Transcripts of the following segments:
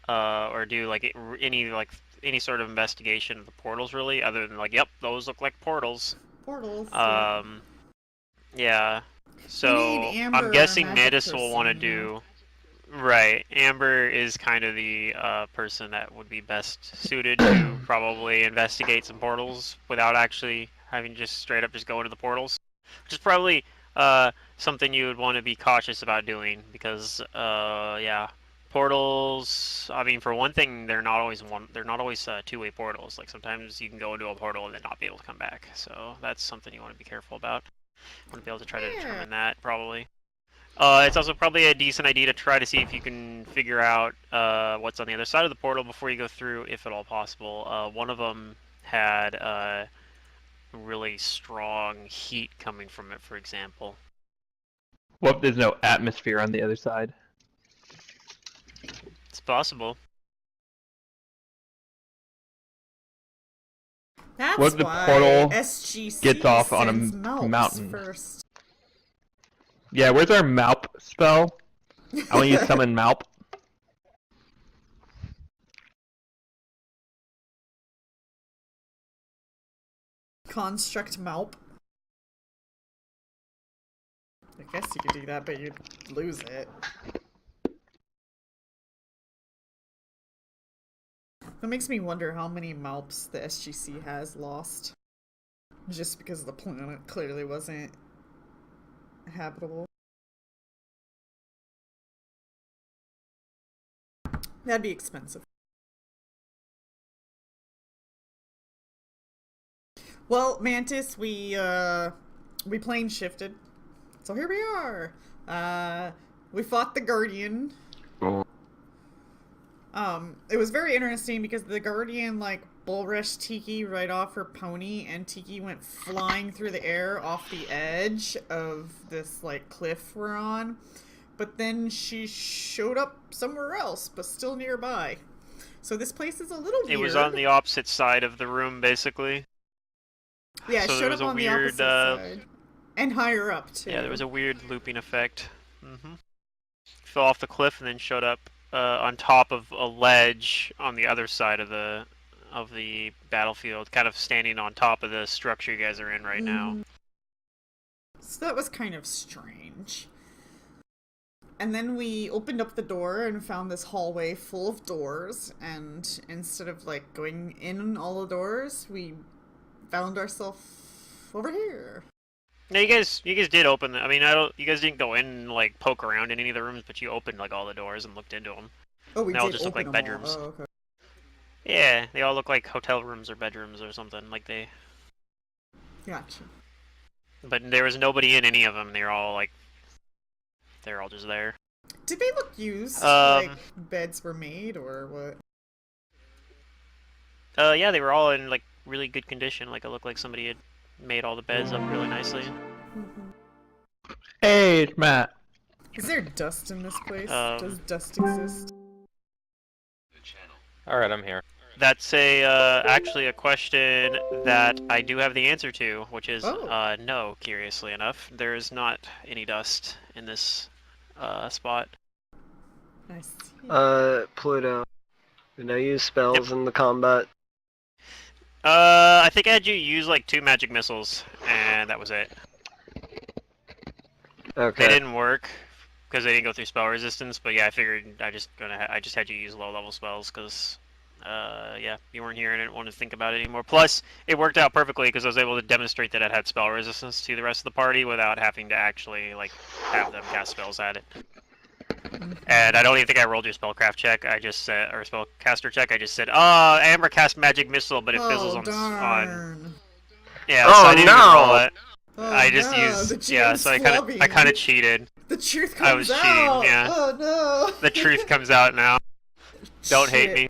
or do like any sort of investigation of the portals really, other than like, yep, those look like portals. Portals, yeah. Um, yeah. We need So I'm Amber, our guessing magic Mantis will want to person, yeah. do. Right. Amber is kind of the person that would be best suited to probably investigate some portals without actually having to just straight up just go into the portals. Which is probably something you would want to be cautious about doing because yeah, portals. I mean, for one thing, they're not always two-way portals. Like sometimes you can go into a portal and then not be able to come back. So that's something you want to be careful about. Want to be able to try to Yeah. determine that probably. It's also probably a decent idea to try to see if you can figure out what's on the other side of the portal before you go through, if at all possible. One of them had really strong heat coming from it, for example. What if there's no atmosphere on the other side? It's possible. That's What if the why portal SGC gets off on sends a Malps mountain? first. Yeah, where's our Malp spell? I want you to summon Malp. Construct Malp. I guess you could do that, but you'd lose it. That makes me wonder how many Malps the SGC has lost. Just because the planet clearly wasn't habitable. That'd be expensive. Well, Mantis, we plane shifted. So here we are. We fought the Guardian. It was very interesting because the Guardian, like, bull rushed Tiki right off her pony, and Tiki went flying through the air off the edge of this, like, cliff we're on. But then she showed up somewhere else, but still nearby. So this place is a little weird. It was on the opposite side of the room, basically. Yeah, so it there showed was up a on the weird, opposite side. And higher up, too. Yeah, there was a weird looping effect. Fell off the cliff and then showed up on top of a ledge on the other side of the battlefield, kind of standing on top of the structure you guys are in right now. So that was kind of strange. And then we opened up the door and found this hallway full of doors, and instead of like going in all the doors, we found ourselves over here. No, you guys did open. I mean, you guys didn't go in and like poke around in any of the rooms, but you opened like all the doors and looked into them. Oh, we they did all just look like open them bedrooms. all. Oh, okay. Yeah, they all look like hotel rooms or bedrooms or something. Like they. Gotcha. But there was nobody in any of them. They're all just there. Did they look used? Like beds were made or what? Yeah, they were all in like really good condition. Like it looked like somebody had made all the beds up really nicely. Hey, it's Matt. Is there dust in this place? Does dust exist? Alright, I'm here. That's actually a question that I do have the answer to, which is no, curiously enough. There is not any dust in this spot. I see. Pluto. Did I use spells in the combat? I think I had you use like 2 magic missiles, and that was it. Okay. They didn't work because they didn't go through spell resistance. But yeah, I figured I just had you use low-level spells because, yeah, you weren't here and I didn't want to think about it anymore. Plus, it worked out perfectly because I was able to demonstrate that it had spell resistance to the rest of the party without having to actually like have them cast spells at it. And I don't even think I rolled your spellcraft check. I just said, or spellcaster check. I just said, Amber cast magic missile, but it fizzles on. Yeah, so I didn't even roll it. I just used, yeah. So I kind of cheated. The truth comes out. I was cheating. Yeah. Oh no. The truth comes out now. Don't hate me.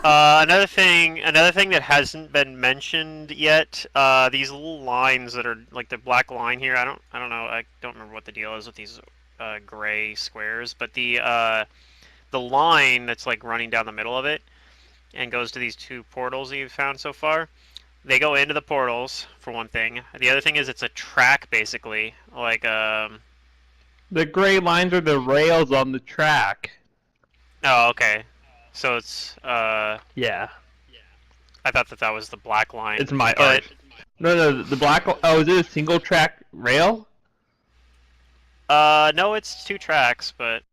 Another thing that hasn't been mentioned yet. These little lines that are like the black line here. I don't know. I don't remember what the deal is with these gray squares, but the line that's like running down the middle of it and goes to these 2 portals that you've found so far. They go into the portals for one thing. The other thing is it's a track basically, like The gray lines are the rails on the track. Oh, okay. So it's Yeah, I thought that was the black line, it's my but art. No, the black. Oh, is it a single track rail? no, it's 2 tracks, but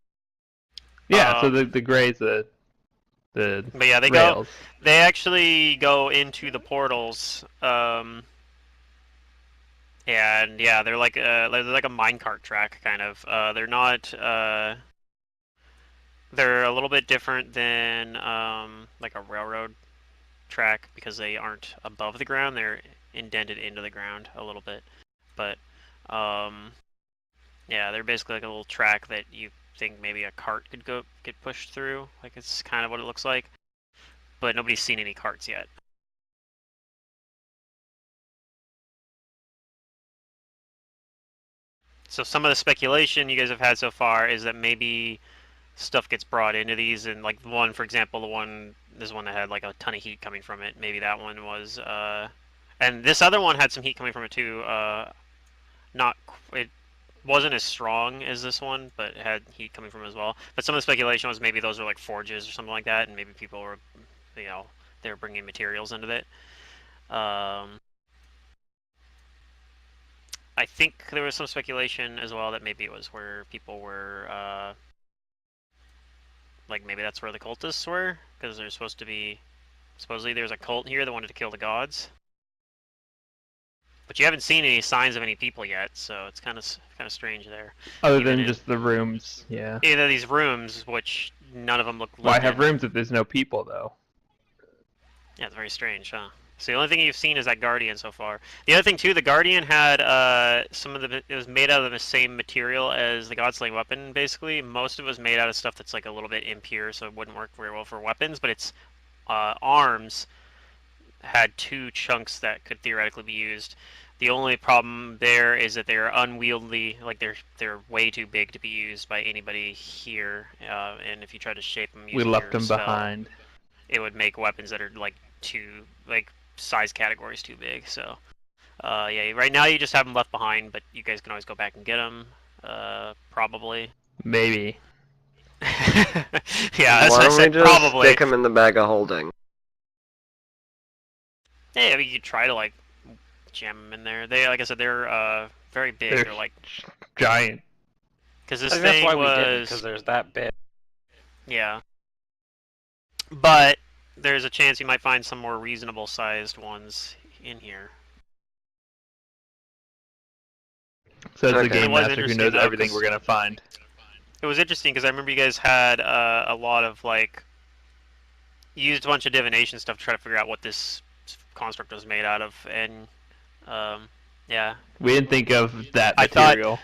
Yeah, so um, the gray's the but yeah, rails. they actually go into the portals, and yeah, they're like a minecart track kind of. They're not they're a little bit different than like a railroad track because they aren't above the ground. They're indented into the ground a little bit, but um, yeah, they're basically like a little track that you think maybe a cart could get pushed through. Like it's kind of what it looks like, but nobody's seen any carts yet. So some of the speculation you guys have had so far is that maybe stuff gets brought into these, and like the one, for example, this one that had like a ton of heat coming from it. Maybe that one was, and this other one had some heat coming from it too. Not it wasn't as strong as this one, but it had heat coming from it as well. But some of the speculation was maybe those were like forges or something like that, and maybe people were, you know, they were bringing materials into it. Um, I think there was some speculation as well that maybe it was where people were, like maybe that's where the cultists were, because there's supposed to be, supposedly there's a cult here that wanted to kill the gods. But you haven't seen any signs of any people yet, so it's kind of strange there. Other Even than in just the rooms, yeah. either these rooms, which none of them look Why lived have in. rooms if there's no people though? Yeah, it's very strange, huh? So the only thing you've seen is that Guardian so far. The other thing too, the Guardian had some of the it was made out of the same material as the Godslaying weapon. Basically, most of it was made out of stuff that's like a little bit impure, so it wouldn't work very well for weapons. But its arms had 2 chunks that could theoretically be used. The only problem there is that they're unwieldy, like they're way too big to be used by anybody here. And if you try to shape them We using left your them spell, behind. it would make weapons that are like too like size categories too big. So yeah, right now you just have them left behind, but you guys can always go back and get them. Probably. Maybe. Yeah, that's Why what I don't we said. just Probably. stick them in the bag of holding? Yeah, I mean, you could try to like jam them in there. They, like I said, they're very big. They're They're like giant. because I this think that's why thing we didn't, because was there's that bit. yeah, but there's a chance you might find some more reasonable sized ones in here. Says the Okay. It game was master who interesting knows though, everything we're 'cause gonna find. it was interesting because I remember you guys had a lot of like used a bunch of divination stuff to try to figure out what this construct was made out of, and um, yeah, We didn't think of that I thought material.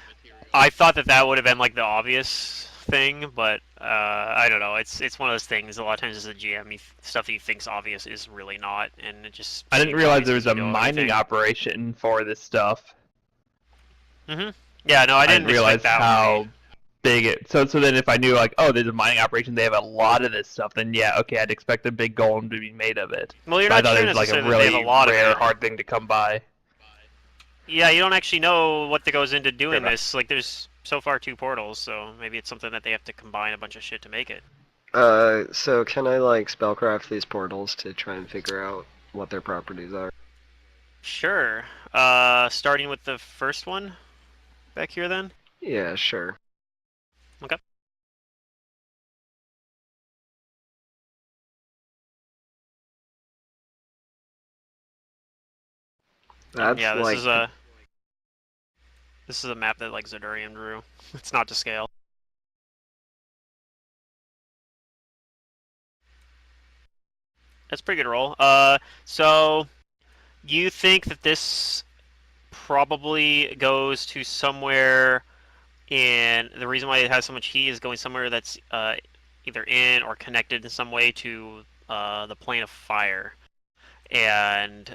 I thought that that would have been like the obvious thing, but I don't know. It's one of those things. A lot of times as a GM, stuff that you think's obvious is really not, and it just I didn't seems realize obvious there 'cause was you a know mining everything. operation for this stuff. Yeah, no, I I didn't didn't expect realize that one to how be. big it. So then if I knew like, oh, there's a mining operation, they have a lot of this stuff. Then yeah, okay, I'd expect a big golem to be made of it. Well, you're But I not thought sure it was like a necessarily that they have a really lot of rare, it. hard thing to come by. Yeah, you don't actually know what that goes into doing Fair this. Like, there's so far 2 portals, so maybe it's something that they have to combine a bunch of shit to make it. So can I like spellcraft these portals to try and figure out what their properties are? Sure. Starting with the first one back here, then. Yeah, sure. Okay. And That's yeah, like this is a map that like Zedurian drew. It's not to scale. That's a pretty good roll. So you think that this probably goes to somewhere in the reason why it has so much heat is going somewhere that's either in or connected in some way to the plane of fire, and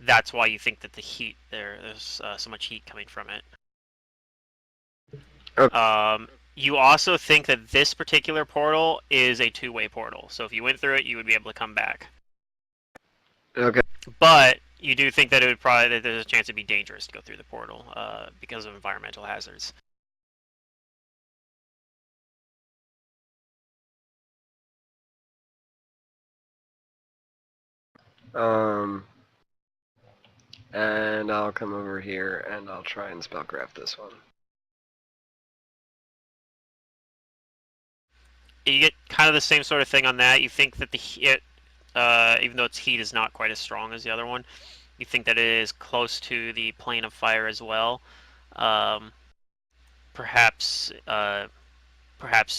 that's why you think that the heat there's so much heat coming from it. Okay. You also think that this particular portal is a 2-way portal, so if you went through it, you would be able to come back. Okay. But you do think that it would probably that there's a chance it'd be dangerous to go through the portal because of environmental hazards. And I'll come over here and I'll try and spellcraft this one. You get kind of the same sort of thing on that. You think that even though its heat is not quite as strong as the other one, you think that it is close to the plane of fire as well. Um, perhaps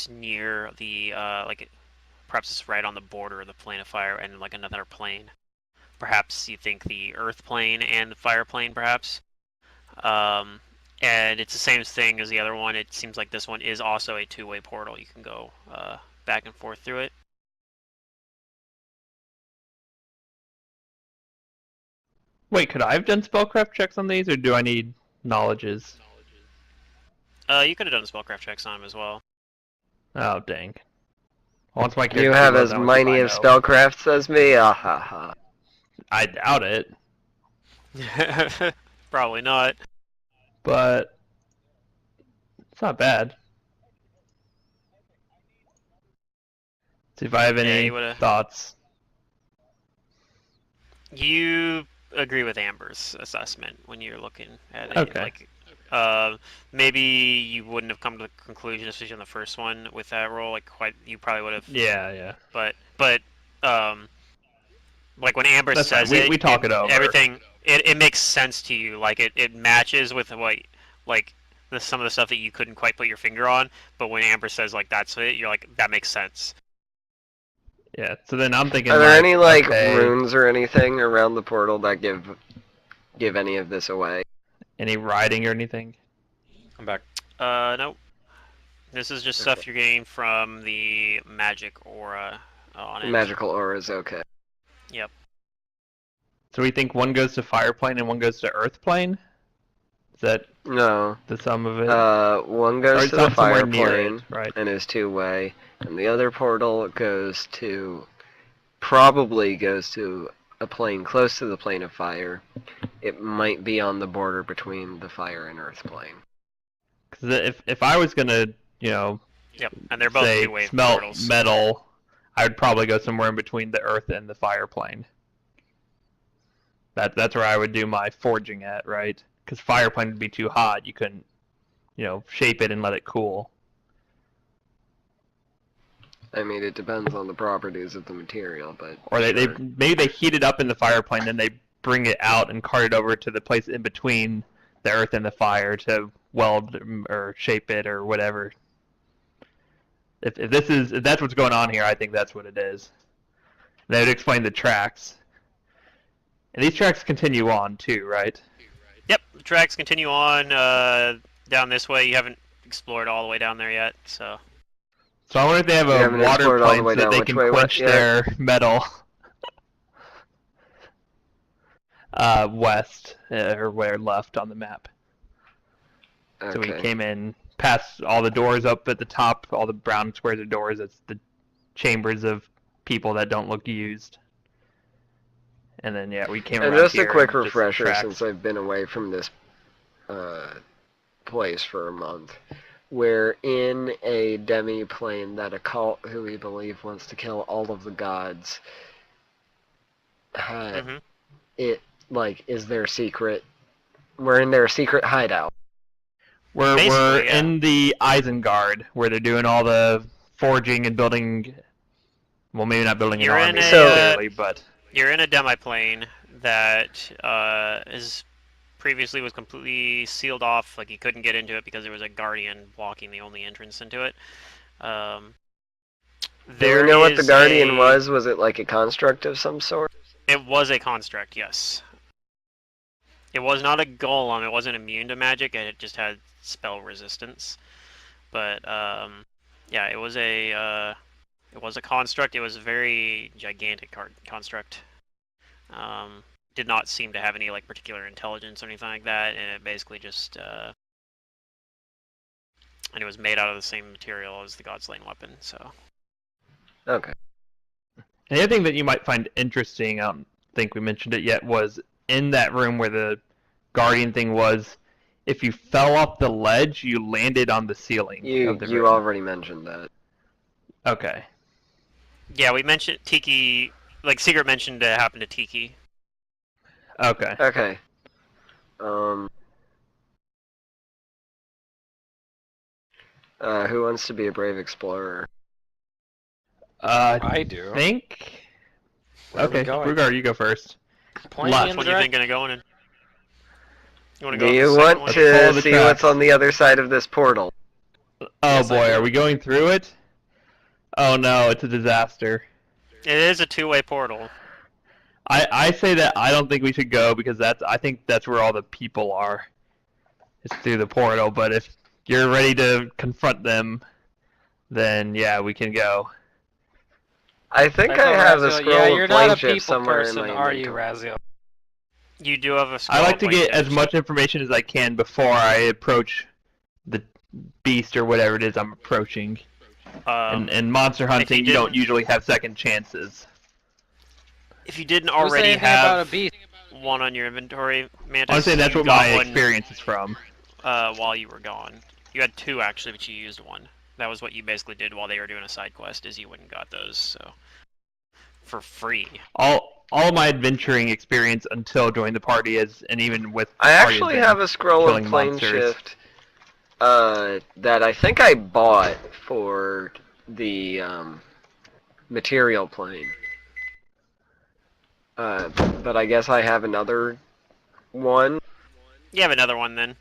near the perhaps it's right on the border of the plane of fire and like another plane. Perhaps you think the earth plane and the fire plane, perhaps. Um, and it's the same thing as the other one. It seems like this one is also a two-way portal. You can go back and forth through it. Wait, could I have done spellcraft checks on these, or do I need knowledges? You could have done spellcraft checks on them as well. Oh, dang. Once my You character have loads, as I want to see many what I of know. spellcrafts as me? Ah ha ha. I doubt it, Probably not. but it's not bad. See if I have Yeah, any you would've- thoughts. You agree with Amber's assessment when you're looking at it. Okay. Like, maybe you wouldn't have come to the conclusion, especially on the first one with that roll. Like, you probably would have. Yeah. But like when Amber That's says fine. We talk it over. Everything it makes sense to you. Like it matches with what like some of the stuff that you couldn't quite put your finger on. But when Amber says like that's it, you're like that makes sense. Yeah, so then I'm thinking, Are there any like okay, runes or anything around the portal that give any of this away? any writing or anything? I'm back. Nope. This is just stuff you're getting from the magic aura on it. Magical auras, okay. Yep. So we think one goes to fire plane and one goes to earth plane? Is that No. the sum of it? One Or goes it's to the somewhere fire near plane it, right? and is two-way, and the other portal probably goes to a plane close to the plane of fire. It might be on the border between the fire and earth plane. Because if I was gonna, Yep. And they're both say two-way smelt portals. metal, I would probably go somewhere in between the earth and the fire plane. That's where I would do my forging at, right? Because fire plane would be too hot. You couldn't, shape it and let it cool. I mean, it depends on the properties of the material, but Or they sure. maybe they heat it up in the fire plane, then they bring it out and cart it over to the place in between the earth and the fire to weld or shape it or whatever. If that's what's going on here, I think that's what it is. They would explain the tracks. And these tracks continue on too, right? Yep. The tracks continue on down this way. You haven't explored all the way down there yet, so. So I wonder if they have We a haven't water explored all the plane way so that down. they Which can way quench west? their metal. West, or where left on the map. Okay. So we came in past all the doors up at the top, all the brown squares of doors. That's the chambers of people that don't look used. And then we came And around just a here quick and just refresher, tracks. since I've been away from this place for a month. We're in a demi-plane that a cult who we believe wants to kill all of the gods had. Mhm. It, is their secret. We're in their secret hideout. We're Basically, yeah. in the Isengard where they're doing all the forging and building. Well, maybe not building You're an in army a, necessarily, but You're in a demi-plane that is previously was completely sealed off. Like you couldn't get into it because there was a guardian blocking the only entrance into it. Do we know what the guardian was? Was it like a construct of some sort? It was a construct, yes. It was not a golem. It wasn't immune to magic. It just had spell resistance. But yeah, it was a construct. It was a very gigantic construct. Did not seem to have any particular intelligence or anything like that, and it basically just and it was made out of the same material as the Godslain weapon. So Okay. the other thing that you might find interesting, I don't think we mentioned it yet, was in that room where the guardian thing was. If you fell off the ledge, you landed on the ceiling. You of the room. already mentioned that. Okay. yeah, we mentioned Tiki like Secret mentioned it happened to Tiki. Okay. Okay. Who wants to be a brave explorer? I do. Think. Where are we Okay, going? Rugar, you go first. Point me Left. in Which the one you direct. thinking of going in? You want to Do go up the you second want one? Let's follow to the see what's tracks. on the other side of this portal? Oh Yes, I boy, do. are we going through it? Oh no, it's a disaster. It is a two-way portal. I say that I don't think we should go because I think that's where all the people are. It's through the portal, but if you're ready to confront them, then yeah, we can go. I think thought I have a Raziel- scroll yeah, of you're not a flame shift people somewhere person, in my are you, inventory. Raziel? You do have a scroll I like of to flame get as shift. much information as I can before I approach the beast or whatever it is I'm approaching. And monster hunting, you don't didn't- usually have second chances. If you didn't Who said already anything about a have beast? one on your inventory, Mantis, I'm saying that's you what got my one experience is from. while you were gone. You had two actually, but you used one. That was what you basically did while they were doing a side quest. Is you went and got those, so for free. All my adventuring experience until joining the party is, and even with the I party actually has been have a scroll of killing plane monsters. shift that I think I bought for the material plane. But I guess I have another one. You have another one then.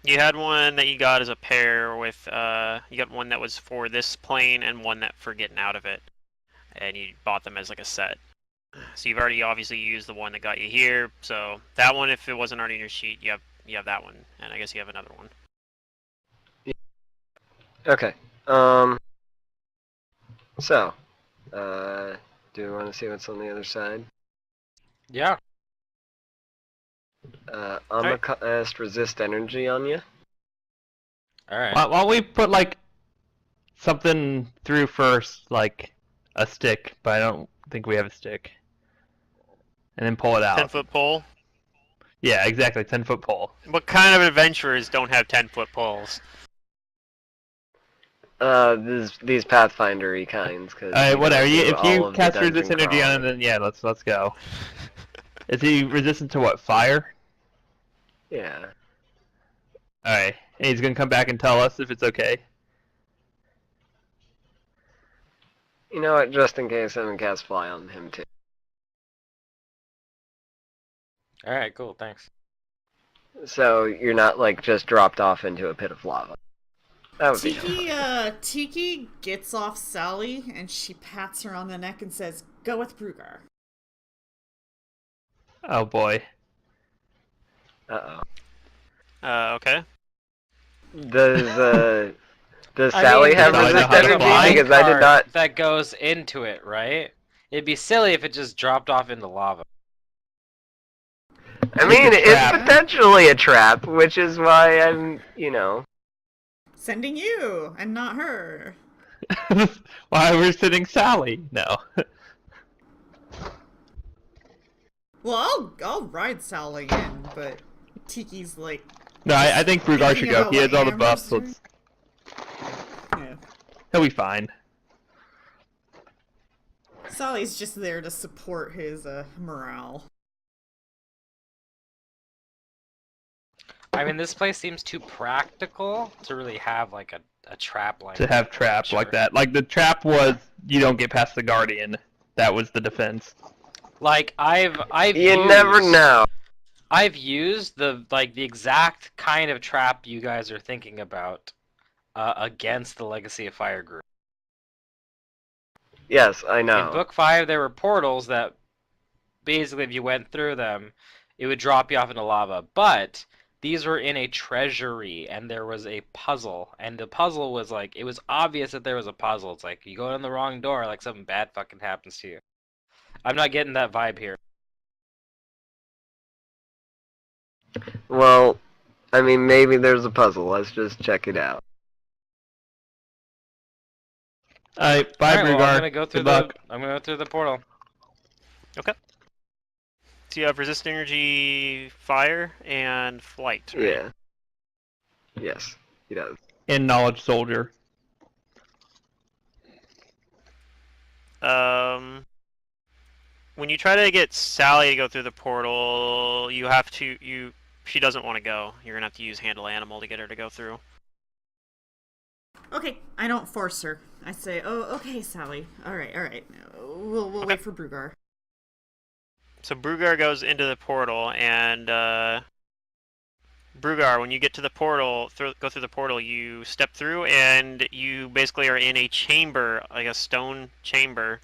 You had one that you got as a pair with, you got one that was for this plane and one that for getting out of it. And you bought them as like a set. So you've already obviously used the one that got you here. So that one, if it wasn't already in your sheet, you have that one. And I guess you have another one. Okay. So, do we want to see what's on the other side? Yeah. I'm gonna cast resist energy on you. Alright. Why don't we put like something through first, like a stick, but I don't think we have a stick. And then pull it out. 10-foot pole. Yeah, exactly, 10-foot pole. What kind of adventurers don't have 10-foot poles? These Pathfinder-y kinds. Cause Alright, whatever. don't do If all you of the cast dungeon resist energy on crawling. him, then yeah, let's go. Is he resistant to what? Fire? Yeah. Alright. And he's gonna come back and tell us if it's okay. You know what? Just in case, I'm gonna cast fly on him too. Alright, cool, thanks. So you're not like just dropped off into a pit of lava. That would be Tiki gets off Sally and she pats her on the neck and says, "Go with Brugar." Oh boy. Uh-oh. Okay. Does I Sally mean, have Does Sally know resist how to energy? fly? Because I did not. That goes into it, right? It'd be silly if it just dropped off into lava. I mean, It's a it's trap. potentially a trap, which is why I'm. Sending you and not her. Why we're sitting Sally? No. Well, I'll ride Sally in, but Tiki's like, No, I think Brugar should thinking go. about He has what all the Amber's buffs, so doing. Yeah. he'll be fine. Sally's just there to support his morale. I mean, this place seems too practical to really have like a trap like To have trap Sure. like that. Like the trap was you don't get past the Guardian. That was the defense. Like I've You used, never know. I've used the exact kind of trap you guys are thinking about against the Legacy of Fire group. Yes, I know. In Book 5, there were portals that basically, if you went through them, it would drop you off into lava. But these were in a treasury, and there was a puzzle. And the puzzle was like, it was obvious that there was a puzzle. It's like, you go in the wrong door, like something bad fucking happens to you. I'm not getting that vibe here. Well, I mean, maybe there's a puzzle. Let's just check it out. Alright, bye Alright, Brugar. well, I'm gonna go through Good luck. I'm gonna go through the portal. So you have resist energy, fire, and flight. Right? Yeah. Yes, he does. And knowledge soldier. When you try to get Sally to go through the portal, you have to she doesn't want to go. You're gonna have to use handle animal to get her to go through. Okay, I don't force her. I say, "Oh, okay, Sally. All right, all right. We'll Okay. wait for Brugar." So Brugar goes into the portal, and Brugar, when you get to the portal, go through the portal, you step through, and you basically are in a chamber, like a stone chamber.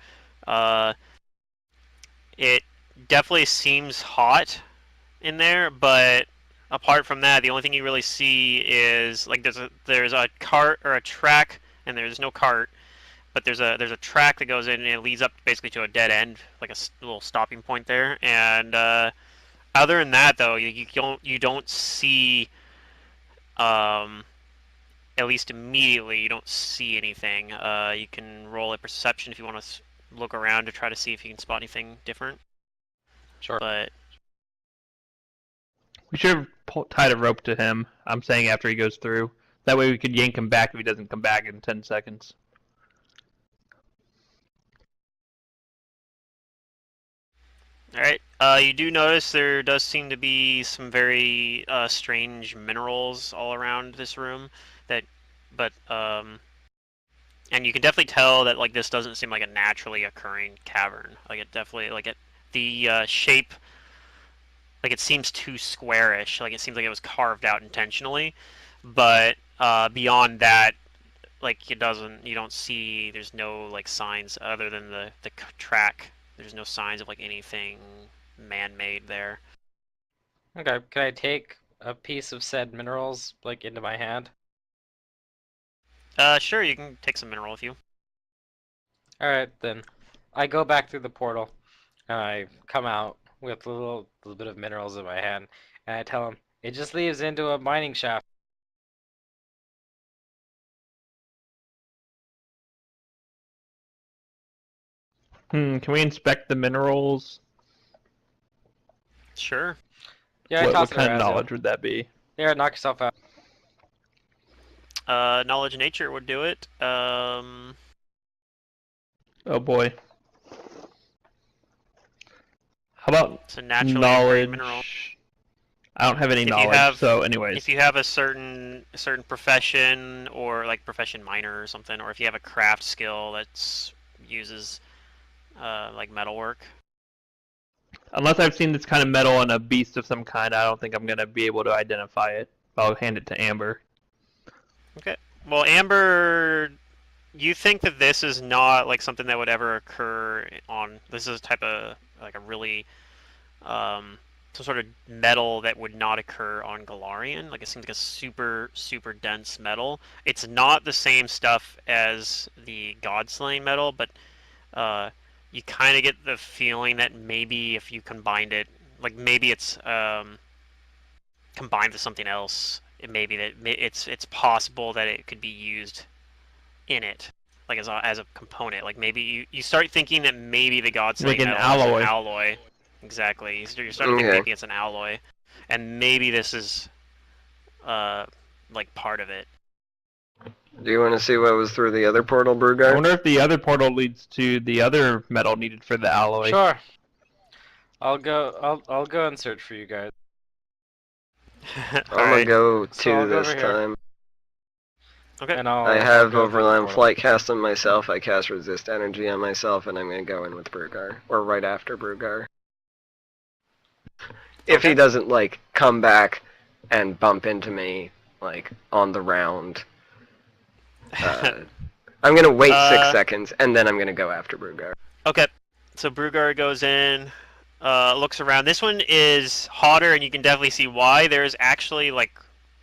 Uh, it definitely seems hot in there, but apart from that, the only thing you really see is like there's a cart or a track, and there's no cart, but there's a track that goes in and it leads up basically to a dead end, like a little stopping point there. And other than that, though, you don't see um, at least immediately you don't see anything. You can roll a perception if you want to look around to try to see if you can spot anything different. Sure. But We should have tied a rope to him. I'm saying after he goes through. That way we could yank him back if he doesn't come back in 10 seconds. all right, you do notice there does seem to be some very strange minerals all around this room. But and you can definitely tell that like this doesn't seem like a naturally occurring cavern. Like it definitely the shape, like it seems too squarish. Like it seems like it was carved out intentionally. But beyond that, like it doesn't. You don't see. There's no like signs other than the track. There's no signs of like anything man-made there. Okay, can I take a piece of said minerals like into my hand? Sure, you can take some mineral with you. All right, then. I go back through the portal, and I come out with a little bit of minerals in my hand, and I tell him it just leads into a mining shaft. Can we inspect the minerals? Sure. Yeah, I What toss it kind of around. knowledge would that be? Yeah, knock yourself out. Knowledge nature would do it. Oh boy. How about It's a naturally occurring mineral. knowledge? I don't have any If you knowledge, have, so anyways. if you have a certain profession or like profession minor or something, or if you have a craft skill that uses like metalwork. Unless I've seen this kind of metal on a beast of some kind, I don't think I'm going to be able to identify it. I'll hand it to Amber. Okay. Well, Amber, you think that this is not like something that would ever occur on. This is a type of like a really some sort of metal that would not occur on Galarian. Like it seems like a super super dense metal. It's not the same stuff as the God Slaying metal, but you kind of get the feeling that maybe if you combined it, like maybe it's combined with something else. It maybe that it's possible that it could be used in it, like as a component. Like maybe you start thinking that maybe the God Slaying Like an metal is an alloy. alloy. Exactly. You're starting to think maybe it's an alloy, and maybe this is like part of it. Do you want to see what was through the other portal, I Brugar? wonder if the other portal leads to the other metal needed for the alloy. Sure. I'll go and search for you guys. I'm gonna go So two I'll go this over here. time. Okay. And I'll I have go through the Overland portal. Flight cast on myself, I cast Resist Energy on myself, and I'm gonna go in with Brugar. Or right after Brugar. If Okay. he doesn't, like, come back and bump into me, like, on the round. I'm gonna wait 6 seconds, and then I'm gonna go after Brugar. Okay. So Brugar goes in, looks around. This one is hotter, and you can definitely see why. There's actually like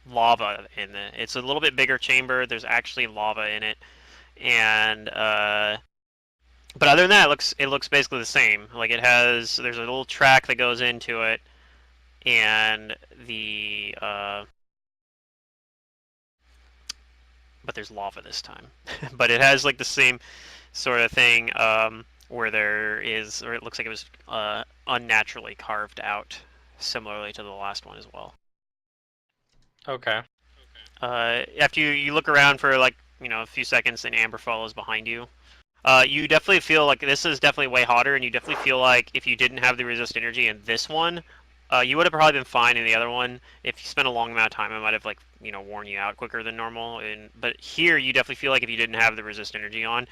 lava in it. It's a little bit bigger chamber. There's actually lava in it, and but other than that, it looks basically the same. Like there's a little track that goes into it, and but there's lava this time. But it has like the same sort of thing where it looks like it was unnaturally carved out, similarly to the last one as well. Okay. After you look around for like a few seconds, and Amber follows behind you. You definitely feel like this is definitely way hotter, and you definitely feel like if you didn't have the resist energy in this one, you would have probably been fine in the other one. If you spent a long amount of time, it might have like worn you out quicker than normal. But here, you definitely feel like if you didn't have the resist energy on,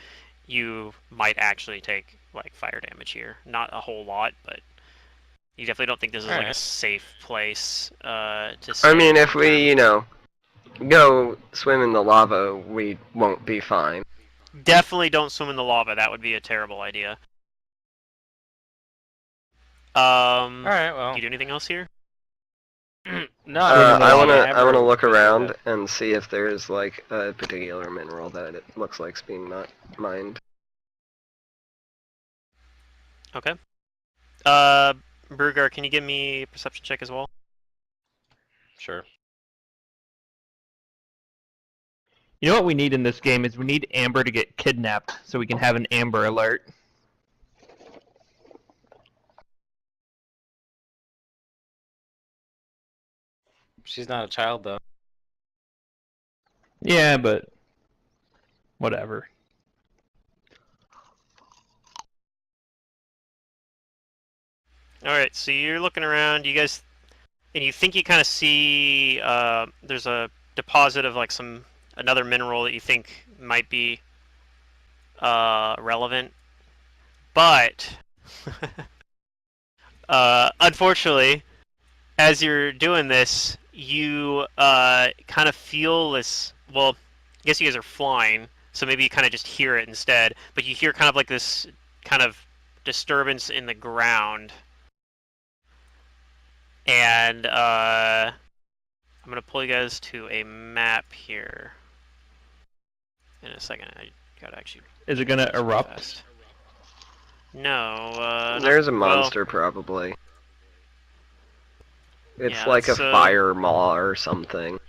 you might actually take like fire damage here. Not a whole lot, but you definitely don't think this is like a Alright. safe place to I stay mean, long if term. we, go swim in the lava, we won't be fine. Definitely don't swim in the lava. That would be a terrible idea. Alright, well. Do you do anything else here? No, I mean, I lava. wanna Amber look was around gonna- and see if there's like a particular mineral that it looks like's being not mined. Okay. Brugar, can you give me a perception check as well? Sure. You know what we need in this game is we need Amber to get kidnapped so we can have an Amber alert. She's not a child, though. Yeah, but whatever. Alright, so you're looking around, you guys, and you think you kind of see there's a deposit of like another mineral that you think might be relevant, but unfortunately, as you're doing this, you kind of feel this. Well, I guess you guys are flying, so maybe you kind of just hear it instead. But you hear kind of like this kind of disturbance in the ground, and I'm gonna pull you guys to a map here in a second. I gotta actually. Is it gonna super erupt? fast. No. There's a well, monster probably. It's yeah, like a let's, fire maw or something.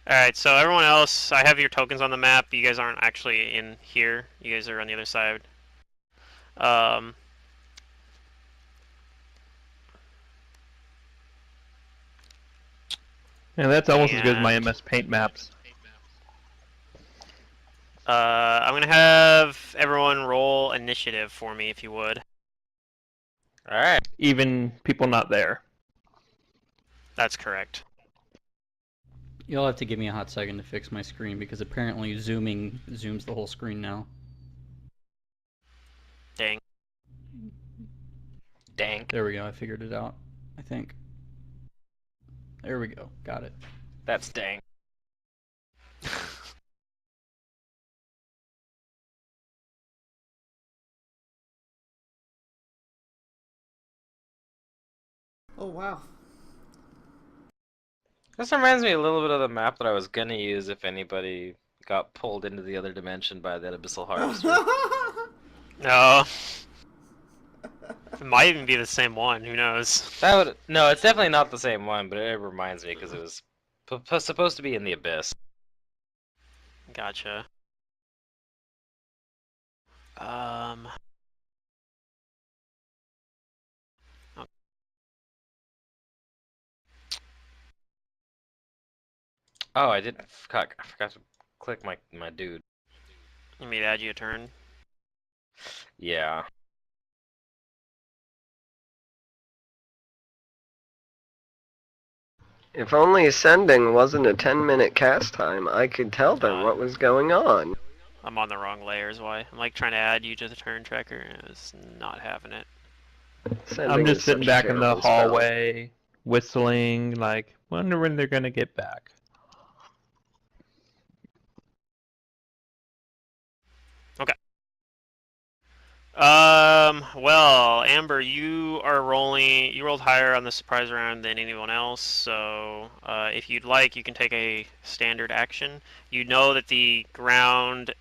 Alright, so everyone else, I have your tokens on the map. You guys aren't actually in here. You guys are on the other side. Um, Yeah, that's almost as good as my And- MS Paint maps. I'm gonna have everyone roll initiative for me, if you would. Alright. Even people not there. That's correct. You'll have to give me a hot second to fix my screen because apparently zooming zooms the whole screen now. Dang. Dank. There we go. I figured it out. I think. There we go. Got it. That's dank. Oh wow. This reminds me a little bit of the map that I was gonna use if anybody got pulled into the other dimension by that abyssal harvester. No. It might even be the same one. Who knows? That would no, it's definitely not the same one, but it reminds me because it was supposed to be in the abyss. Gotcha. Um. Oh, I forgot to click my dude. Let me add you a turn. Yeah. If only sending wasn't a 10-minute cast time, I could tell them what was going on. I'm on the wrong layer, is why. I'm like trying to add you to the turn tracker, and it's not having it. Sending I'm is just sitting such a back in the terrible spell. hallway, whistling, like, wonder when they're gonna get back. Well, Amber, you are rolling. You rolled higher on the surprise round than anyone else, so if you'd like, you can take a standard action. You know that the ground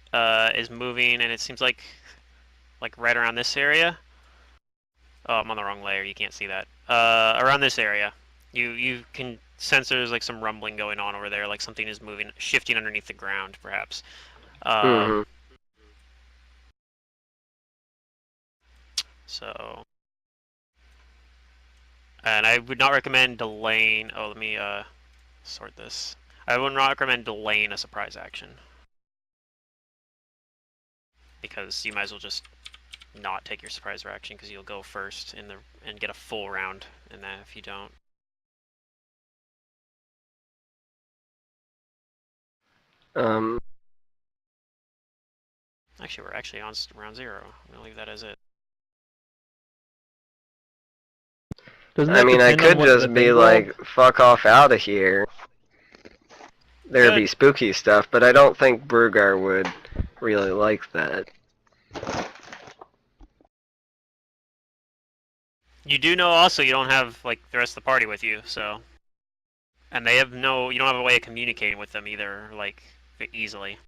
is moving, and it seems like right around this area. Oh, I'm on the wrong layer. You can't see that. Around this area, you can sense there's like some rumbling going on over there, like something is moving, shifting underneath the ground, perhaps. Mhm. So, and I would not recommend delaying. Oh, let me sort this. I would not recommend delaying a surprise action. because you might as well just not take your surprise reaction because you'll go first and get a full round in that if you don't. Actually, we're actually on round 0. I'm gonna leave that as it. Doesn't I that mean, I depend on could what the just be thing like, rolled? fuck off out of here. There'd be Good. spooky stuff, but I don't think Brugar would really like that. You do know also you don't have like the rest of the party with you, so, and they have no. You don't have a way of communicating with them either, like easily.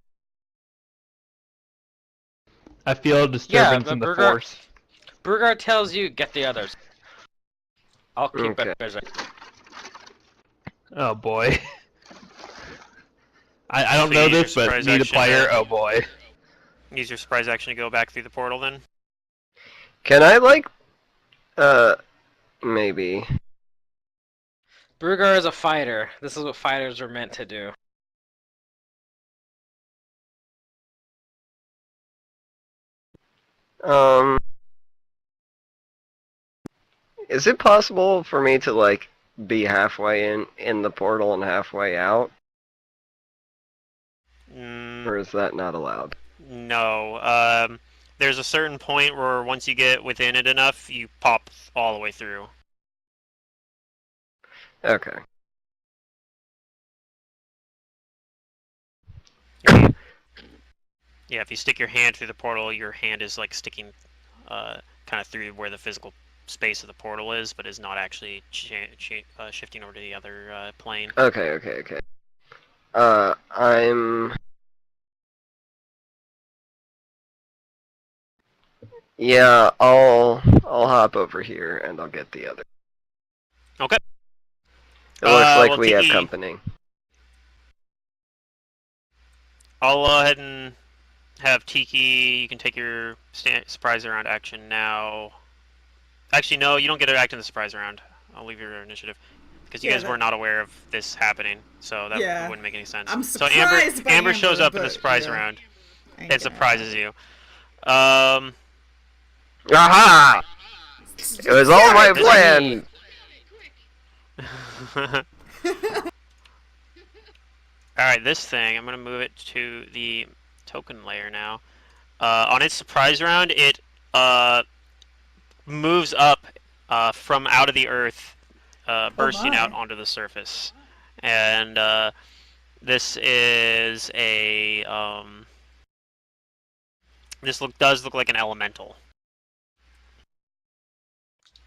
I feel a Yeah, disturbance but in the force. Brugar tells you, get the others. I'll keep Okay. it busy. Oh boy. I don't So know you use your this, but surprise me the action player, to- oh boy. Use your surprise action to go back through the portal then? Can I, like, maybe. Brugar is a fighter. This is what fighters are meant to do. Is it possible for me to, like, be halfway in the portal and halfway out? Or is that not allowed? No. There's a certain point where once you get within it enough, you pop all the way through. Okay. Yeah, if you stick your hand through the portal, your hand is like sticking kind of through where the physical space of the portal is, but is not actually shifting over to the other plane. Okay. I'm... Yeah, I'll hop over here and I'll get the other. Okay. It looks like well, we have Tiki, company. I'll go ahead and have Tiki. You can take your surprise round action now. Actually, no, you don't get to act in the surprise round. I'll leave your initiative because you Yeah, guys were not aware of this happening, so that Yeah. wouldn't make any sense. I'm So surprised by Amber shows up in the but, surprise yeah, round ain't and gonna surprises happen. you. Aha! It was all my plan! Alright, this thing, I'm going to move it to the token layer now. On its surprise round, it moves up from out of the earth, bursting out my. onto the surface. And this is a... this does look like an elemental.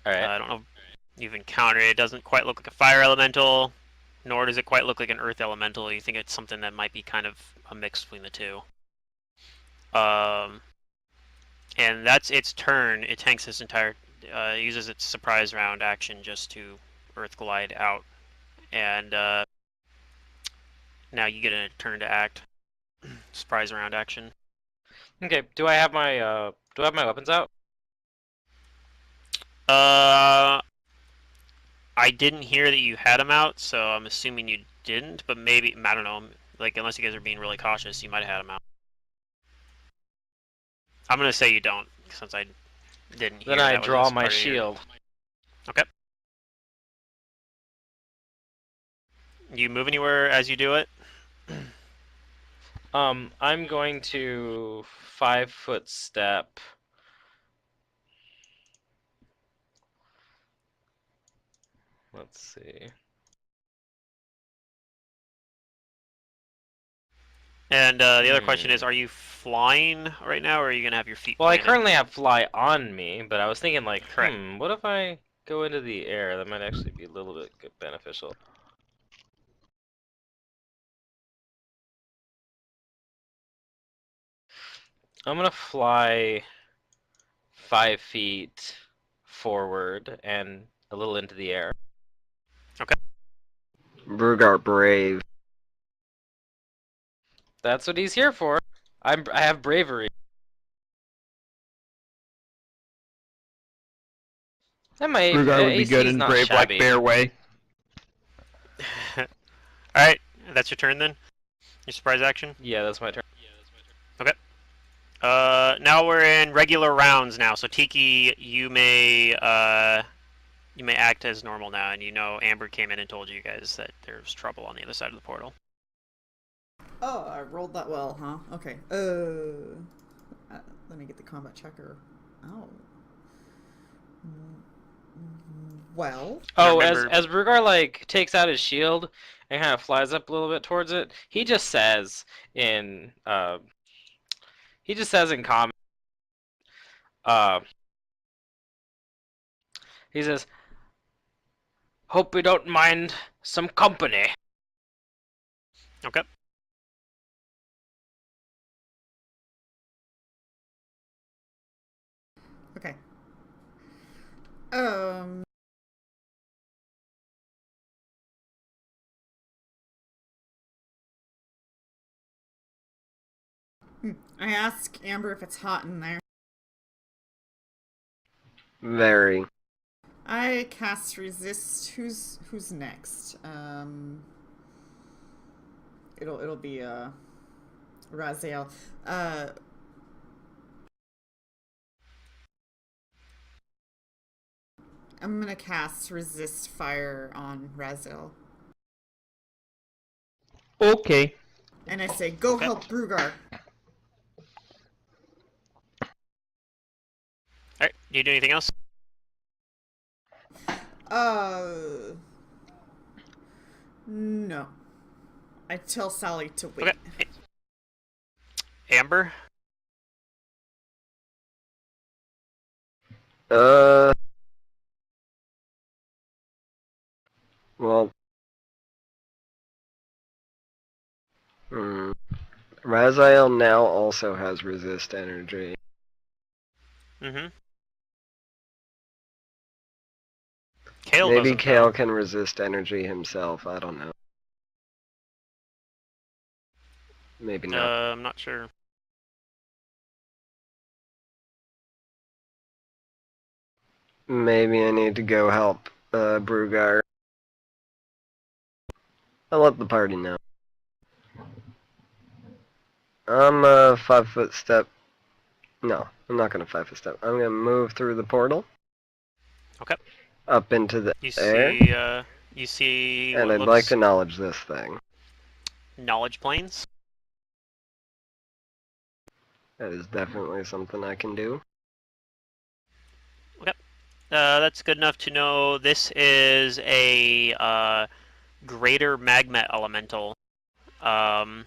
Alright. I don't know if you've encountered it. It doesn't quite look like a fire elemental, nor does it quite look like an earth elemental. You think it's something that might be kind of a mix between the two. And that's its turn. It tanks this entire... uses its surprise round action just to earth glide out. And now you get a turn to act. Surprise round action. Okay, do I have my weapons out? I didn't hear that you had them out, so I'm assuming you didn't, but maybe, I don't know, like, unless you guys are being really cautious, you might have had them out. I'm gonna say you don't, since I didn't hear Then I that was draw as my part of your- shield. Okay. You move anywhere as you do it? I'm going to 5-foot step. Let's see. And the other question is, are you flying right now, or are you gonna have your feet Well, I planted? currently have fly on me, but I was thinking like, Correct. what if I go into the air? That might actually be a little bit beneficial. I'm gonna fly 5 feet forward and a little into the air. Brugar brave. That's what he's here for. I have bravery. And my Brugar would be good AC's in not Brave shabby. Like Bear way. Alright, that's your turn then? Your surprise action? Yeah, that's my turn. Now we're in regular rounds now. So Tiki, you may act as normal now, and you know Amber came in and told you guys that there's trouble on the other side of the portal. Oh, I rolled that well, huh? Okay. Let me get the combat checker. Oh. Well. Oh, Remember, as Brugar like takes out his shield and kind of flies up a little bit towards it, in he just says in comment, uh, he says, "Hope we don't mind some company." okay. Okay. Um. I ask Amber if it's hot in there. Very. I cast resist. Who's next? It'll be Raziel. I'm gonna cast resist fire on Raziel. Okay. And I say, go Okay. help Brugar. All right. Do you do anything else? No. I tell Sally to wait. Okay. Amber. Uh. Well. Raziel now also has resist energy. Mm-hmm. Kael Maybe doesn't though. Kael can resist energy himself. I don't know. Maybe not. I'm not sure. Maybe I need to go help Brugar. I'll let the party know. I'm a 5-foot step. No, I'm not gonna 5-foot step. I'm gonna move through the portal. Okay. Up into the You air. see. You see And what I'd like looks to knowledge this thing. knowledge planes. That is definitely something I can do. Okay. That's good enough to know this is a greater magma elemental. Um,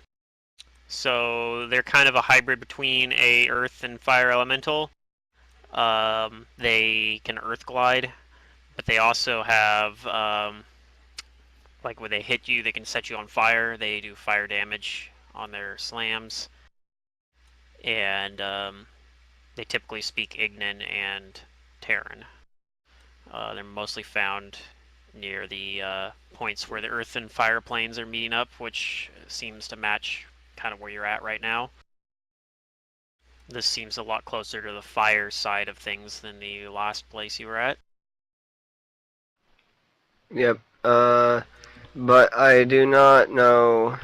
so they're kind of a hybrid between a earth and fire elemental. They can earth glide, but they also have like when they hit you, they can set you on fire. They do fire damage on their slams, and they typically speak Ignan and Terran. They're mostly found near the points where the earth and fire planes are meeting up, which seems to match kind of where you're at right now. This seems a lot closer to the fire side of things than the last place you were at. Yep. But I do not know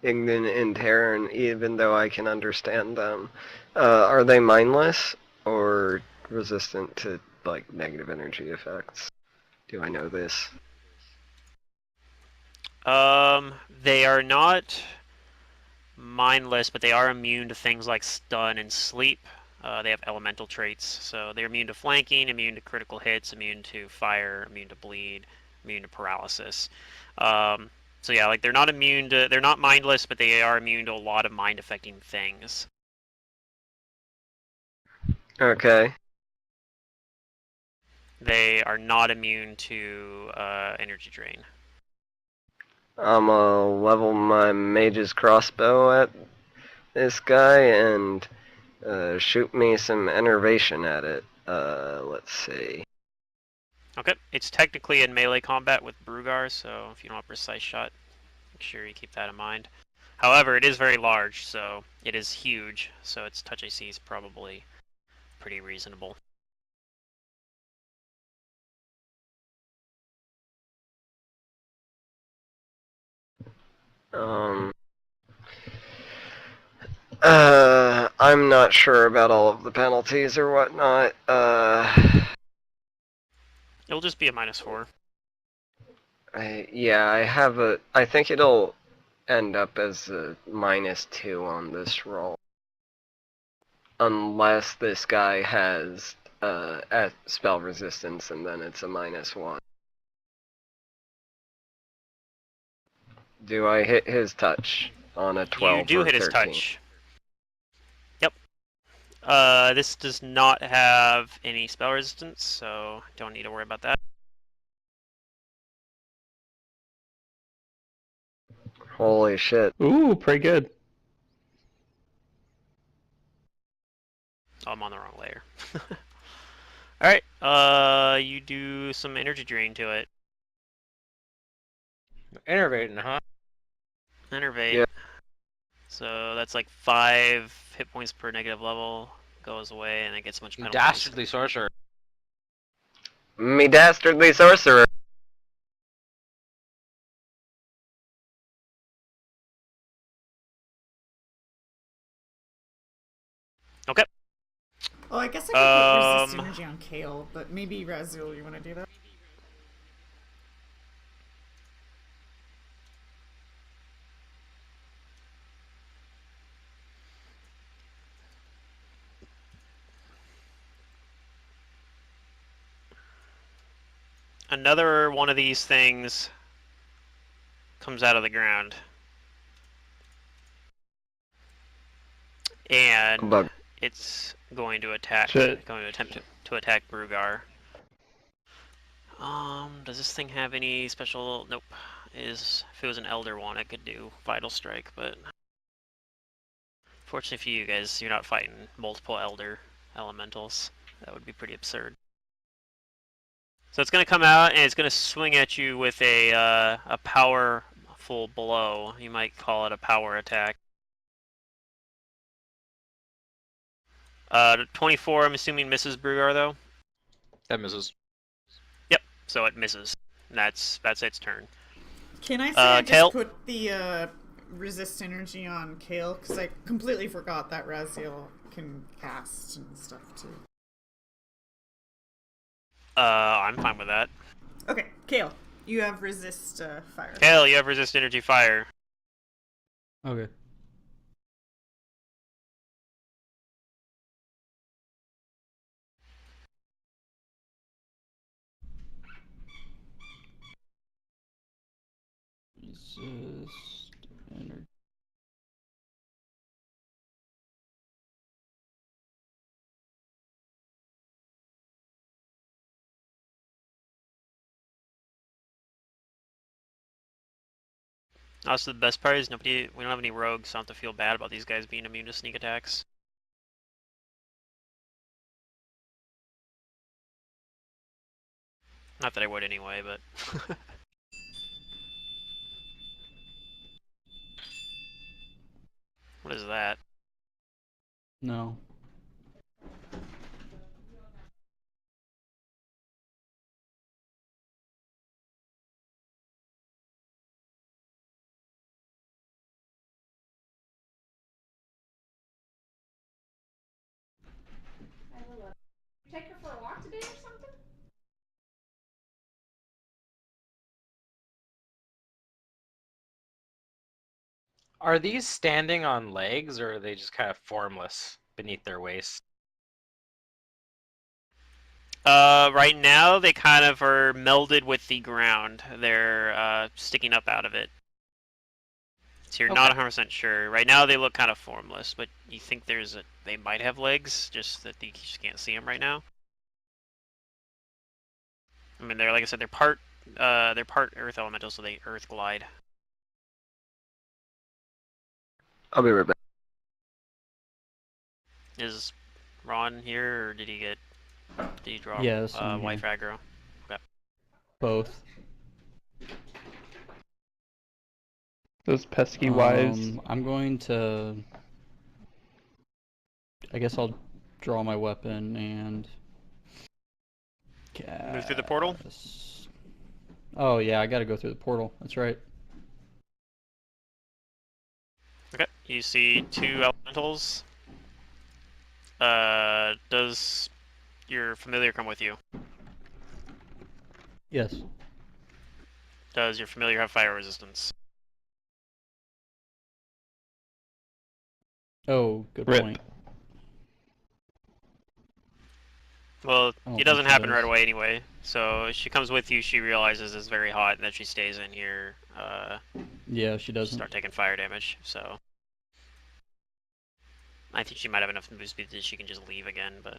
Ignan and Terran, even though I can understand them. Are they mindless or resistant to like negative energy effects? Do I know this? They are not mindless, but they are immune to things like stun and sleep. They have elemental traits, so they're immune to flanking, immune to critical hits, immune to fire, immune to bleed, immune to paralysis. So yeah, like they're not mindless, but they are immune to a lot of mind-affecting things. Okay. They are not immune to energy drain. I'm gonna level my mage's crossbow at this guy and shoot me some enervation at it. Let's see. Okay, it's technically in melee combat with Brugar, so if you don't have precise shot, make sure you keep that in mind. However, it is very large, so it is huge, so its touch AC is probably pretty reasonable. Um. I'm not sure about all of the penalties or whatnot. It'll just be a -4. Yeah, I think it'll end up as a -2 on this roll. Unless this guy has spell resistance, and then it's a -1. Do I hit his touch on a 12 You do or hit his 13? touch. Yep. This does not have any spell resistance, so don't need to worry about that. Holy shit. Ooh, pretty good. Oh, I'm on the wrong layer. Alright, you do some energy drain to it. Innervating, huh? Enervate. Yeah. So that's like 5 hit points per negative level. Goes away and it gets much You penalties. dastardly sorcerer. Me dastardly sorcerer. Okay. Oh, I guess I could put resist energy on Kael, but maybe Razil, you want to do that? Another one of these things comes out of the ground. And Bug. it's going to attack. Shit. Going to attempt to attack Brugar. Does this thing have any special? Nope. If it was an Elder one, it could do Vital Strike, but fortunately for you guys, you're not fighting multiple Elder elementals. That would be pretty absurd. So it's going to come out and it's going to swing at you with a powerful blow. You might call it a power attack. 24, I'm assuming misses Brugar though. That misses. Yep. So it misses. That's its turn. Can I say I Kael? just put the resist energy on Kael? Because I completely forgot that Razil can cast and stuff too. I'm fine with that. Okay, Kael, you have resist fire. Kael, you have resist energy fire. Okay. Resist energy. Also, the best part is we don't have any rogues, so I don't have to feel bad about these guys being immune to sneak attacks. Not that I would anyway, but... What is that? No. Take her for a walk today or something? Are these standing on legs, or are they just kind of formless beneath their waist? Right now, they kind of are melded with the ground. They're sticking up out of it. So you're not 100% sure. Right now, they look kind of formless, but you think they might have legs, just that you just can't see them right now. I mean, like I said, they're part Earth elemental, so they Earth glide. I'll be right back. Is Ron here, or did he draw Yes, I'm wife here. aggro? Okay. Both. Those pesky wives. I'm going to. I guess I'll draw my weapon and. Move through the portal? Cast. Oh, yeah, I gotta go through the portal. That's right. Okay. You see 2 elementals Does your familiar come with you? Yes. Does your familiar have fire resistance? Oh, good Rip. point. Well, I don't it think doesn't she happen does. right away anyway. So she comes with you. She realizes it's very hot, and that she stays in here. Yeah, she doesn't. Start taking fire damage. So I think she might have enough move speed that she can just leave again. But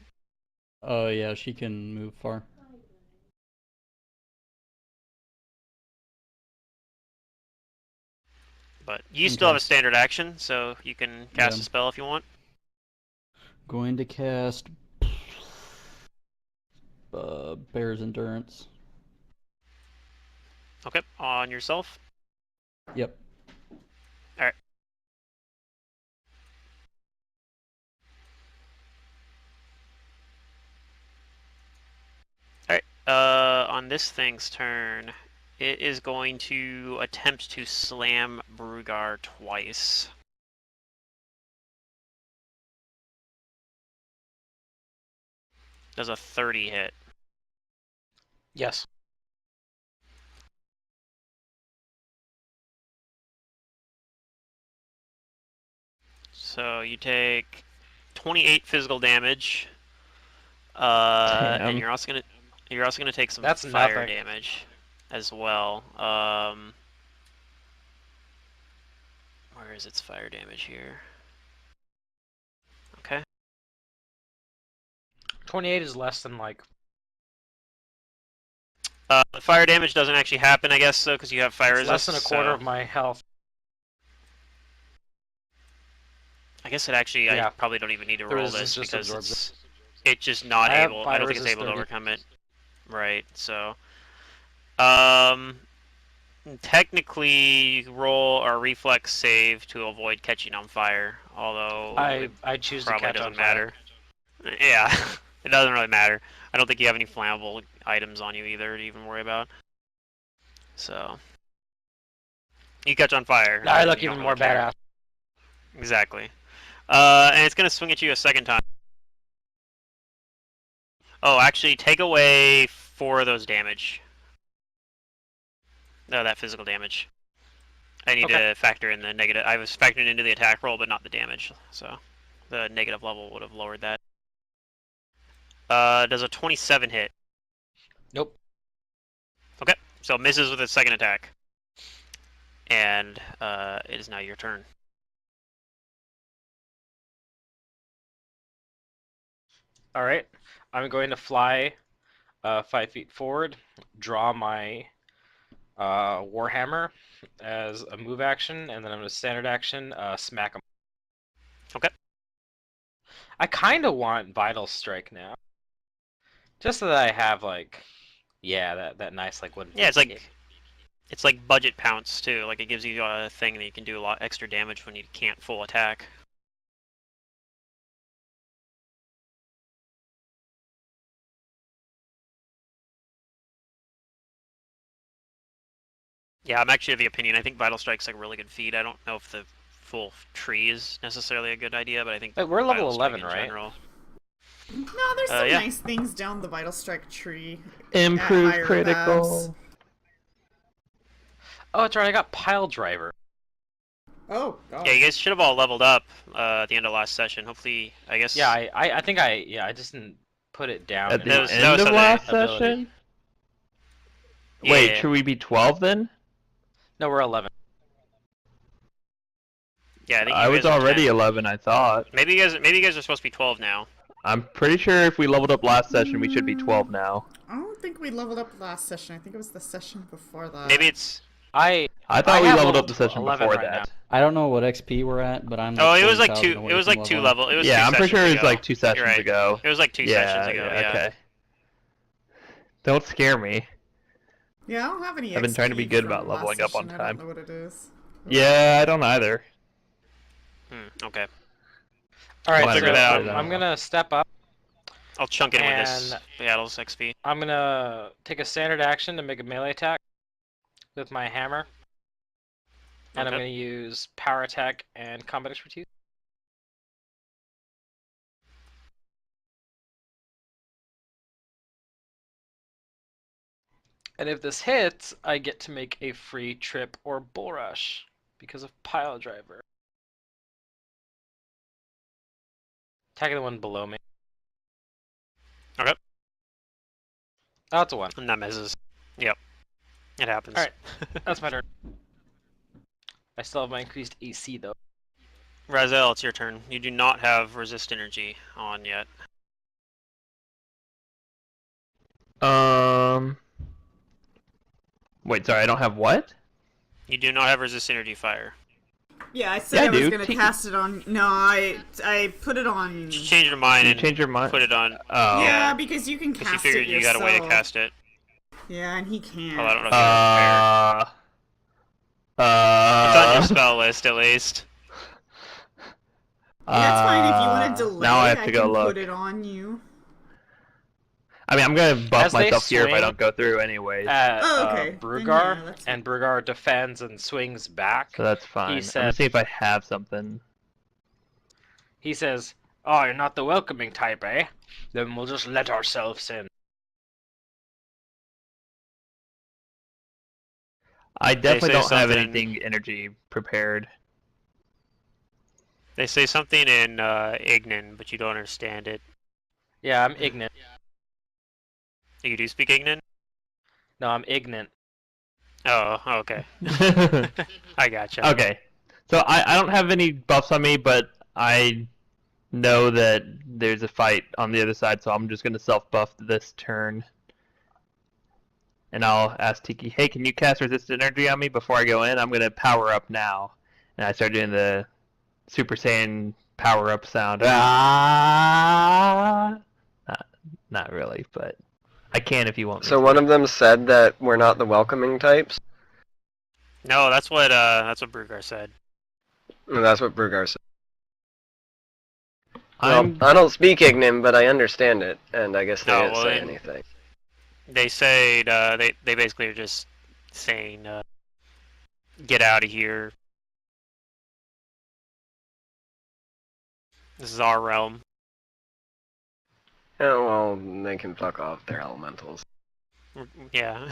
Oh, yeah, she can move far. you still have Okay. a standard action, so you can cast Yeah. a spell if you want. Going to cast Bear's Endurance. Okay, on yourself. Yep. All right. All right. On this thing's turn, it is going to attempt to slam Brugar twice. Does a 30 hit? Yes. So you take 28 physical damage, and Damn. you're also gonna take some That's fire nothing. damage as well. Where is its fire damage here? Okay. 28 is less than like. Fire damage doesn't actually happen, I guess, so because you have fire It's resist. less than a quarter so of my health. I guess it actually. I Yeah. probably don't even need to The roll resistance this just because absorbs it's just not I have able. I fire don't think it's resist able to 30. overcome it. Right. So, um, technically, roll a reflex save to avoid catching on fire. Although it I choose to probably catch on doesn't fire. matter. Yeah, it doesn't really matter. I don't think you have any flammable items on you either to even worry about. So you catch on fire. Now I and look you don't even really more care. badass. Exactly. And it's gonna swing at you a second time. Oh, actually, take away 4 of those damage. No, that physical damage. I need Okay. to factor in the negative. I was factoring into the attack roll, but not the damage. So the negative level would have lowered that. Does a 27 hit? Nope. Okay, so misses with its second attack. And it is now your turn. All right. I'm going to fly 5 feet forward, draw my Warhammer as a move action, and then I'm going to standard action smack him. Okay. I kind of want Vital Strike now. Just so that I have, like, yeah, that nice, like, wooden Yeah, piece. it's like budget pounce too. Like it gives you a thing that you can do a lot extra damage when you can't full attack. Yeah, I'm actually of the opinion. I think Vital Strike's like a really good feat. I don't know if the full tree is necessarily a good idea, but I think Wait, we're level Vital Strike 11, in right? general. No, there's some Yeah. nice things down the Vital Strike tree. Improve higher critical. Oh, that's right, I got Pile Driver. Oh, God. Yeah, you guys should have all leveled up at the end of last session. Hopefully, I guess. Yeah, I think I just didn't put it down. At in the my that end was of how they- last ability. session? Yeah. Wait, should we be 12 then? No, we're 11. Yeah, I think I you was guys are already 10. 11, I thought. Maybe you guys are supposed to be 12 now. I'm pretty sure if we leveled up last session, we should be 12 now. I don't think we leveled up last session. I think it was the session before that. Maybe it's. I thought we have leveled level up the session 11 before right that. I don't know what XP we're at, but I'm. Oh, it was like 40,000 two. away It was from like two leveling. level. It was Yeah, two I'm pretty sure it sessions was ago. like 2 sessions You're right. ago. It was like 2 sessions ago. Yeah. Okay. Don't scare me. Yeah, I don't have any I've been trying to be good from about last leveling up on session. I time. don't know what it is. Yeah, I don't either. Okay. All right, We'll so figure that out. I'm gonna step up. I'll chunk in with this And- battle's XP. I'm gonna take a standard action to make a melee attack with my hammer, and I'm Okay. gonna use power attack and combat expertise. And if this hits, I get to make a free trip or bull rush because of pile driver. Attacking the one below me. Okay. Oh, that's a 1. And that misses. Yep. It happens. Alright. That's my turn. I still have my increased AC though. Razel, it's your turn. You do not have resist energy on yet. Wait, sorry, I don't have what? You do not have resist energy fire. Yeah, I said Yeah, I was dude. gonna cast it on. No, I put it on. Just change your mind You and change your mind? put it on. Oh. Yeah, because you can Because cast you figured it you yourself. got a way to cast it. Yeah, and he can't. Oh, I don't know if you have it prepared. It's on your spell list, at least. That's fine if you want to delay. Now I have to go can look. put it on you. I mean, I'm gonna buff As they myself here if I swing don't go through anyways. At Okay, then Brugar, yeah, that's and Brugar defends and swings back. So that's fine. I'm said- gonna see if I have something. He says, "Oh, you're not the welcoming type, eh? Then we'll just let ourselves in." I definitely say don't have something- anything energy prepared. They say something in Ignan, but you don't understand it. Yeah, I'm ignorant. You do speak Ignan? No, I'm ignorant. Oh, okay. I gotcha. Okay. So I don't have any buffs on me, but I know that there's a fight on the other side, so I'm just gonna self-buff this turn. And I'll ask Tiki, hey, can you cast resist energy on me before I go in? I'm gonna power up now. And I start doing the Super Saiyan power up sound. Ah! Not really, but I can if you want me So to. one of them said that we're not the welcoming types. No, that's what Brugar said. And that's what Brugar said. I'm Well, I don't speak Ignim, but I understand it, and I guess they Oh, didn't well, say then- anything. They say they basically are just saying get out of here. This is our realm. Yeah, well, they can fuck off. They're elementals. Yeah.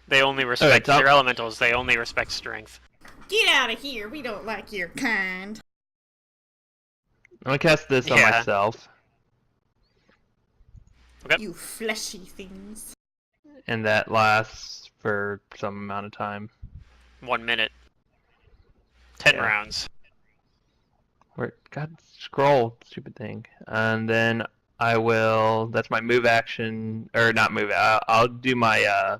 They only respect Tom. their elementals. They only respect strength. Get out of here. We don't like your kind. gonna cast this on Yeah. myself, Okay. You fleshy things. and that lasts for some amount of time. 1 minute. 10 Yeah. rounds. Where God scroll, stupid thing. And then I will. That's my move action, or not move. I'll do my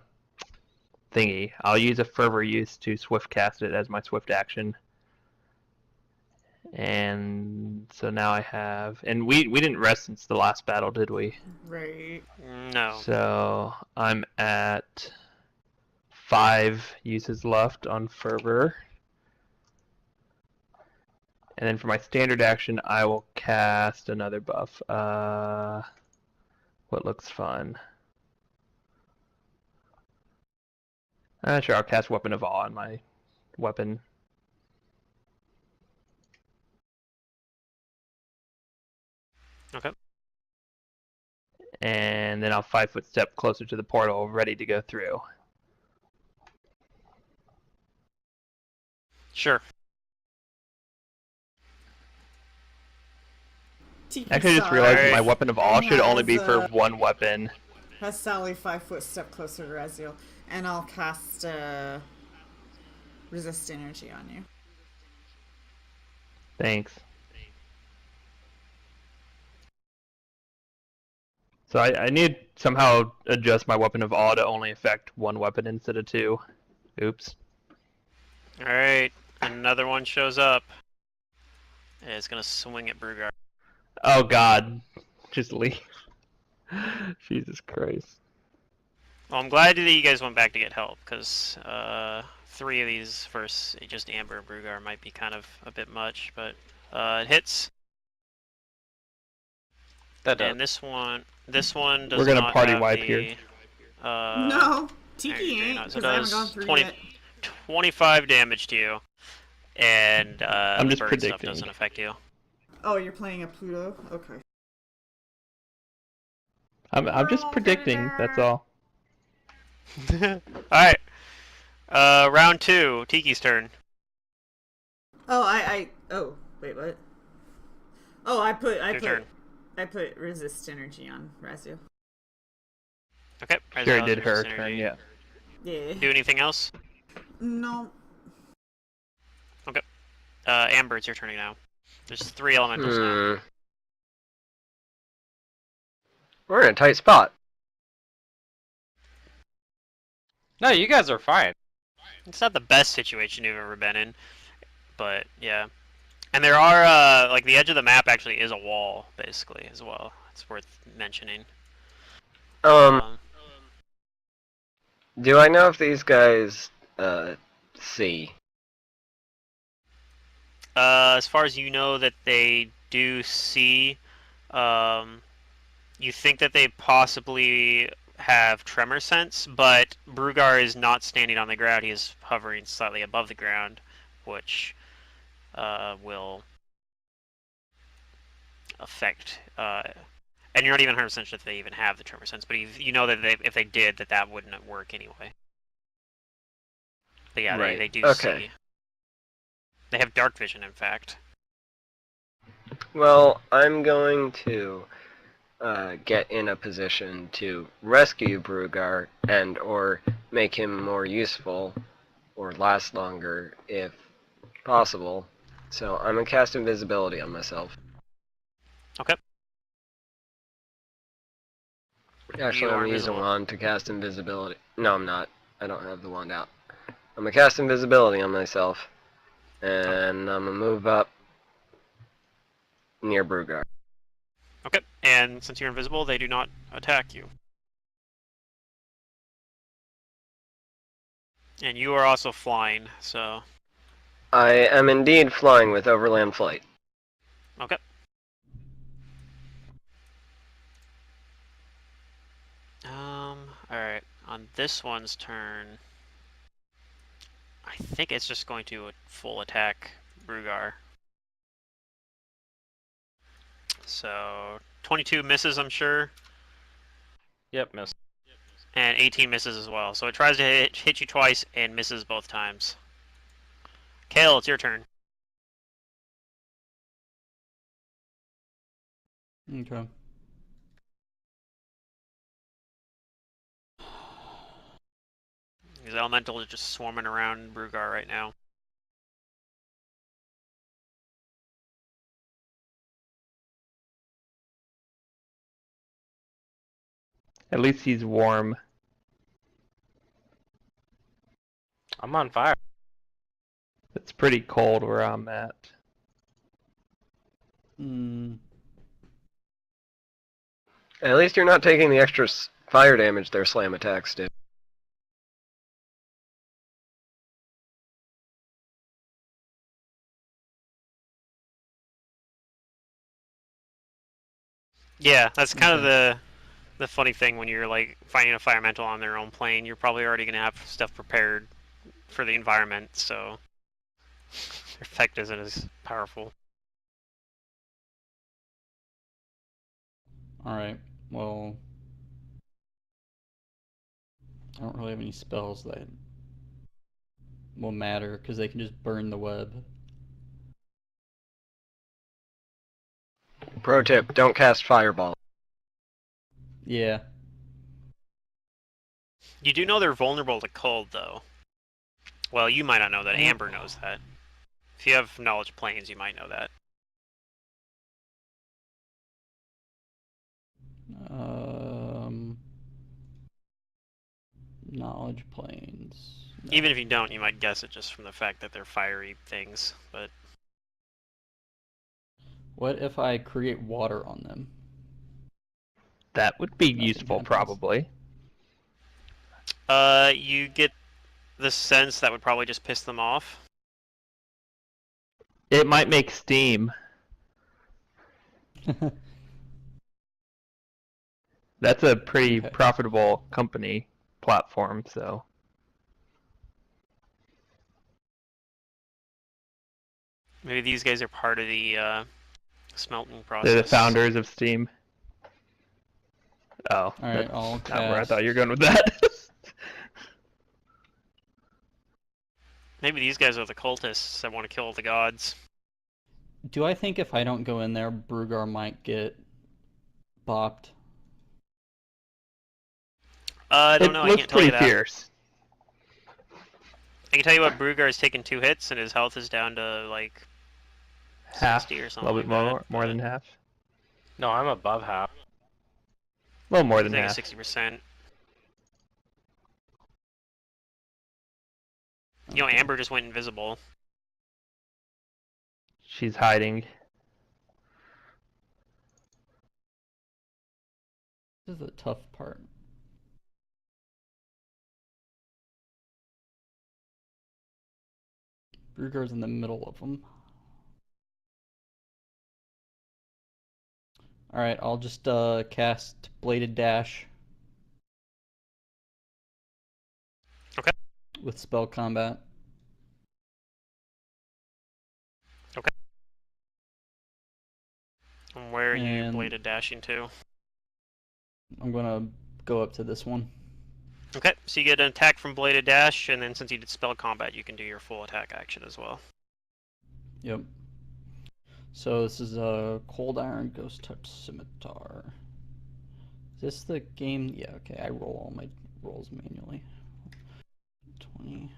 thingy. I'll use a fervor use to swift cast it as my swift action. And so now I have, and we didn't rest since the last battle, did we? Right. No. So I'm at 5 uses left on fervor. And then for my standard action, I will cast another buff. What looks fun? Sure, I'll cast Weapon of Awe on my weapon. Okay. And then I'll 5-foot step closer to the portal, ready to go through. Sure. Tiki Actually, I just realized that my Alright. Weapon of Awe And should only be has, for one weapon. Has Sally 5-foot step closer to Raziel, and I'll cast resist energy on you. Thanks. So I need to somehow adjust my Weapon of Awe to only affect one weapon instead of 2. Oops. Alright. Another one shows up. And it's gonna swing at Brugar. Oh God. Just leave. Jesus Christ. Well, I'm glad that you guys went back to get help, because 3 of these versus just Amber and Brugar might be kind of a bit much, but it hits. That does. And this one does We're gonna not party have wipe the, here. No, Tiki Actually, ain't, no, so because I haven't does gone through 20 yet. 25 damage to you, and I'm the just bird stuff predicting. doesn't affect you. Oh, you're playing a Pluto? Okay. I'm just predicting, that's all. Alright. Round 2. Tiki's turn. Oh, oh, wait, what? Oh, Your turn. I put resist energy on Razio. Okay. She already did Resist her energy. turn, yeah. Yeah. Do anything else? No. Amber, it's your turn now. There's 3 elementals now. We're in a tight spot. No, you guys are fine. It's not the best situation you've ever been in, but yeah. And there are, like, the edge of the map actually is a wall, basically, as well. It's worth mentioning. Do I know if these guys, see? As far as you know that they do see, you think that they possibly have tremor sense, but Brugar is not standing on the ground. He is hovering slightly above the ground, which will affect. And you're not even 100% sure if they even have the tremor sense, but you know that if they did, that wouldn't work anyway. But yeah, Right. they do Okay. see. They have dark vision, in fact. Well, I'm going to get in a position to rescue Brugar and or make him more useful or last longer if possible. So I'm gonna cast invisibility on myself. Okay. Actually, You I'm are gonna use a invisible. wand to cast invisibility. No, I'm not. I don't have the wand out. I'm gonna cast invisibility on myself, and I'm gonna move up near Brugar. Okay. And since you're invisible, they do not attack you. And you are also flying, so I am indeed flying with overland flight. okay. Alright. On this one's turn, I think it's just going to full attack Brugar. So 22 misses, I'm sure, Yep, miss. and 18 misses as well. So it tries to hit you twice and misses both times. Kael, it's your turn. Okay. These elementals are just swarming around Brugar right now. At least he's warm. I'm on fire. It's pretty cold where I'm at. Hmm. At least you're not taking the extra fire damage their slam attacks do. Yeah, that's kind of Okay. the funny thing when you're like finding a firemental on their own plane. You're probably already gonna have stuff prepared for the environment, so their effect isn't as powerful. Alright. Well, I don't really have any spells that will matter because they can just burn the web. Pro tip, don't cast fireball. Yeah. You do know they're vulnerable to cold, though. Well, you might not know that. Amber knows that. If you have knowledge of planes, you might know that. Um. Knowledge planes. No. Even if you don't, you might guess it just from the fact that they're fiery things. But What if I create water on them? That would be Nothing useful, happens. probably. you get the sense that would probably just piss them off. It might make steam. That's a pretty Okay. profitable company platform, so. Maybe these guys are part of the smelting process. They're the founders of Steam. Oh, Alright, that's I'll not where I cast. thought you were going with that. Maybe these guys are the cultists that want to kill the gods. Do I think if I don't go in there, Brugar might get bopped? I don't It know. I looks can't tell you pretty that. fierce. I can tell you what. Brugar has taken 2 hits and his health is down to like Half, 60 or a something little bit like more, that. more but than half. No, I'm above half. A little more I than think half. it's 60%. You know, Okay. Amber just went invisible. She's hiding. This is the tough part. Brugar's in the middle of them. Alright, I'll just cast Bladed Dash. Okay. With spell combat. And where are you And- bladed dashing to? I'm gonna go up to this one. Okay, so you get an attack from bladed dash, and then since you did spell combat, you can do your full attack action as well. Yep. So this is a Cold Iron Ghost Touch Scimitar. Is this the game? Yeah, okay, I roll all my rolls manually. 20.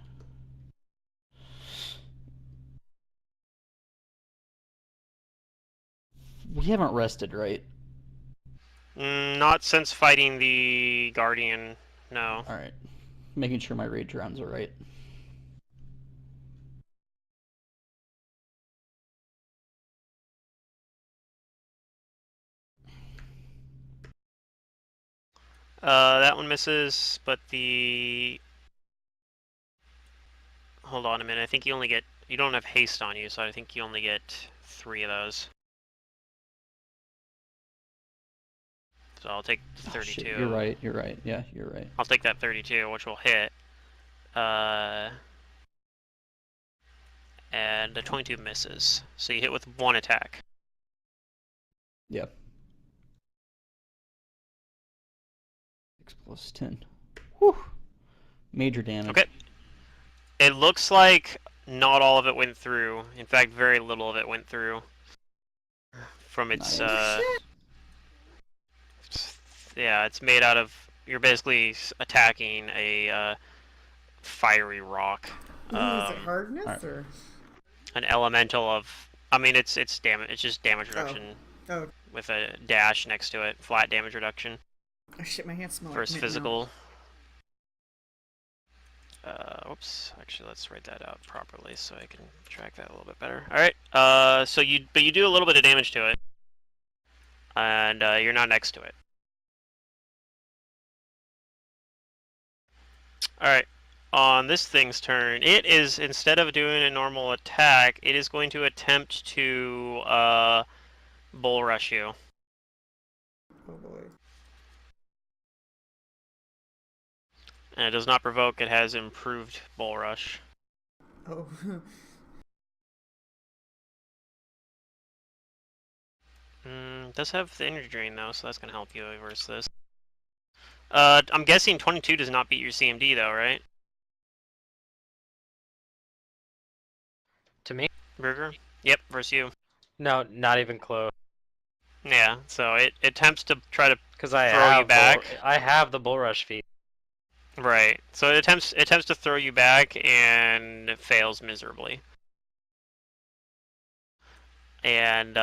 We haven't rested, right? Not since fighting the Guardian, no. Alright. Making sure my rage rounds are right. That one misses, but the... Hold on a minute, I think you only get... You don't have haste on you, so I think you only get 3 of those. So I'll take the 32. Shit, you're right, yeah, you're right. I'll take that 32, which will hit. And a 22 misses. So you hit with 1 attack. Yep. 6 plus 10. Whew! Major damage. Okay. It looks like not all of it went through. In fact, very little of it went through. From its, Nice. yeah, it's made out of... You're basically attacking a fiery rock. Ooh, is it hardness alright. or? An elemental of... I mean, it's damage. It's just damage reduction Oh. with a dash next to it. Flat damage reduction Oh shit, my hands smell like versus mint now. physical. Whoops. Actually, let's write that out properly so I can track that a little bit better. All right. So you do a little bit of damage to it, and you're not next to it. All right. On this thing's turn, it is, instead of doing a normal attack, it is going to attempt to bull rush you. Oh boy. And it does not provoke. It has improved bull rush. Oh. It does have the energy drain though, so that's gonna help you versus this. I'm guessing 22 does not beat your CMD though, right? To me? Burger? Yep, versus you. No, not even close. Yeah, so it attempts to try to... Because I Throw have you back. I have the bull rush feat. Right. So it attempts to throw you back and it fails miserably. And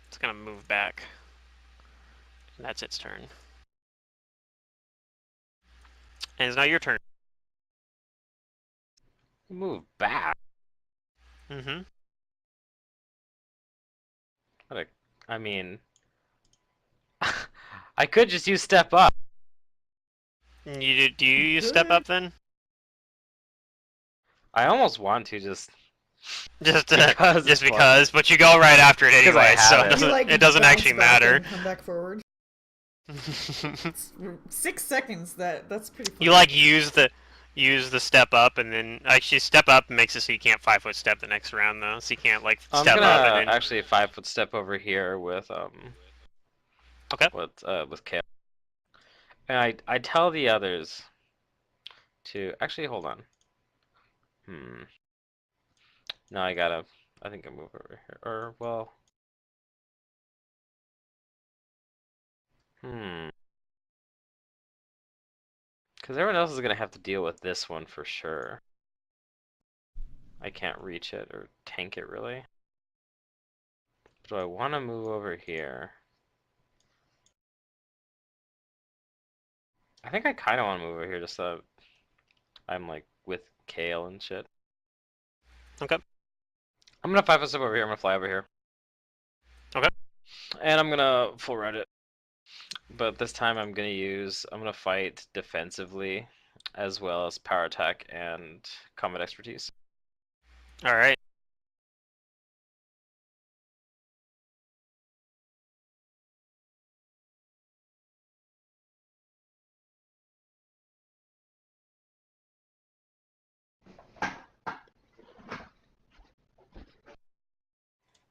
it's gonna move back. And that's its turn. And it's now your turn. Move back. Mm-hmm. I mean, I could just use step up. Do you use step up then? I almost want to just Just Because just it's because, but you go right after it Because I anyway, so have it it. doesn't, it doesn't bounce actually back matter. and come back forward. 6 seconds. That's pretty. You like use the step up, and then actually step up makes it so you can't 5-foot step the next round though, so you can't like I'm step gonna up and then. actually 5-foot step over here with Okay. with Kaer. And I tell the others to actually hold on. No, I think I move over here. Or well. Because everyone else is gonna have to deal with this one for sure. I can't reach it or tank it really. Do I want to move over here? I think I kind of want to move over here just so I'm like with Kael and shit. Okay. I'm gonna 5 foot step over here. I'm gonna fly over here. Okay. And I'm gonna full ride it. But this time I'm gonna fight defensively as well as power attack and combat expertise. All right.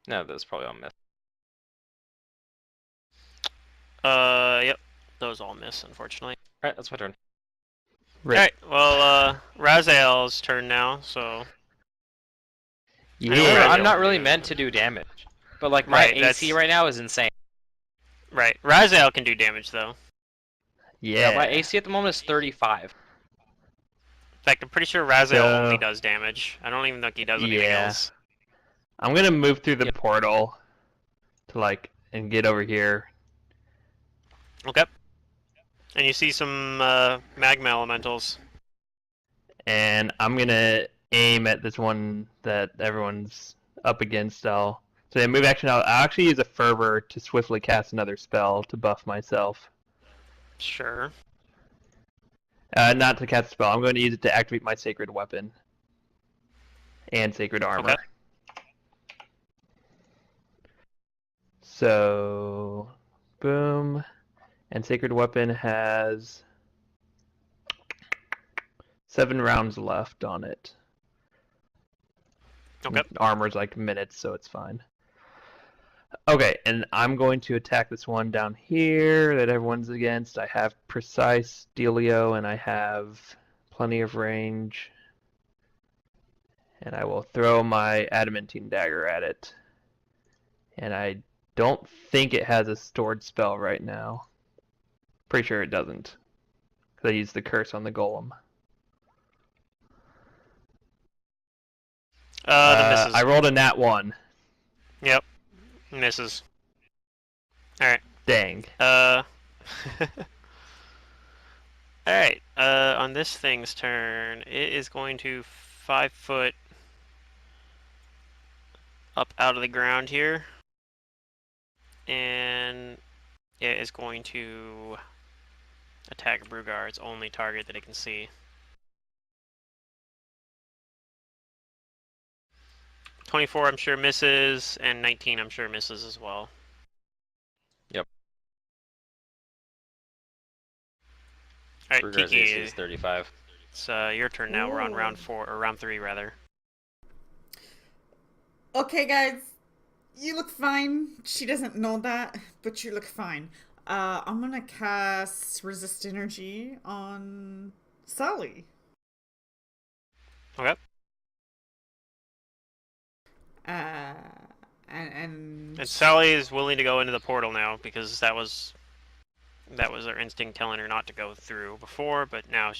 No, that's probably all miss. Yep. Those all miss, unfortunately. Alright, that's my turn. Rip. All right. Well, Raziel's turn now. So Yeah. Remember, I'm Raziel not can really do- meant to do damage. But like my Right, AC that's- right now is insane. right. Raziel can do damage though. Yeah. My AC at the moment is 35. In fact, I'm pretty sure Raziel So- only does damage. I don't even think he does anything Yeah. else. I'm gonna move through the Yep. portal to and get over here. Okay. And you see some magma elementals. And I'm gonna aim at this one that everyone's up against. So the move action, I'll actually use a fervor to swiftly cast another spell to buff myself. Sure. Not to cast a spell. I'm going to use it to activate my sacred weapon and sacred armor. Okay. So, boom, and sacred weapon has 7 rounds left on it. Okay. Armor's like minutes, so it's fine. Okay, and I'm going to attack this one down here that everyone's against. I have precise dealio, and I have plenty of range. And I will throw my adamantine dagger at it. And I don't think it has a stored spell right now. Pretty sure it doesn't. Because I used the curse on the golem. The misses. I rolled a nat 1. Yep. Misses. Alright. Dang. Alright. On this thing's turn, it is going to 5 foot up out of the ground here. And it is going to attack Brugar, its only target that it can see. 24 I'm sure misses, and 19 I'm sure misses as well. Yep. Alright, Ruger's Tiki, AC is 35. it's your turn now. We're on Ooh. round 4, or round 3 rather. Okay, guys, you look fine. She doesn't know that, but you look fine. I'm gonna cast Resist Energy on Sally. Okay. And And Sally is willing to go into the portal now because that was her instinct telling her not to go through before, but now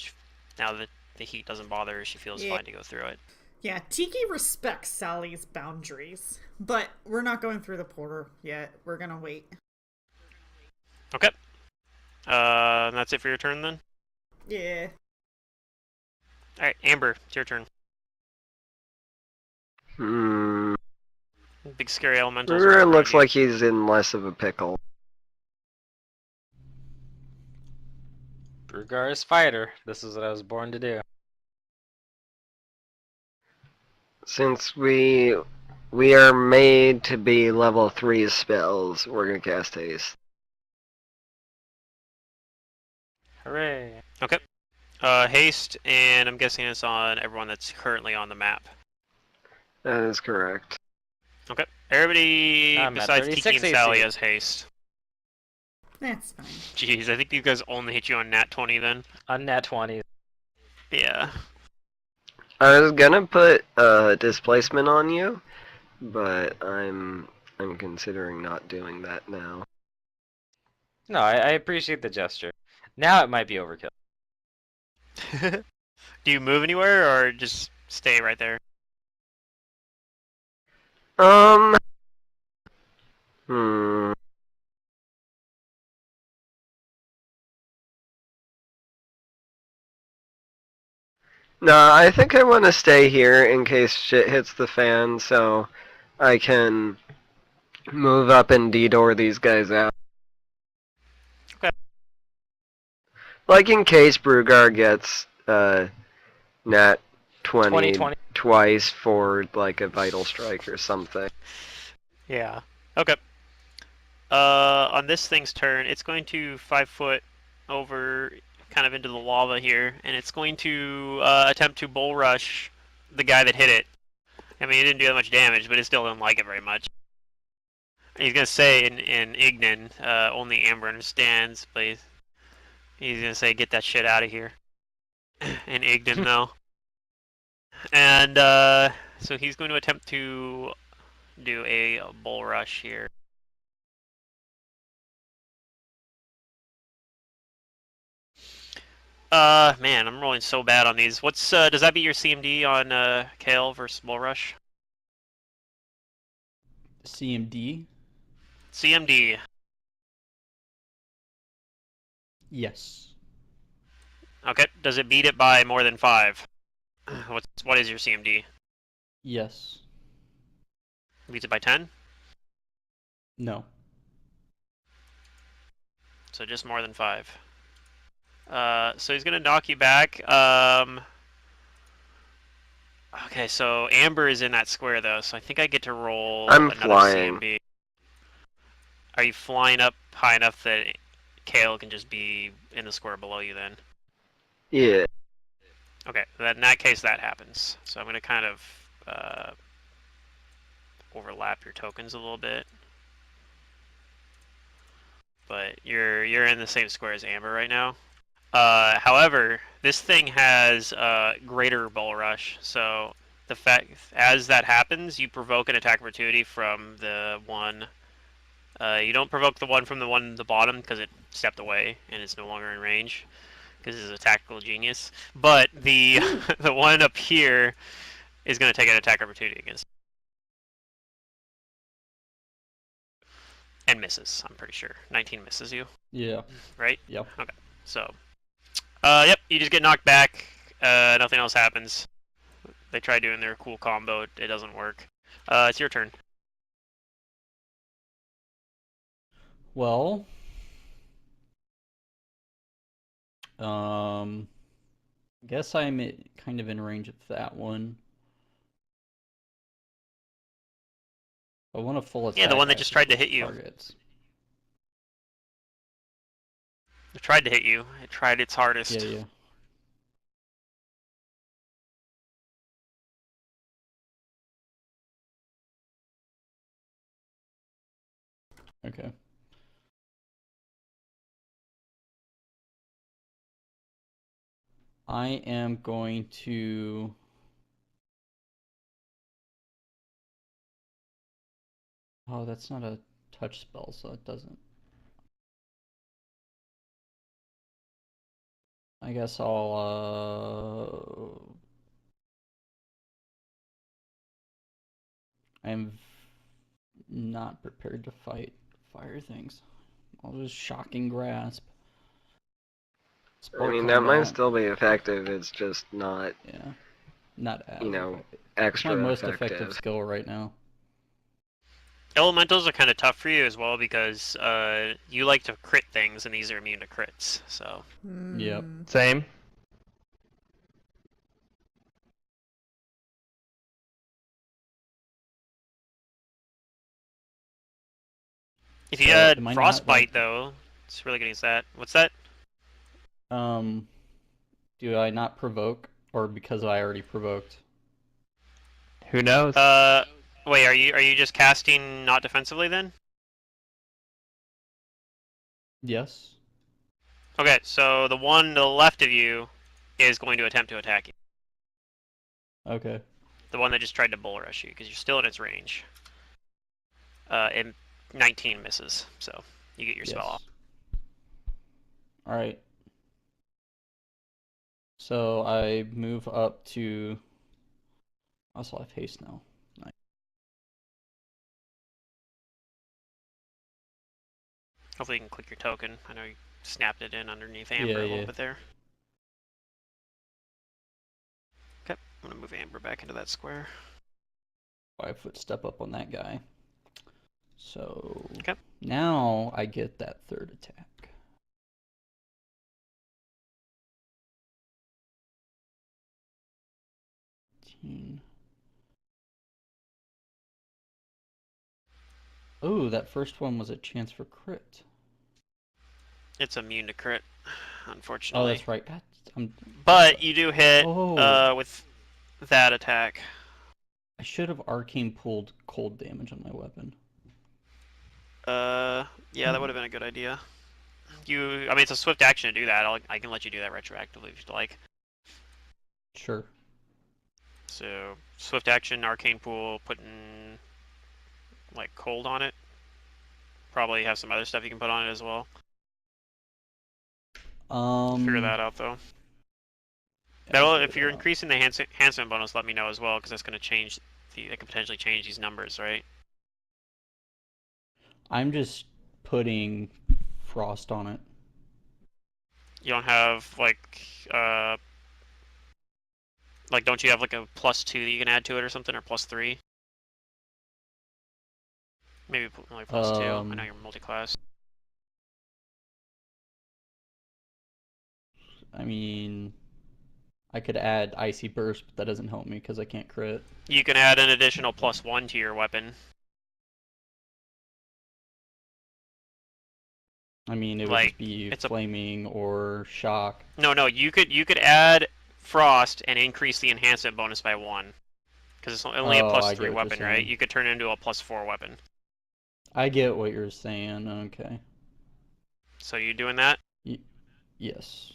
that the heat doesn't bother her, she feels Yeah. fine to go through it. yeah, Tiki respects Sally's boundaries, but we're not going through the portal yet. We're gonna wait. Okay. And that's it for your turn then? Yeah. Alright, Amber, it's your turn. Big scary elementals. Ruger around looks you. like he's in less of a pickle. Brugar is fighter. This is what I was born to do. Since we are made to be level 3 spells, we're gonna cast haste. Hooray. Haste, and I'm guessing it's on everyone that's currently on the map. That is correct. Okay. Everybody I'm at besides Tiki 36 and Sally AC. has haste. That's fine. Jeez, I think these guys only hit you on nat 20 then. On nat 20. Yeah. I was gonna put displacement on you, but I'm considering not doing that now. No, I appreciate the gesture. Now it might be overkill. Do you move anywhere or just stay right there? Um. Hmm. No, I think I want to stay here in case shit hits the fan, so I can move up and de-door these guys out. Okay. Like in case Brugar gets nat 20 20. twice for like a vital strike or something. Yeah. Okay. On this thing's turn, it's going to 5 foot over, kind of into the lava here, and it's going to attempt to bull rush the guy that hit it. I mean, it didn't do that much damage, but it still didn't like it very much. He's gonna say in Ignan, only Amber understands, but he's gonna say, "Get that shit out of here." In Ignan, no. And so he's going to attempt to do a bull rush here. Man, I'm rolling so bad on these. What's does that beat your CMD on Kael versus bull rush? CMD? CMD. Yes. Okay. Does it beat it by more than 5? What is your CMD? Yes. Beats it by 10? No. So just more than 5. So he's gonna knock you back. Okay, so Amber is in that square though, so I think I get to roll I'm another flying. CMB. Are you flying up high enough that Kael can just be in the square below you then? Yeah. Okay, in that case that happens. So I'm gonna kind of overlap your tokens a little bit. But you're in the same square as Amber right now. However, this thing has greater bull rush, so the fact as that happens, you provoke an attack opportunity from the one. You don't provoke the one from the one at the bottom because it stepped away and it's no longer in range because it's a tactical genius. But the the one up here is going to take an attack opportunity against and misses. I'm pretty sure 19 misses you, Yeah. right? Yep. Okay, so yep, you just get knocked back. Nothing else happens. They try doing their cool combo. It doesn't work. It's your turn. Well, guess I'm kind of in range of that one. I want a full attack. Yeah, the one that just tried to both hit you. targets. It tried to hit you. It tried its hardest. Yeah. Okay. I am going to... Oh, that's not a touch spell, so it doesn't... I guess I'll, I'm not prepared to fight fire things. I'll just shocking grasp. I mean, Spore that might combat. still be effective, it's just not, Yeah. Not as you know, effective. It's extra my most effective. effective skill right now. Elementals are kind of tough for you as well because you like to crit things, and these are immune to crits. So Yep. Same. if you So, had am I not, frostbite like- though, it's really good against that. What's that? Do I not provoke, or because I already provoked? Who knows? Wait, are you just casting not defensively then? Yes. Okay, so the one to the left of you is going to attempt to attack you. Okay. The one that just tried to bull rush you, because you're still in its range. And 19 misses, so you get your spell off. All right. So I move up to. Also, I have haste now. Nice. Hopefully you can click your token. I know you snapped it in underneath Yeah, Amber a yeah. little bit there. Okay, I'm going to move Amber back into that square. 5-foot step up on that guy. So Okay. now I get that third attack. Oh, that first one was a chance for crit. It's immune to crit, Oh, unfortunately. that's right. God, But you do hit Oh. with that attack. I should have arcane pulled cold damage on my weapon. Yeah, that would have been a good idea. I mean, it's a swift action to do that. I can let you do that retroactively if you'd like. Sure. So, swift action, arcane pool, putting like cold on it. Probably have some other stuff you can put on it as well. Figure that out though. That'll, if you're increasing the enhancement bonus, let me know as well, because that's going to change that could potentially change these numbers, right? I'm just putting frost on it. You don't have don't you have like a +2 that you can add to it or something, or +3? Maybe only +2. I know you're multi-class. I mean, I could add icy burst, but that doesn't help me because I can't crit. You can add an additional +1 to your weapon. I mean, it would just be flaming or shock. No, you could add frost and increase the enhancement bonus by 1, because it's only a +3 weapon, right? You could turn it into a +4 weapon. I get what you're saying. Okay. So you doing that? Yes.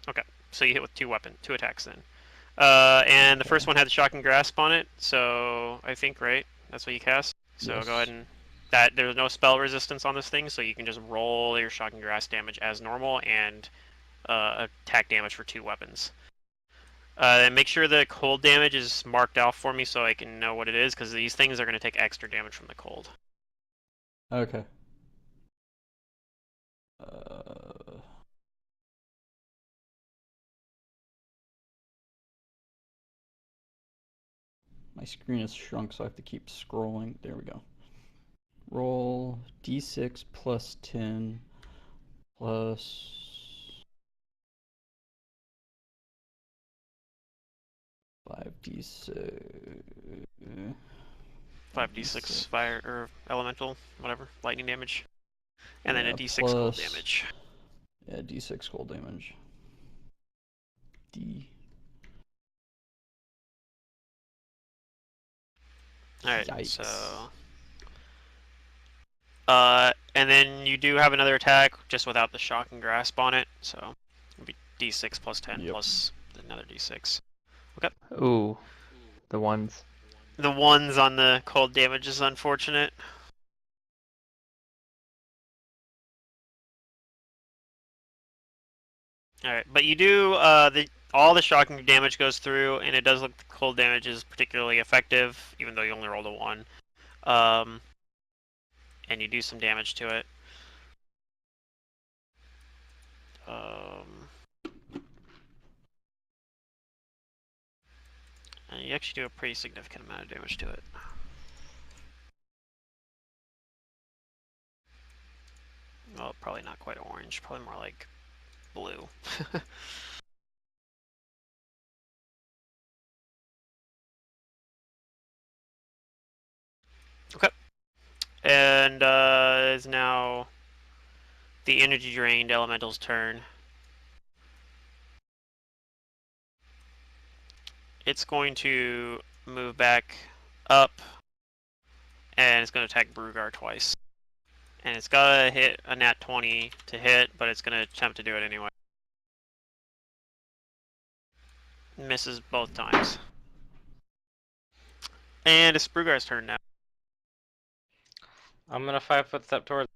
Okay. So you hit with two attacks then. And the first one had the shocking grasp on it, so I think, right? That's what you cast. So yes. Go ahead and there's no spell resistance on this thing, so you can just roll your shocking grasp damage as normal and attack damage for 2 weapons. And make sure the cold damage is marked out for me so I can know what it is, because these things are going to take extra damage from the cold. Okay. My screen is shrunk, so I have to keep scrolling. There we go. Roll d6 plus 10 plus 5d6. 5d6 fire or elemental, whatever, lightning damage, and then a d6 plus, cold damage. Yeah, d6 cold damage. Alright, Yikes. so and then you do have another attack just without the shocking grasp on it, so it'll be d6 plus 10 plus another d6. Okay. Ooh, the ones. The ones on the cold damage is unfortunate. Alright, but you do, all the shocking damage goes through, and it does look like the cold damage is particularly effective, even though you only rolled a 1. And you do some damage to it. And you actually do a pretty significant amount of damage to it. Well, probably not quite orange, probably more like blue. Okay. And is now the energy drained elemental's turn. It's going to move back up, and it's going to attack Brugar twice. And it's gotta hit a nat 20 to hit, but it's gonna attempt to do it anyway. Misses both times. And it's Brughar's turn now. I'm gonna 5-foot step towards,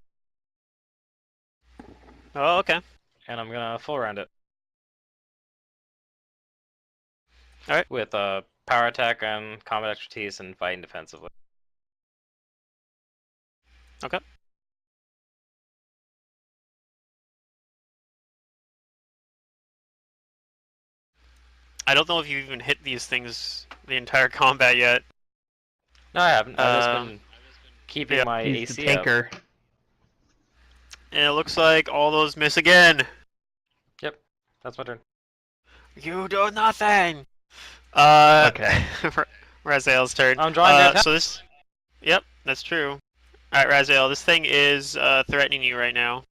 Oh, okay. and I'm gonna full round it. All right. With power attack and combat expertise and fighting defensively. Okay. I don't know if you've even hit these things the entire combat yet. No, I haven't. I've just been keeping yeah, my He's the AC up. tanker. And it looks like all those miss again. Yep, that's my turn. You do nothing. Okay. Okay. Raziel's turn. I'm drawing their attack. So this. Yep, that's true. All right, Raziel. This thing is threatening you right now.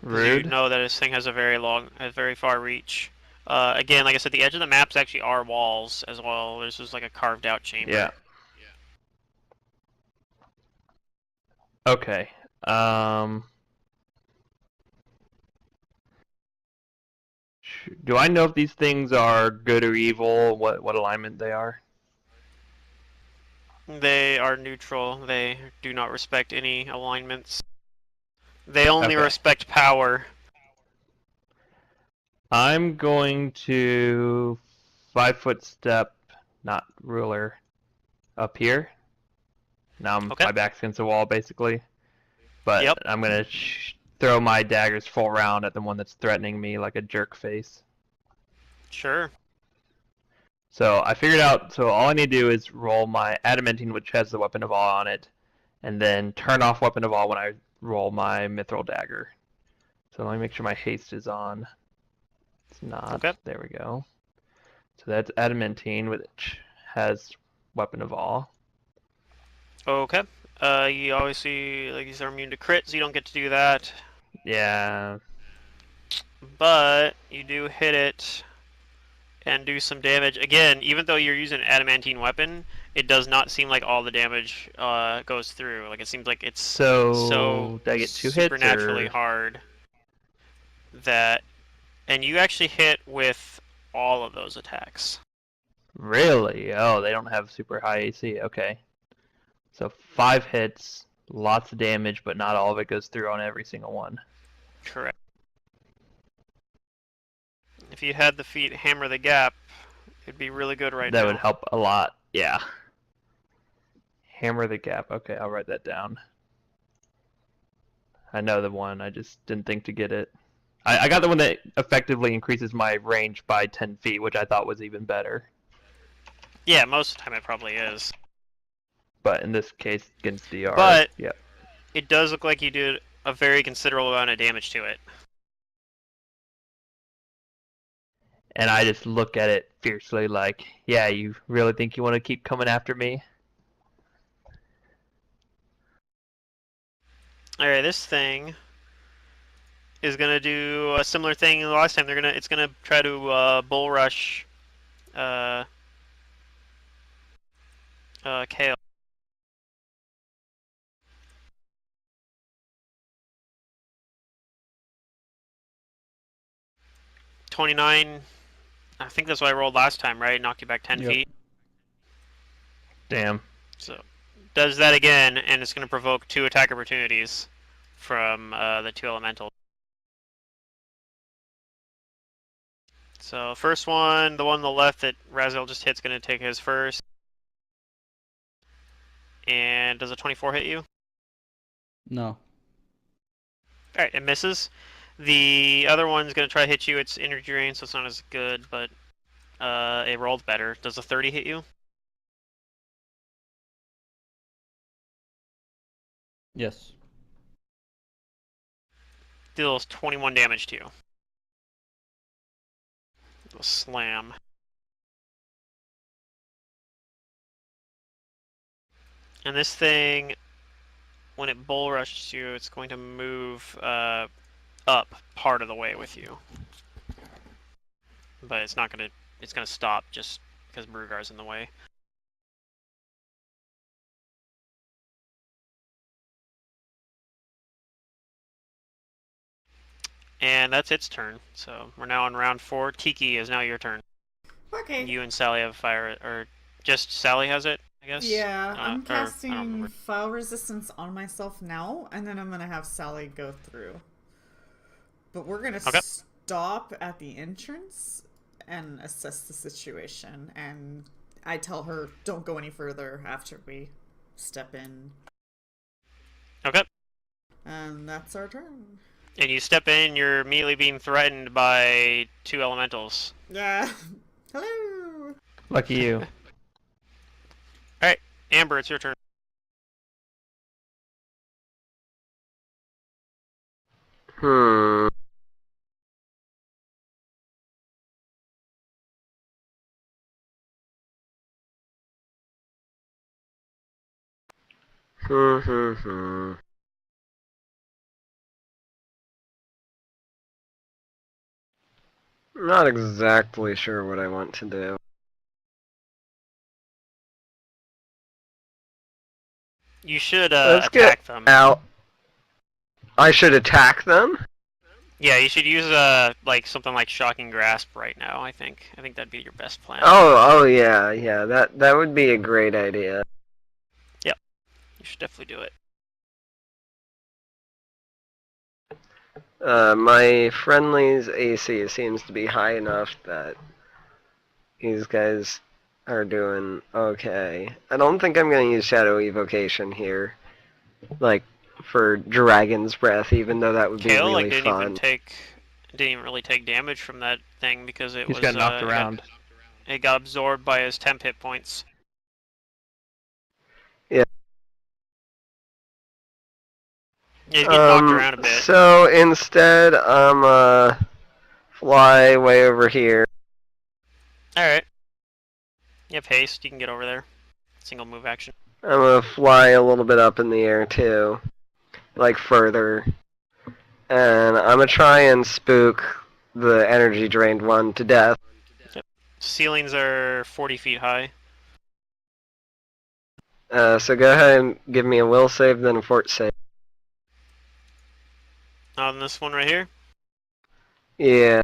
Rude. You know that this thing has a very far reach. Again, like I said, the edge of the maps actually are walls as well. This is like a carved out chamber. Yeah. Okay. Do I know if these things are good or evil? What alignment they are? They are neutral. They do not respect any alignments. They only Okay. respect power. I'm going to 5-foot step, not ruler, up here. Now Okay. my back's against the wall, basically. But Yep. I'm gonna throw my daggers full round at the one that's threatening me like a jerk face. Sure. So I figured out. So all I need to do is roll my adamantine, which has the weapon of awe on it, and then turn off weapon of awe when I roll my mithril dagger. So let me make sure my haste is on. It's not. Okay. There we go. So that's adamantine, which has weapon of awe. Okay. You obviously, like, these are immune to crits, so you don't get to do that. Yeah. But you do hit it and do some damage. Again, even though you're using an adamantine weapon, it does not seem like all the damage goes through. Like, it seems like it's So did I get 2 hits? supernaturally Or... hard that... And you actually hit with all of those attacks. Really? Oh, they don't have super high AC. Okay. So 5 hits, lots of damage, but not all of it goes through on every single one. Correct. If you had the feat Hammer the Gap, it'd be really good right now. That would help a lot. Yeah. Hammer the Gap. Okay, I'll write that down. I know the one. I just didn't think to get it. I got the one that effectively increases my range by 10 feet, which I thought was even better. Yeah, most of the time it probably is. But in this case, against DR, But yeah. It does look like you did a very considerable amount of damage to it. And I just look at it fiercely like, yeah, you really think you want to keep coming after me? Alright, this thing is gonna do a similar thing the last time. It's gonna try to bull rush Kael. $29. I think that's what I rolled last time, right? Knocked you back 10 Yep. feet. Damn. So does that again, and it's gonna provoke 2 attack opportunities from the 2 elementals. So first one, the one on the left that Raziel just hit's gonna take his first. And does a 24 hit you? No. Alright, it misses. The other one's gonna try to hit you. It's energy drain, so it's not as good, but it rolled better. Does a 30 hit you? Yes. Deals 21 damage to you. A slam. And this thing, when it bull rushes you, it's going to move up part of the way with you. But it's not gonna. It's gonna stop just because Brugar's in the way. And that's its turn. So we're now on round 4. Tiki is now your turn. Okay. You and Sally have fire, or just Sally has it, I guess. Yeah, I'm Or I don't casting remember. fire resistance on myself now, and then I'm gonna have Sally go through. But we're gonna Okay. stop at the entrance and assess the situation. And I tell her, don't go any further after we step in. Okay. And that's our turn. And you step in, you're immediately being threatened by 2 elementals. Yeah. Hello. Lucky you. Alright, Amber, it's your turn. Hmm. Hmm. Not exactly sure what I want to do. You should Let's attack get them. out. I should attack them? Yeah, you should use like something like Shocking Grasp right now, I think. I think that'd be your best plan. Oh yeah, that would be a great idea. Yep. You should definitely do it. My friendly's AC seems to be high enough that these guys are doing okay. I don't think I'm going to use Shadow Evocation here, like, for Dragon's Breath, even though that would be Kael really like fun. didn't even really take damage from that thing because it He's was got knocked around. it got absorbed by his temp hit points. Yeah. Yeah, he's getting knocked around a bit. So instead, I'm, fly way over here. Alright. You have haste, you can get over there. Single move action. I'm gonna fly a little bit up in the air, too. Like, further. And I'm gonna try and spook the energy drained one to death. Yep. Ceilings are 40 feet high. So go ahead and give me a will save, then a fort save. On this one right here. Yeah.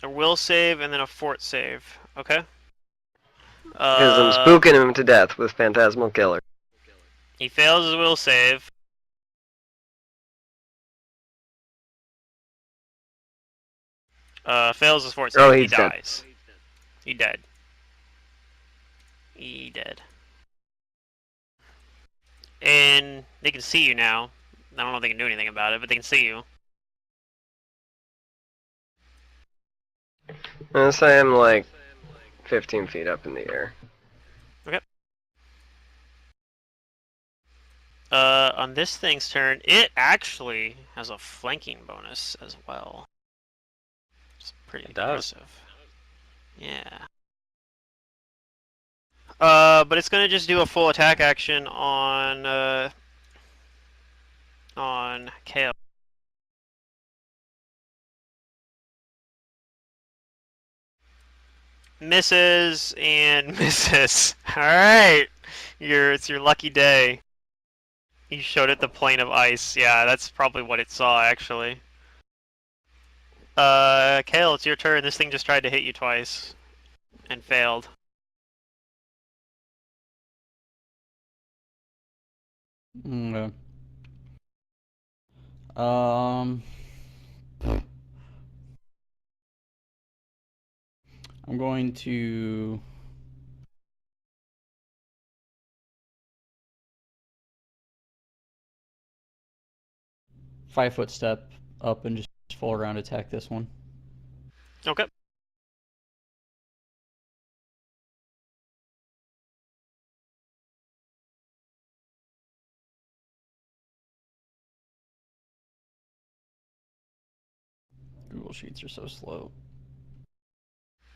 A will save and then a fort save. Okay. Because I'm spooking him to death with Phantasmal Killer. He fails his will save. Fails his fort save. Oh, He he's dead. dies. He dead. He dead. And they can see you now. I don't know if they can do anything about it, but they can see you. I'm gonna say I'm like 15 feet up in the air. Okay. On this thing's turn, it actually has a flanking bonus as well. It's pretty impressive. Yeah. But it's gonna just do a full attack action on Kael. Misses and misses. All right, it's your lucky day. You showed it the plane of ice. Yeah, that's probably what it saw actually. Kael, it's your turn. This thing just tried to hit you twice and failed. Okay. I'm going to five-foot step up and just full around attack this one. Okay. Google Sheets are so slow.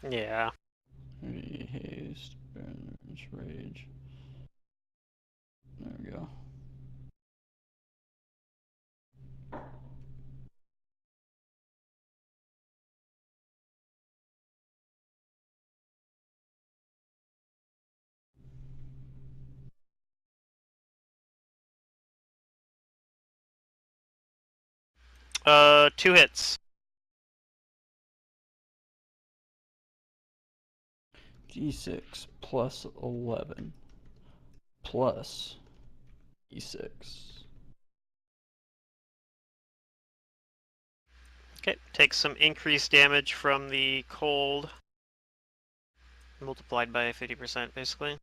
Yeah. Haste, Baron's Rage. There we go. 2 hits. G6 plus 11 plus E6. Okay, take some increased damage from the cold. Multiplied by 50%, basically.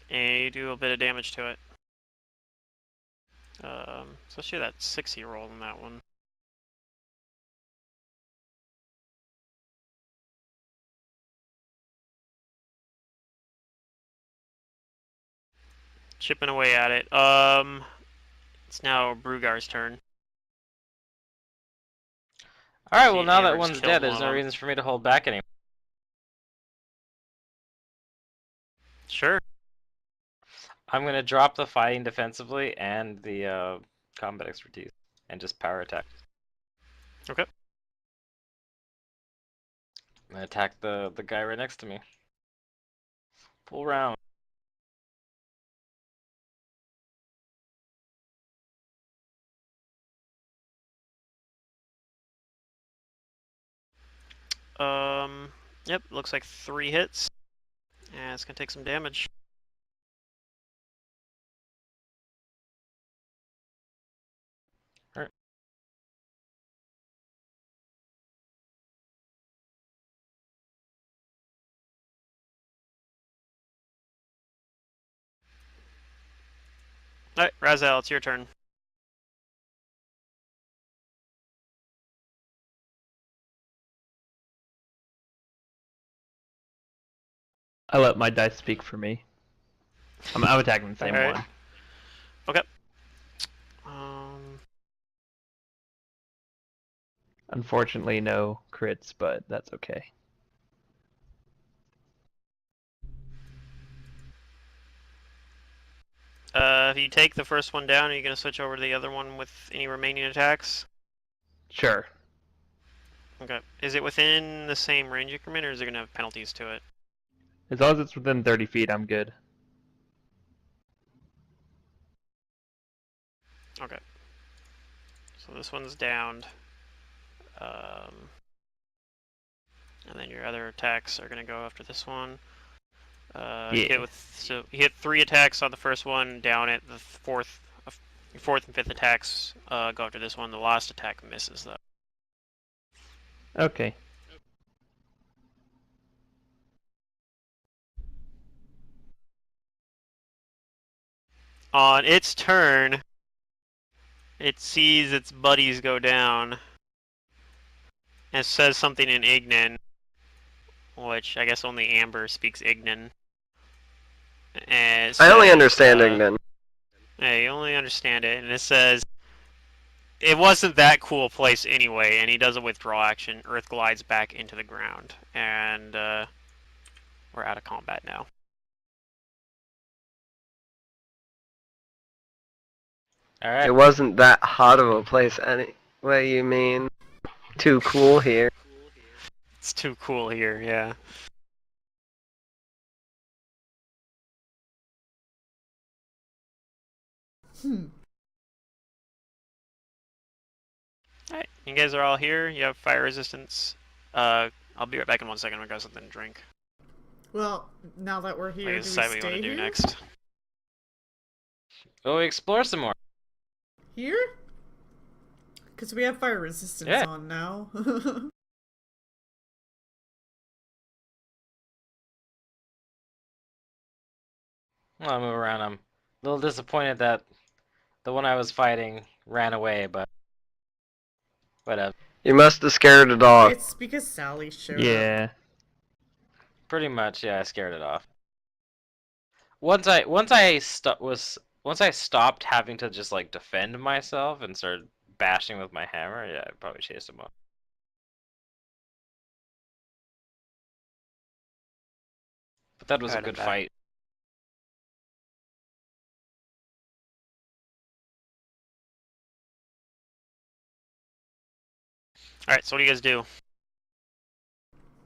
And you do a bit of damage to it. Especially that 6 roll on that one. Chipping away at it. It's now Brugar's turn. Alright, well See, now that Amber's one's killed dead, one there's of no them. reasons for me to hold back anymore. Sure. I'm gonna drop the fighting defensively and the combat expertise and just power attack. Okay. I'm gonna attack the guy right next to me. Full round. Yep, looks like 3 hits. And it's gonna take some damage. Alright. Alright, Razel, it's your turn. I let my dice speak for me. I'm attacking the same Alright. one. Okay. Unfortunately, no crits, but that's okay. If you take the first one down, are you gonna switch over to the other one with any remaining attacks? Sure. Okay. Is it within the same range increment, or is it gonna have penalties to it? As long as it's within 30 feet, I'm good. Okay. So this one's downed. And then your other attacks are gonna go after this one. Yeah. You hit 3 attacks on the first one, down it. The fourth and fifth attacks go after this one. The last attack misses though. Okay. On its turn, it sees its buddies go down and says something in Ignan, which I guess only Amber speaks Ignan. And it I only says, understand Ignan. Yeah, you only understand it, and it says it wasn't that cool place anyway. And he does a withdrawal action. Earth glides back into the ground, and we're out of combat now. Alright. It wasn't that hot of a place anyway, you mean? Too cool here. It's too cool here, yeah. Alright, you guys are all here. You have fire resistance. I'll be right back in 1 second. I'm gonna grab something to drink. Well, now that we're here, do we Decide what you stay want to do here? next. Go explore some more. Here? Because we have fire resistance Yeah. on now. I'll move around. I'm a little disappointed that the one I was fighting ran away, but whatever. You must have scared it off. It's because Sally showed up. Yeah. Pretty much, yeah, I scared it off. Once I stopped having to just like defend myself and started bashing with my hammer, yeah, I probably chased him off. But that was a Alright, I'm good back. fight. Alright, so what do you guys do?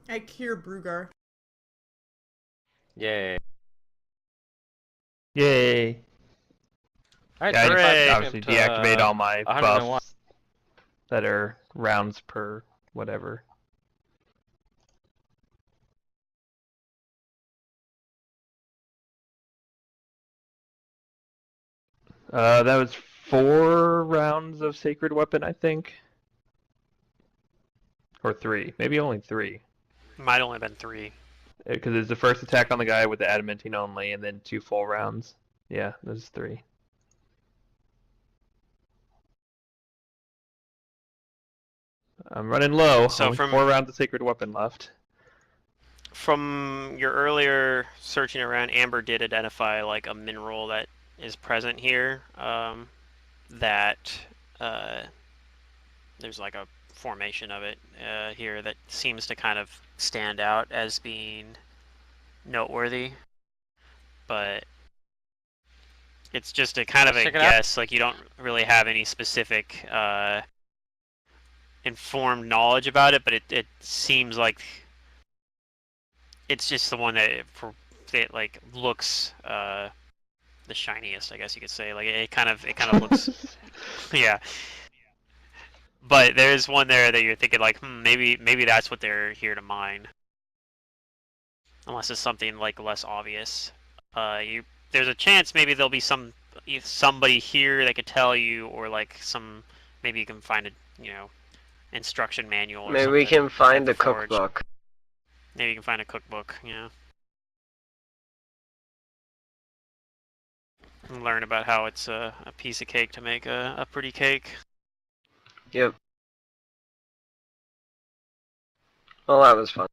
I cure Brugar. Yay. Yay! Alright, Yeah, I 25 Hooray. obviously to, deactivate all my 101. buffs that are rounds per whatever. That was 4 rounds of Sacred Weapon, I think. Or 3. Maybe only 3. Might only been 3. Because it's the first attack on the guy with the adamantine only, and then 2 full rounds. Yeah, there's 3. I'm running low. So only from 4 rounds of Sacred Weapon left. From your earlier searching around, Amber did identify like a mineral that is present here. That there's like a formation of it here that seems to kind of stand out as being noteworthy, but it's just a kind of Let's a check it out. guess. Like you don't really have any specific informed knowledge about it, but it seems like it's just the one that like looks the shiniest, I guess you could say. Like it kind of looks yeah. But there's one there that you're thinking like, maybe that's what they're here to mine. Unless it's something like less obvious. There's a chance maybe there'll be somebody here that could tell you, or like maybe you can find a instruction manual or Maybe something we can find at a the forge. cookbook. Maybe you can find a cookbook, and learn about how it's a piece of cake to make a pretty cake. Yep. Well, that was fun.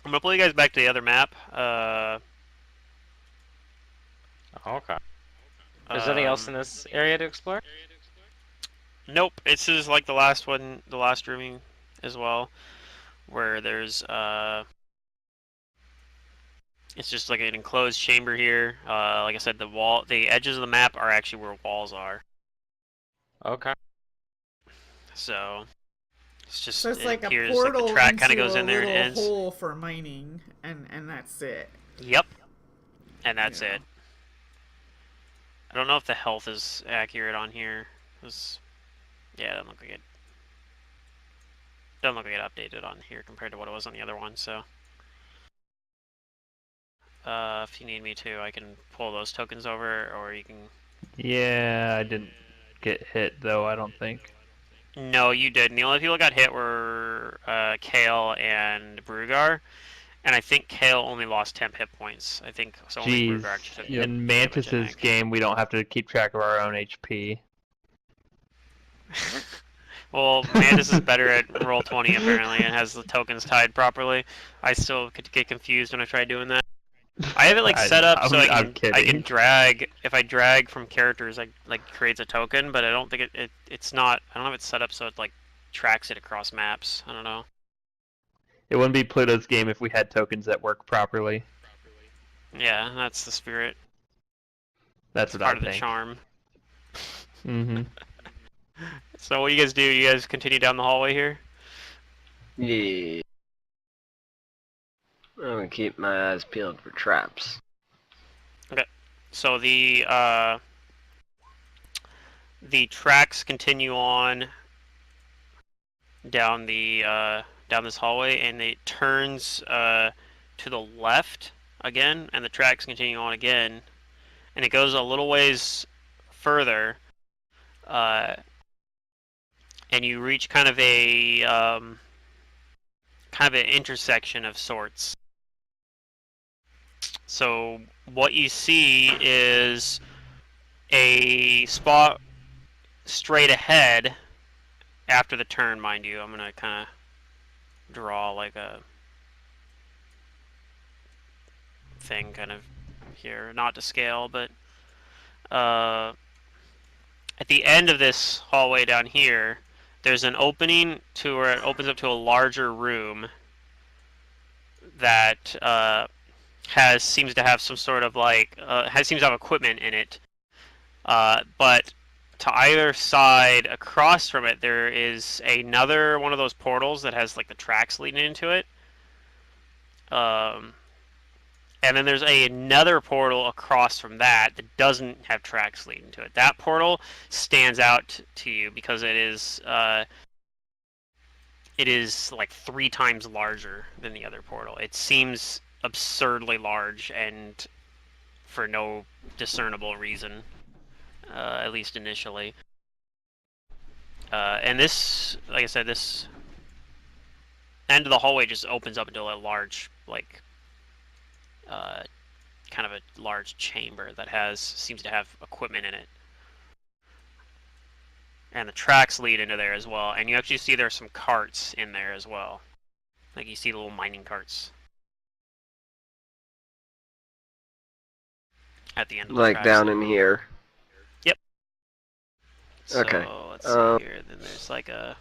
I'm gonna pull you guys back to the other map. Okay. Is there anything else in Um, this area to explore? Nope. This is like the last one, the last rooming as well, where there's it's just like an enclosed chamber here. Like I said, the edges of the map are actually where walls are. Okay. So it's just So it's it like a appears like the portal track kind of into goes a in there and little ends. hole for mining, and that's it. Yep. And that's Yeah. it. I don't know if the health is accurate on here. Yeah, it doesn't look like it. Doesn't look like it updated on here compared to what it was on the other one. So, if you need me to, I can pull those tokens over, or you can. Yeah, I didn't get hit though, I don't think. No, you didn't. The only people that got hit were Kael and Brugar, and I think Kael only lost 10 hit points. I think so. Only Jeez. Brugar actually took Yep. In damage, I Mantis's think. game, we don't have to keep track of our own HP. Well, Mandus is better at Roll20 apparently, and has the tokens tied properly. I still could get confused when I try doing that. I have it like set up so I'm I can kidding. drag. If I drag from characters, I like creates a token, but I don't think it's not. I don't have it set up so it like tracks it across maps. I don't know. It wouldn't be Pluto's game if we had tokens that work properly. Yeah, that's the spirit. That's It's what part I of the think. charm. Mm-hmm. So what do you guys do? You guys continue down the hallway here? Yeah. I'm gonna keep my eyes peeled for traps. So the tracks continue on down down this hallway, and it turns to the left again, and the tracks continue on again, and it goes a little ways further, and you reach kind of an intersection of sorts. So what you see is a spot straight ahead after the turn, mind you. I'm gonna kind of draw like a thing kind of here, not to scale, but at the end of this hallway down here, there's an opening to where it opens up to a larger room that seems to have some sort of like seems to have equipment in it, but to either side across from it, there is another one of those portals that has like the tracks leading into it. And then there's another portal across from that that doesn't have tracks leading to it. That portal stands out to you because it is like 3 times larger than the other portal. It seems absurdly large and for no discernible reason, at least initially. And this, like I said, this end of the hallway just opens up into a large, like, kind of a large chamber that seems to have equipment in it. And the tracks lead into there as well. And you actually see there's some carts in there as well. Like you see little mining carts at the end of the Like tracks down there. in here. Yep. So, Okay. let's see here. Then there's like a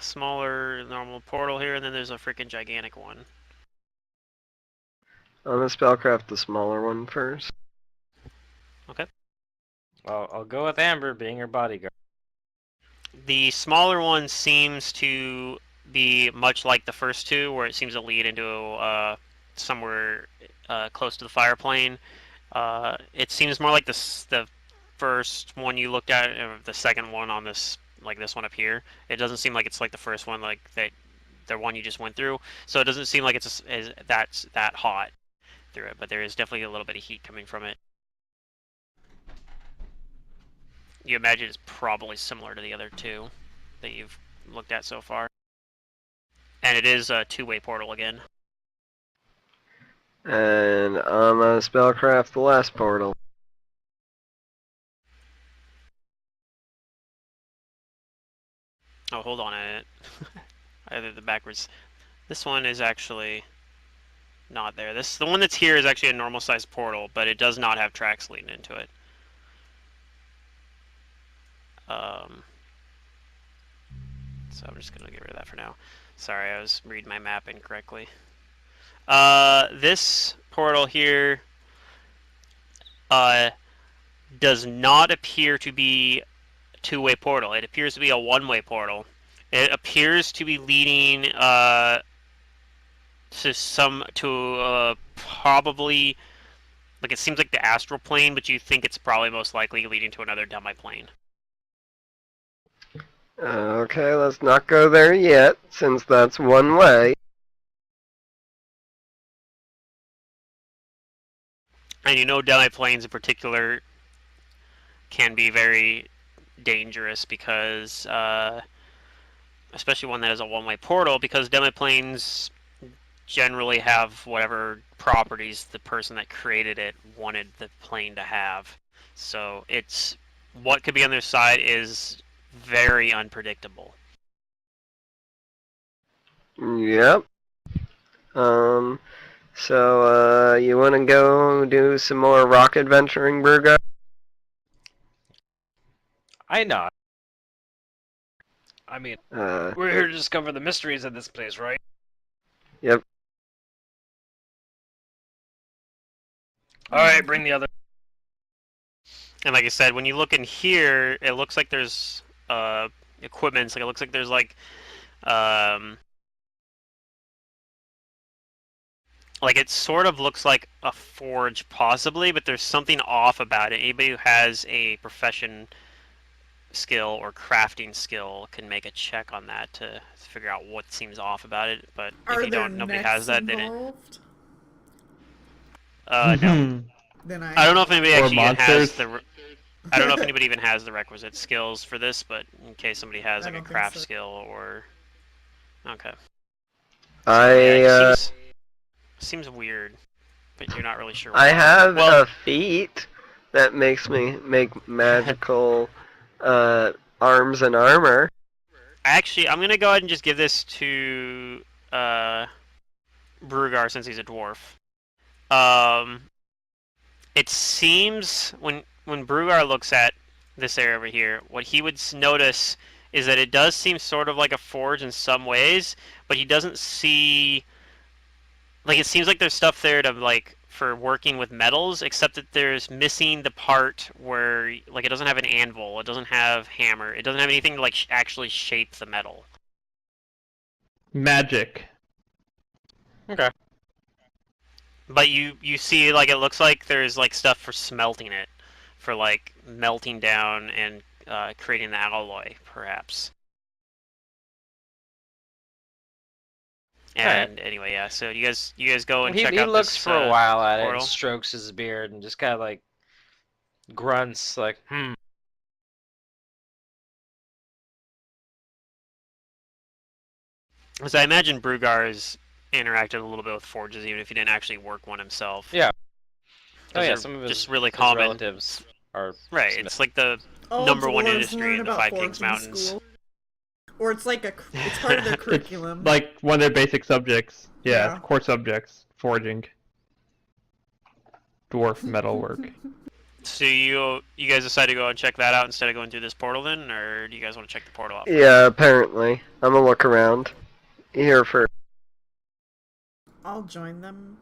smaller normal portal here, and then there's a freaking gigantic one. I'm gonna spellcraft the smaller one first. Okay. Well, I'll go with Amber being her bodyguard. The smaller one seems to be much like the first two, where it seems to lead into somewhere close to the fire plane. It seems more like the first one you looked at, or the second one on this, like this one up here. It doesn't seem like it's like the first one, like the one you just went through. So it doesn't seem like it's that's that hot through it, but there is definitely a little bit of heat coming from it. You imagine it's probably similar to the other two that you've looked at so far. And it is a two-way portal again. And I'm gonna spellcraft the last portal. Oh, hold on a minute. I did the backwards. This one is actually not there. The one that's here is actually a normal-sized portal, but it does not have tracks leading into it. So I'm just gonna get rid of that for now. Sorry, I was reading my map incorrectly. This portal here does not appear to be a two-way portal. It appears to be a one-way portal. It appears to be leading to probably, like, it seems like the astral plane, but you think it's probably most likely leading to another demi-plane. Okay, let's not go there yet, since that's one way. And you know demi-planes in particular can be very dangerous because, especially one that has a one-way portal, because demi-planes generally have whatever properties the person that created it wanted the plane to have. So it's what could be on their side is very unpredictable. Yep. So, you wanna go do some more rock adventuring, Burgo? I know. I mean, we're here to discover the mysteries of this place, right? Yep. Alright, bring the other. And like I said, when you look in here, it looks like there's equipment. Like it looks like there's like it sort of looks like a forge possibly, but there's something off about it. Anybody who has a profession skill or crafting skill can make a check on that to figure out what seems off about it. But if you don't, nobody has that. Then involved? no. Then I don't know if anybody Or actually even has monsters. the. I don't know if anybody even has the requisite skills for this, but in case somebody has I like a don't think craft so. skill or. Okay. I, Yeah, it seems weird, but you're not really sure why. I have Well- a feat that makes me make magical, arms and armor. Actually, I'm gonna go ahead and just give this to Brugar since he's a dwarf. It seems when Brugar looks at this area over here, what he would notice is that it does seem sort of like a forge in some ways, but he doesn't see, like, it seems like there's stuff there to like for working with metals, except that there's missing the part where like it doesn't have an anvil, it doesn't have hammer, it doesn't have anything to like actually shape the metal. Magic. Okay. But you see like it looks like there's like stuff for smelting it, for like melting down and creating the alloy, perhaps. And anyway, yeah. So you guys go and check he out looks this for a while at it portal. and strokes his beard and just kind of like grunts like, Because I imagine Brugar's interacted a little bit with forges, even if he didn't actually work one himself. Yeah. Oh yeah, They're some of his, just really his common. relatives are Right, smiths. it's like the All number one dwarves industry learn in the about Five forge Kings in Mountains. school. Or it's like it's part of their curriculum. It's like one of their basic subjects. Yeah, Yeah. core subjects. Forging. Dwarf metalwork. So you guys decide to go and check that out instead of going through this portal then, or do you guys want to check the portal out? Yeah, apparently. I'm gonna look around. Here for. I'll join them.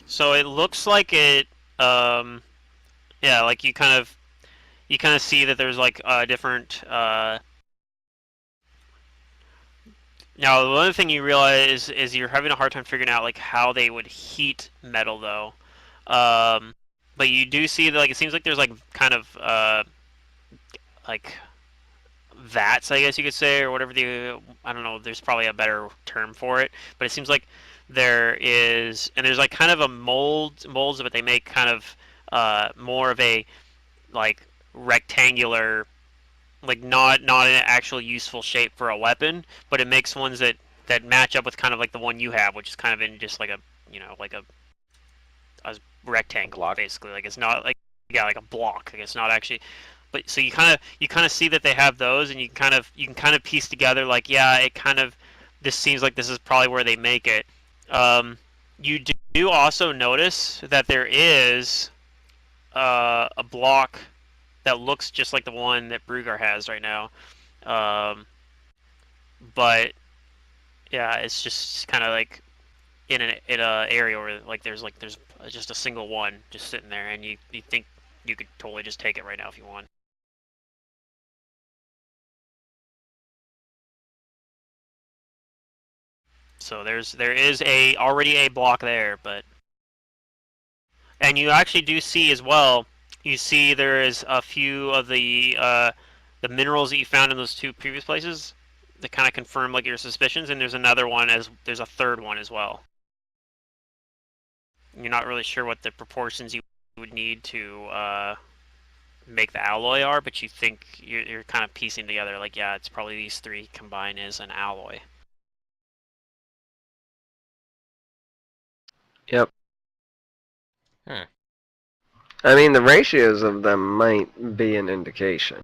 So it looks like it, yeah, like you kind of see that there's like different. Now the other thing you realize is you're having a hard time figuring out like how they would heat metal though. But you do see that like it seems like there's like kind of like vats, I guess you could say, or whatever I don't know. There's probably a better term for it, but it seems like there is, and there's like kind of a molds, but they make kind of more of a like rectangular, like not an actual useful shape for a weapon, but it makes ones that match up with kind of like the one you have, which is kind of in just like a like a rectangle basically. Like it's not like like a block. Like it's not actually. But so you kind of see that they have those, and you can kind of piece together like it kind of this seems like this is probably where they make it. You do also notice that there is a block that looks just like the one that Brugar has right now, but yeah, it's just kind of like in a area where there's just a single one just sitting there, and you think you could totally just take it right now if you want. So there is already a block there, and you actually do see as well. You see there is a few of the minerals that you found in those two previous places that kind of confirm like your suspicions, and there's a third one as well. You're not really sure what the proportions you would need to make the alloy are, but you think you're kind of piecing together like it's probably these three combined as an alloy. Yep. I mean, the ratios of them might be an indication.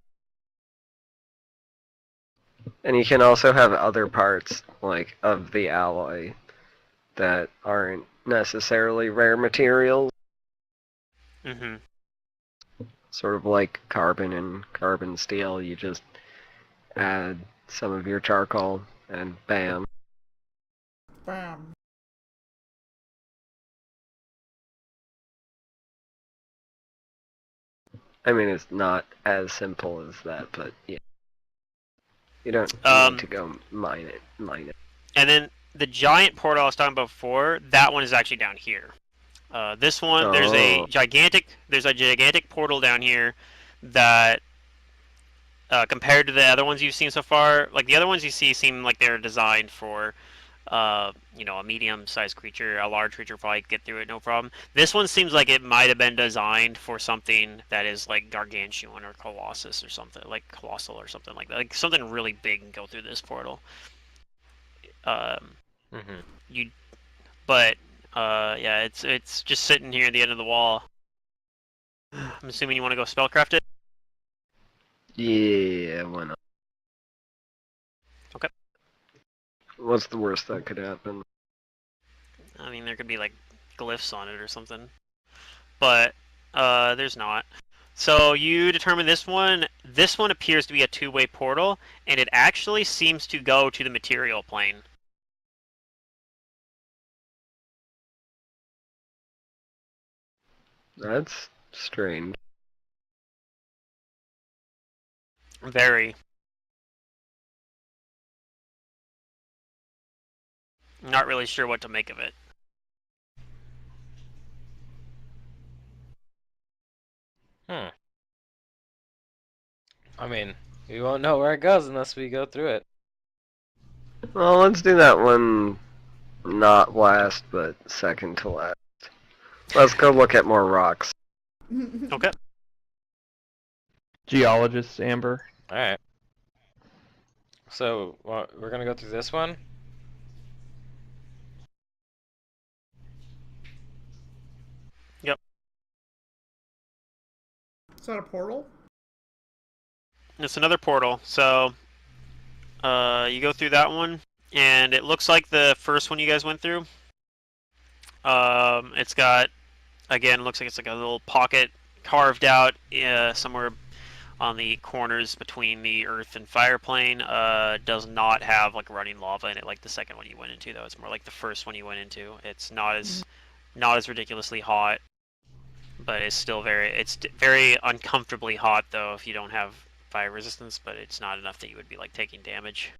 And you can also have other parts, like, of the alloy that aren't necessarily rare materials. Mm-hmm. Sort of like carbon and carbon steel. You just add some of your charcoal and bam. Bam. I mean, it's not as simple as that, but yeah. You don't need to go mine it. And then the giant portal I was talking about before, that one is actually down here. This one, there's a gigantic portal down here that, compared to the other ones you've seen so far, like the other ones you see seem like they're designed for, a medium-sized creature. A large creature probably get through it no problem. This one seems like it might have been designed for something that is like gargantuan or colossus or something, like colossal or something like that. Like something really big and go through this portal. Yeah, it's just sitting here at the end of the wall. I'm assuming you want to go spellcraft it? Yeah, why not? Okay. What's the worst that could happen? I mean, there could be like glyphs on it or something. But there's not. So you determine this one. This one appears to be a two-way portal, and it actually seems to go to the material plane. That's strange. Very. Not really sure what to make of it. I mean, we won't know where it goes unless we go through it. Well, let's do that one not last, but second to last. Let's go look at more rocks. Okay. Geologist Amber. Alright. So, we're gonna go through this one? Yep. Is that a portal? It's another portal. So, you go through that one, and it looks like the first one you guys went through. It's got, again, looks like it's like a little pocket carved out somewhere on the corners between the earth and fire plane. Does not have like running lava in it like the second one you went into, though. It's more like the first one you went into. It's not as ridiculously hot, but it's still very uncomfortably hot though if you don't have fire resistance. But it's not enough that you would be like taking damage.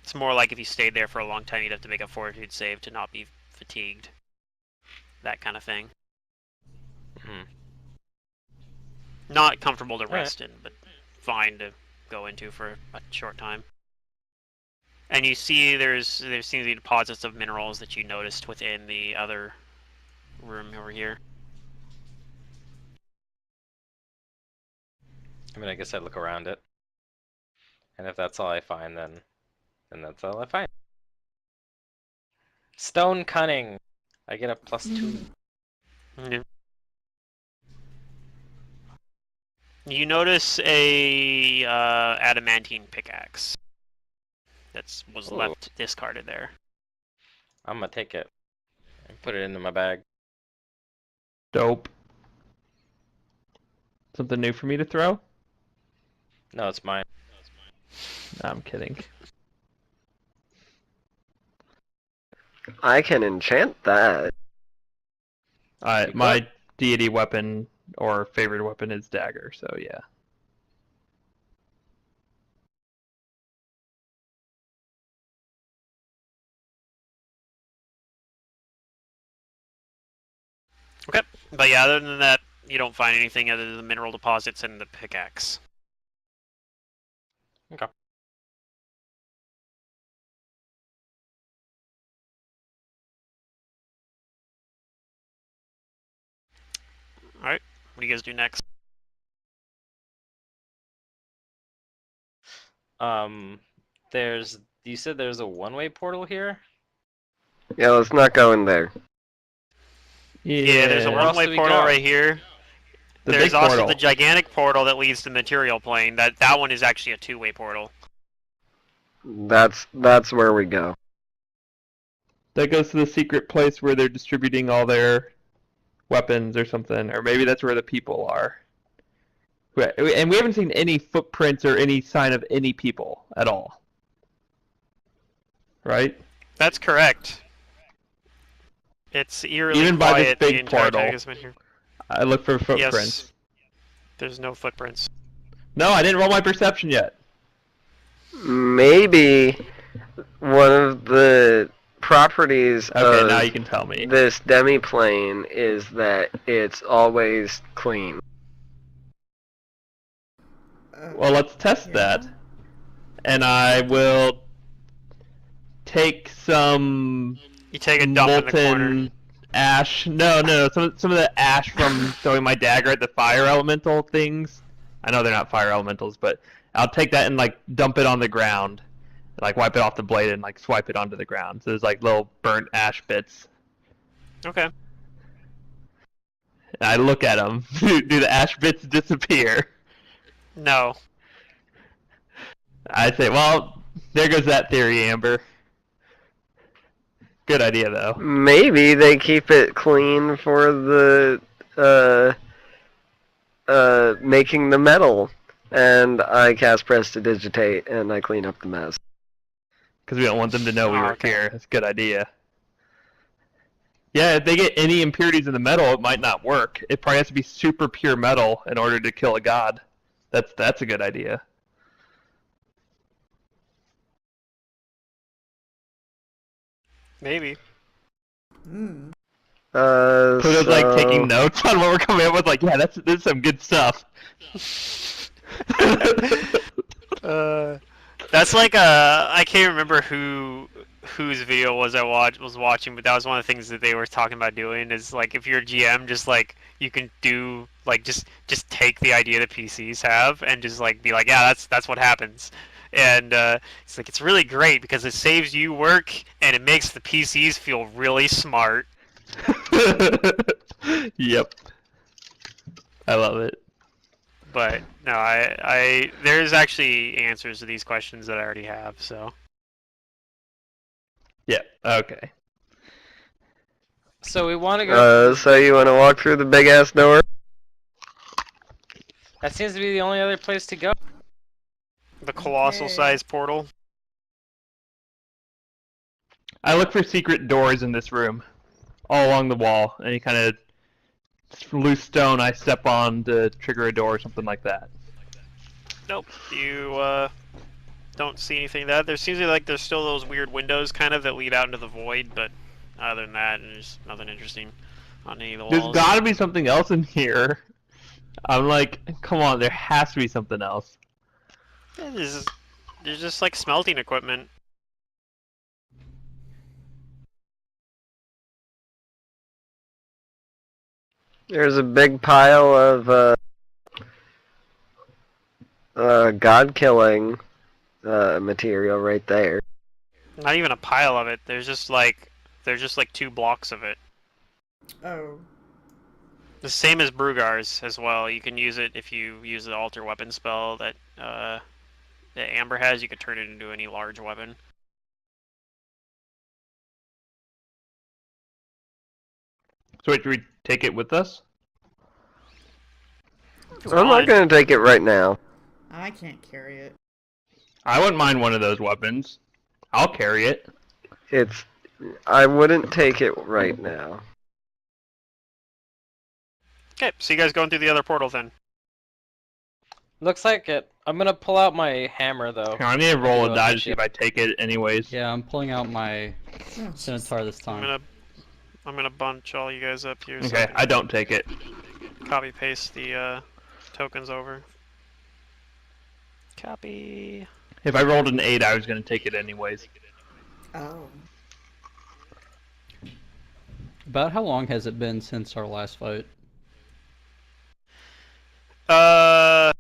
It's more like if you stayed there for a long time, you'd have to make a fortitude save to not be fatigued. That kind of thing. Not comfortable to rest in, but fine to go into for a short time. And you see there seems to be deposits of minerals that you noticed within the other room over here. I mean, I guess I'd look around it. And if that's all I find, then that's all I find. Stone cunning! I get a +2. Yeah. You notice a adamantine pickaxe that was left discarded there. I'm gonna take it and put it into my bag. Dope. Something new for me to throw? No, it's mine. No, I'm kidding. I can enchant that. My deity weapon or favorite weapon is dagger, so yeah. Okay, but yeah, other than that, you don't find anything other than the mineral deposits and the pickaxe. Okay. Alright, what do you guys do next? You said there's a one-way portal here? Yeah, let's not go in there. Yeah, there's a Where else do one-way we portal go? right here. The There's big also portal. the gigantic portal that leads to the material plane. That one is actually a two-way portal. That's where we go. That goes to the secret place where they're distributing all their weapons or something, or maybe that's where the people are. And we haven't seen any footprints or any sign of any people at all. Right? That's correct. It's eerily Even by this quiet the big entire portal. time it's been here. I look for footprints. Yes. There's no footprints. No, I didn't roll my perception yet. Maybe one of the properties Okay, of now you can tell me. this demi-plane is that it's always clean. Well, let's test that. And I will take some You take a dump in the corner. molten ash. No. Some of the ash from throwing my dagger at the fire elemental things. I know they're not fire elementals, but I'll take that and like dump it on the ground, like wipe it off the blade and like swipe it onto the ground. So there's like little burnt ash bits. Okay. And I look at them. Do the ash bits disappear? No. I say, well, there goes that theory, Amber. Good idea, though. Maybe they keep it clean for the making the metal. And I cast Prestidigitate and I clean up the mess. Because we don't want them to know we Oh, were okay. here. That's a good idea. Yeah, if they get any impurities in the metal, it might not work. It probably has to be super pure metal in order to kill a god. That's a good idea. Maybe. Hmm. Pluto's like taking So notes on what we're coming up with. Like, yeah, that's some good stuff. That's like I can't remember whose video was watching, but that was one of the things that they were talking about doing is like if you're a GM, just like you can do like just take the idea that PCs have and just like be like, yeah, that's what happens. And it's like it's really great because it saves you work and it makes the PCs feel really smart. Yep. I love it. But no, I there's actually answers to these questions that I already have, so. Yeah, okay. So we want to go. so you want to walk through the big ass door? That seems to be the only other place to go. The colossal Okay. size portal. I look for secret doors in this room, all along the wall. Any kind of loose stone I step on to trigger a door or something like that. Nope. You don't see anything that. There seems to be like there's still those weird windows kind of that lead out into the void, but other than that, there's nothing interesting on any of the There's walls. gotta be something else in here. I'm like, come on, there has to be something else. Yeah, there's just like smelting equipment. There's a big pile of god killing material right there. Not even a pile of it. There's just like 2 blocks of it. Oh. The same as Brugar's as well. You can use it if you use the alter weapon spell that Amber has. You could turn it into any large weapon. So wait, do we take it with us? I'm not gonna take it right now. I can't carry it. I wouldn't mind one of those weapons. I'll carry it. I wouldn't take it right now. Okay, so you guys going through the other portal then? Looks like it. I'm gonna pull out my hammer though. I need to roll Do a a die to push see it. if I take it anyways. Yeah, I'm pulling out my Oh, scimitar this I'm time. gonna bunch all you guys up here. So Okay, I don't take it. copy paste the tokens over. Copy. If I rolled an 8, I was going to take it anyways. Oh. About how long has it been since our last fight? I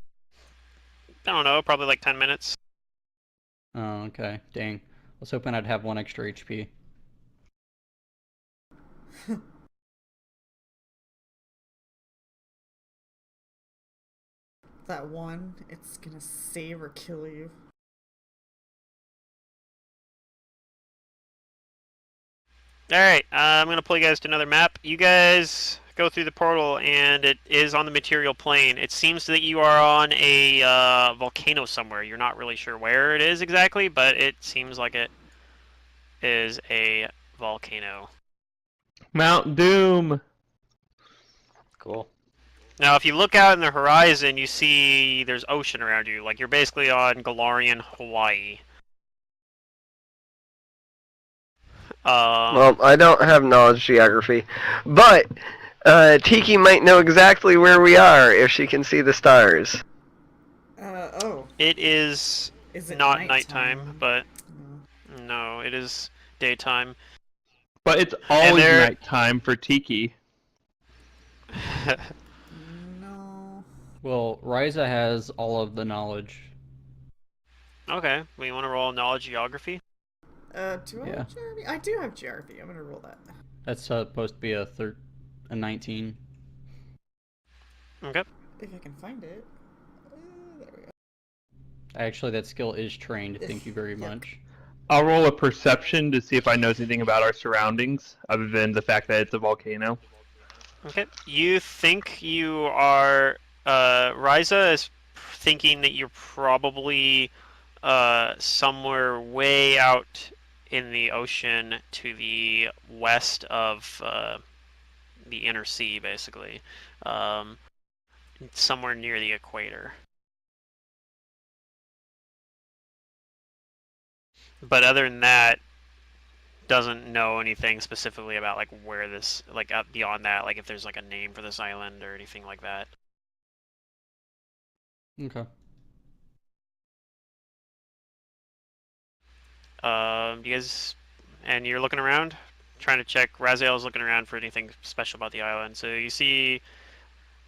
don't know, probably like 10 minutes. Oh, okay. Dang. I was hoping I'd have 1 extra HP. That one, it's gonna save or kill you. Alright, I'm gonna pull you guys to another map. You guys go through the portal, and it is on the material plane. It seems that you are on a volcano somewhere. You're not really sure where it is exactly, but it seems like it is a volcano. Mount Doom! Cool. Now, if you look out in the horizon, you see there's ocean around you. Like, you're basically on Galarian Hawaii. Well, I don't have knowledge geography, but Tiki might know exactly where we are if she can see the stars. Oh. It is Is it not nighttime, but No. no, it is daytime. But it's always there- nighttime for Tiki. No. Well, Ryza has all of the knowledge. Okay, we want to roll knowledge geography. Do I Yeah. have geography? I do have geography. I'm gonna roll that. That's supposed to be a 19. Okay. If I can find it. There we go. Actually, that skill is trained. Thank you very Yep. much. I'll roll a perception to see if I know anything about our surroundings, other than the fact that it's a volcano. Okay. You think you are Ryza is thinking that you're probably somewhere way out in the ocean to the west of the inner sea, basically, um, somewhere near the equator. But other than that, doesn't know anything specifically about like where this, like up beyond that, like if there's like a name for this island or anything like that. Okay. You guys, and you're looking around, trying to check. Raziel's looking around for anything special about the island. So you see,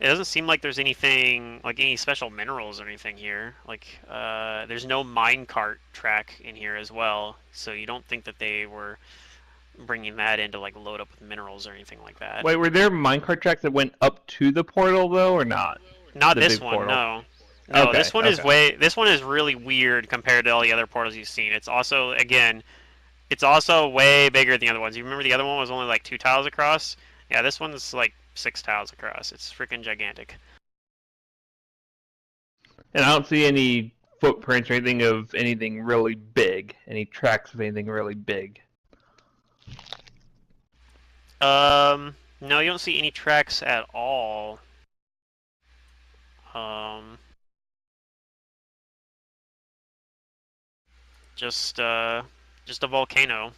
it doesn't seem like there's anything like any special minerals or anything here. Like, there's no minecart track in here as well. So you don't think that they were bringing that in to like load up with minerals or anything like that. Wait, were there minecart tracks that went up to the portal though, or not? Not The this big one, portal. no. No, Okay, this one is okay. this one is really weird compared to all the other portals you've seen. It's also, again, it's also way bigger than the other ones. You remember the other one was only like 2 tiles across? Yeah, this one's like 6 tiles across. It's freaking gigantic. And I don't see any footprints or anything of anything really big. Any tracks of anything really big. No, you don't see any tracks at all. Just a volcano.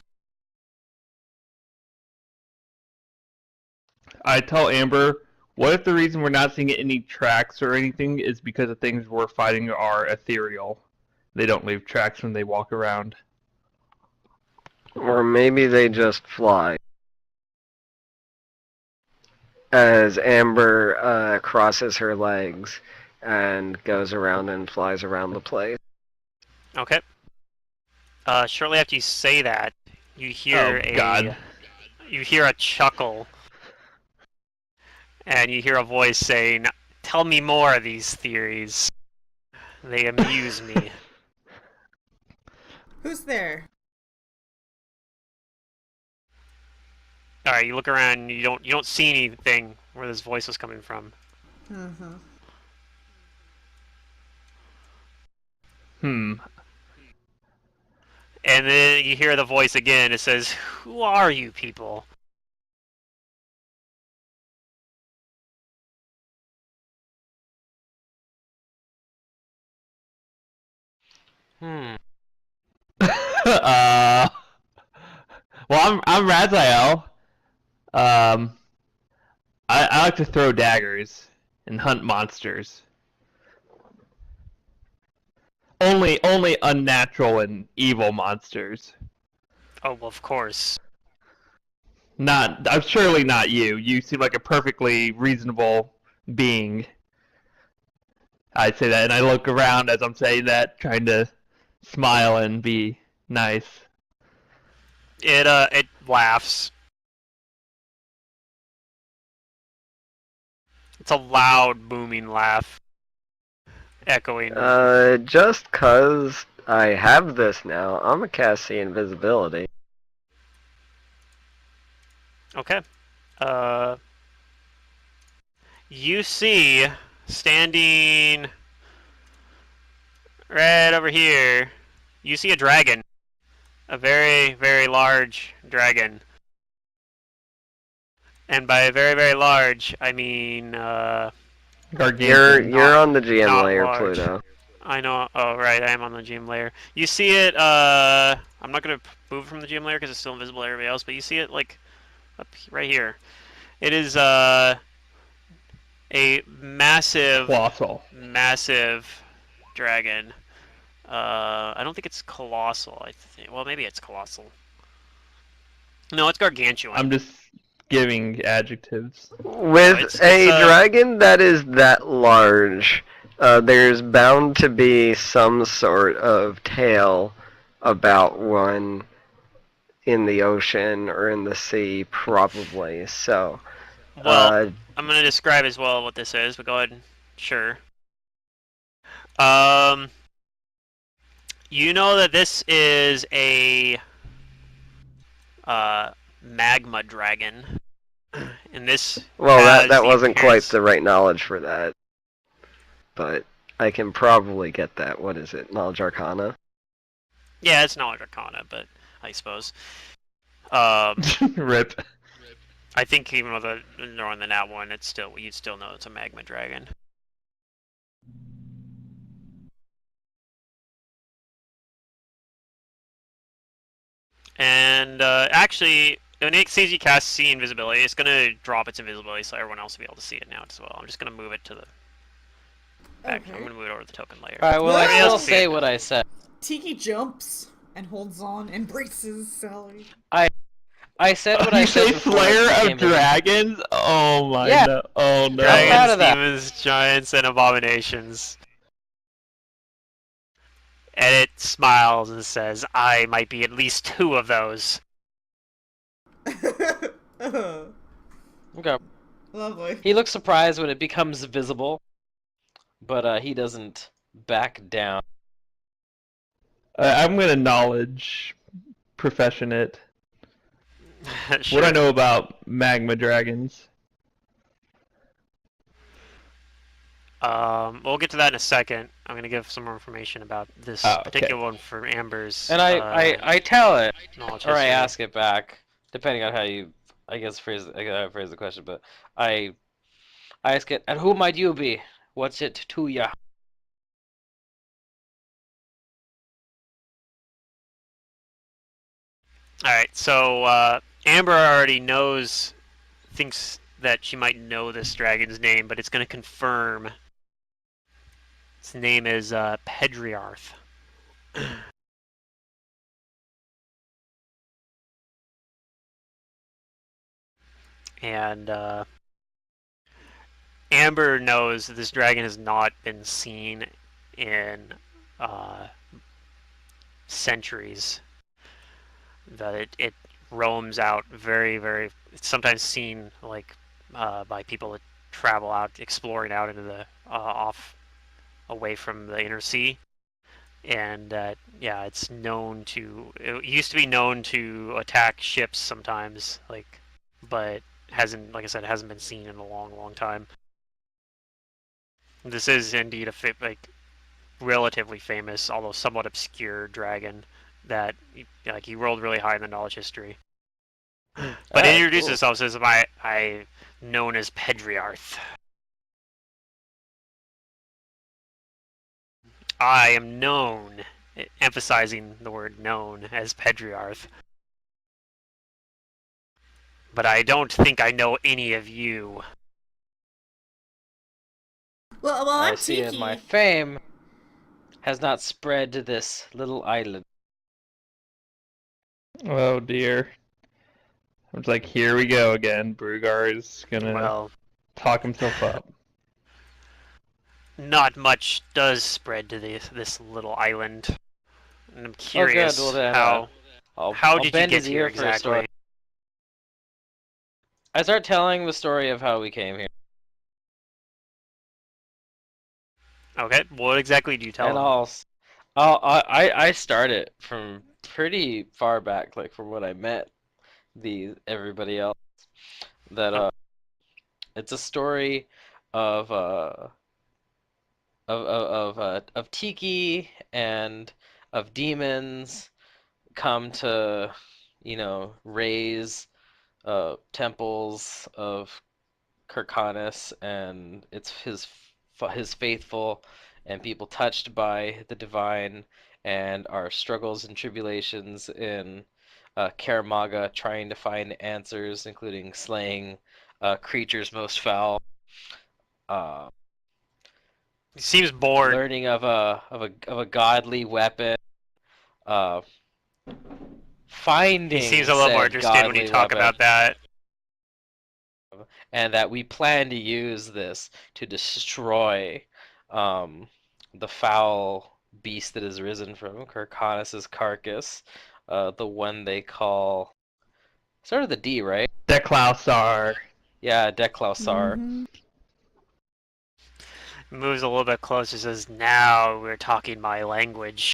I tell Amber, what if the reason we're not seeing any tracks or anything is because the things we're fighting are ethereal? They don't leave tracks when they walk around. Or maybe they just fly. As Amber crosses her legs and goes around and flies around the place. Okay. Shortly after you say that, you hear God. you hear a chuckle, and you hear a voice saying, "Tell me more of these theories. They amuse me." Who's there? All right, you look around, and you don't see anything where this voice was coming from. Uh-huh. And then you hear the voice again. It says, "Who are you people?" Hmm. Well, I'm Raziel. I like to throw daggers and hunt monsters. Only unnatural and evil monsters. Oh, well, of course. I'm surely not you. You seem like a perfectly reasonable being. I say that, and I look around as I'm saying that, trying to smile and be nice. It laughs. It's a loud, booming laugh, echoing. Just 'cause I have this now, I'm gonna cast see invisibility. Okay. You see, standing right over here, you see a dragon. A very, very large dragon. And by very, very large, I mean, Gargantuan. You're on the GM not layer, large. Pluto. I know. Oh, right. I am on the GM layer. You see it. I'm not gonna move from the GM layer because it's still invisible to everybody else. But you see it like right here. It is a massive, Colossal. massive dragon. I don't think it's colossal. I think. Well, maybe it's colossal. No, it's gargantuan. I'm just giving adjectives. With it's a a- dragon that is that large, there's bound to be some sort of tale about one in the ocean or in the sea, probably. So, Well, I'm gonna describe as well what this is, but go ahead. Sure. Um, you know that this is a magma dragon, and this well, has that the wasn't quite appearance- the right knowledge for that, but I can probably get that. What is it? Knowledge Arcana? Yeah, it's knowledge arcana, but I suppose. Rip. I think even with a knowing the nat one, it's still you'd still know it's a magma dragon. And actually, when it sees you cast See Invisibility, it's gonna drop its invisibility so everyone else will be able to see it now as well. I'm just gonna move it to the back. Okay. I'm gonna move it over to the token layer. Alright, well, I Everybody still else see say it. what I said. Tiki jumps and holds on, embraces Sally. I said what I You said say before. Slayer it of became visible. Dragons? Oh my Yeah. no! Oh no! proud Dragons, of that. demons, giants, and abominations. And it smiles and says, "I might be at least 2 of those." Okay. Lovely. He looks surprised when it becomes visible, but he doesn't back down. I'm gonna knowledge profession it. Sure. What do I know about magma dragons? We'll get to that in a second. I'm gonna give some more information about this Oh, okay. particular one for Amber's. And I tell it, knowledge or I history. ask it back, depending on how you, I guess, phrase the question. But I ask it, and who might you be? What's it to ya? All right, so Amber already thinks that she might know this dragon's name, but it's gonna confirm. Its name is Pedriarth. And Amber knows that this dragon has not been seen in centuries. That it roams out very. It's sometimes seen like by people that travel out, exploring out into the off away from the inner sea. And yeah, it's known to. It used to be known to attack ships sometimes, but hasn't, like I said, hasn't been seen in a long time. This is indeed a relatively famous, although somewhat obscure dragon that he rolled really high in the knowledge history. But he introduces himself, says, "I known as Pedriarth. I am known," emphasizing the word known, as Pedriarth. "But I don't think I know any of you." Well, I I'm see Tiki. as my fame has not spread to this little island. Oh dear. It's like, here we go again. Brugar is gonna Well, talk himself up. not much does spread to this little island. And I'm Oh, curious good. Well, then, how I'll did you bend get his here ear for a story. exactly? I start telling the story of how we came here, Okay, what exactly do you tell and him? I start it from pretty far back, like from when I met everybody else. That it's a story of of Tiki and of demons come to, raise temples of Kirkanis, and it's his faithful and people touched by the divine, and our struggles and tribulations in Kaer Maga, trying to find answers, including slaying creatures most foul. Uh, He seems bored. Learning of a godly weapon. Uh, He Finding seems a little more said interested when you godly talk weapon. about that. And that we plan to use this to destroy the foul beast that has risen from Kirkanis' carcass, the one they call, start with a D, right? Deklausar. Yeah, Deklausar. Mhm. Moves a little bit closer, says, "Now we're talking my language."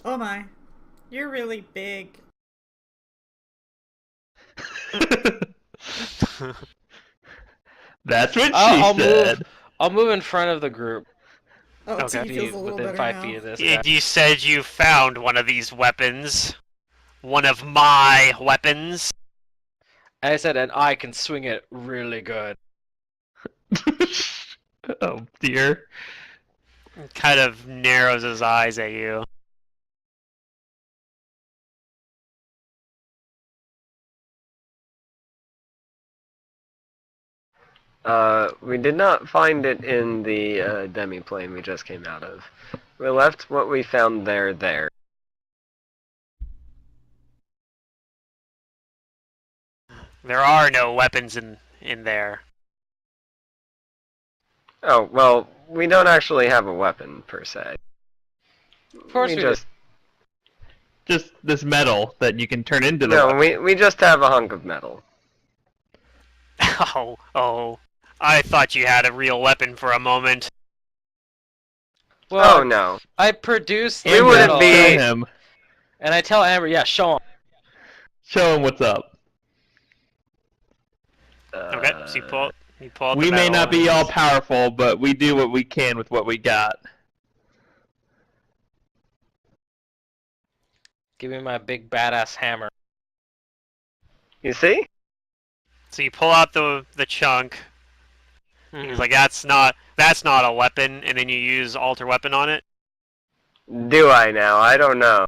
Oh my. You're really big. That's what I'll she said. I'll move in front of the group. Oh, Okay. Tiki feels a little Within better 5 now. feet of this guy. You said you found one of these weapons. one of my weapons. And I said, and I can swing it really good. Oh dear. Kind of narrows his eyes at you. We did not find it in the demi-plane we just came out of. We left what we found there. There are no weapons in there. Oh, well, we don't actually have a weapon, per se. Of course we just... Just this metal that you can turn into the No, weapon. we just have a hunk of metal. Oh. I thought you had a real weapon for a moment. Well, Oh, no. I produced We the wouldn't metal, be- Show him. and I tell Amber, yeah, show him. Show him what's up. Okay, so you pull out We the may metal not be and- all powerful, but we do what we can with what we got. Give me my big badass hammer. You see? So you pull out the chunk. He's like, that's not a weapon, and then you use alter weapon on it. Do I now? I don't know.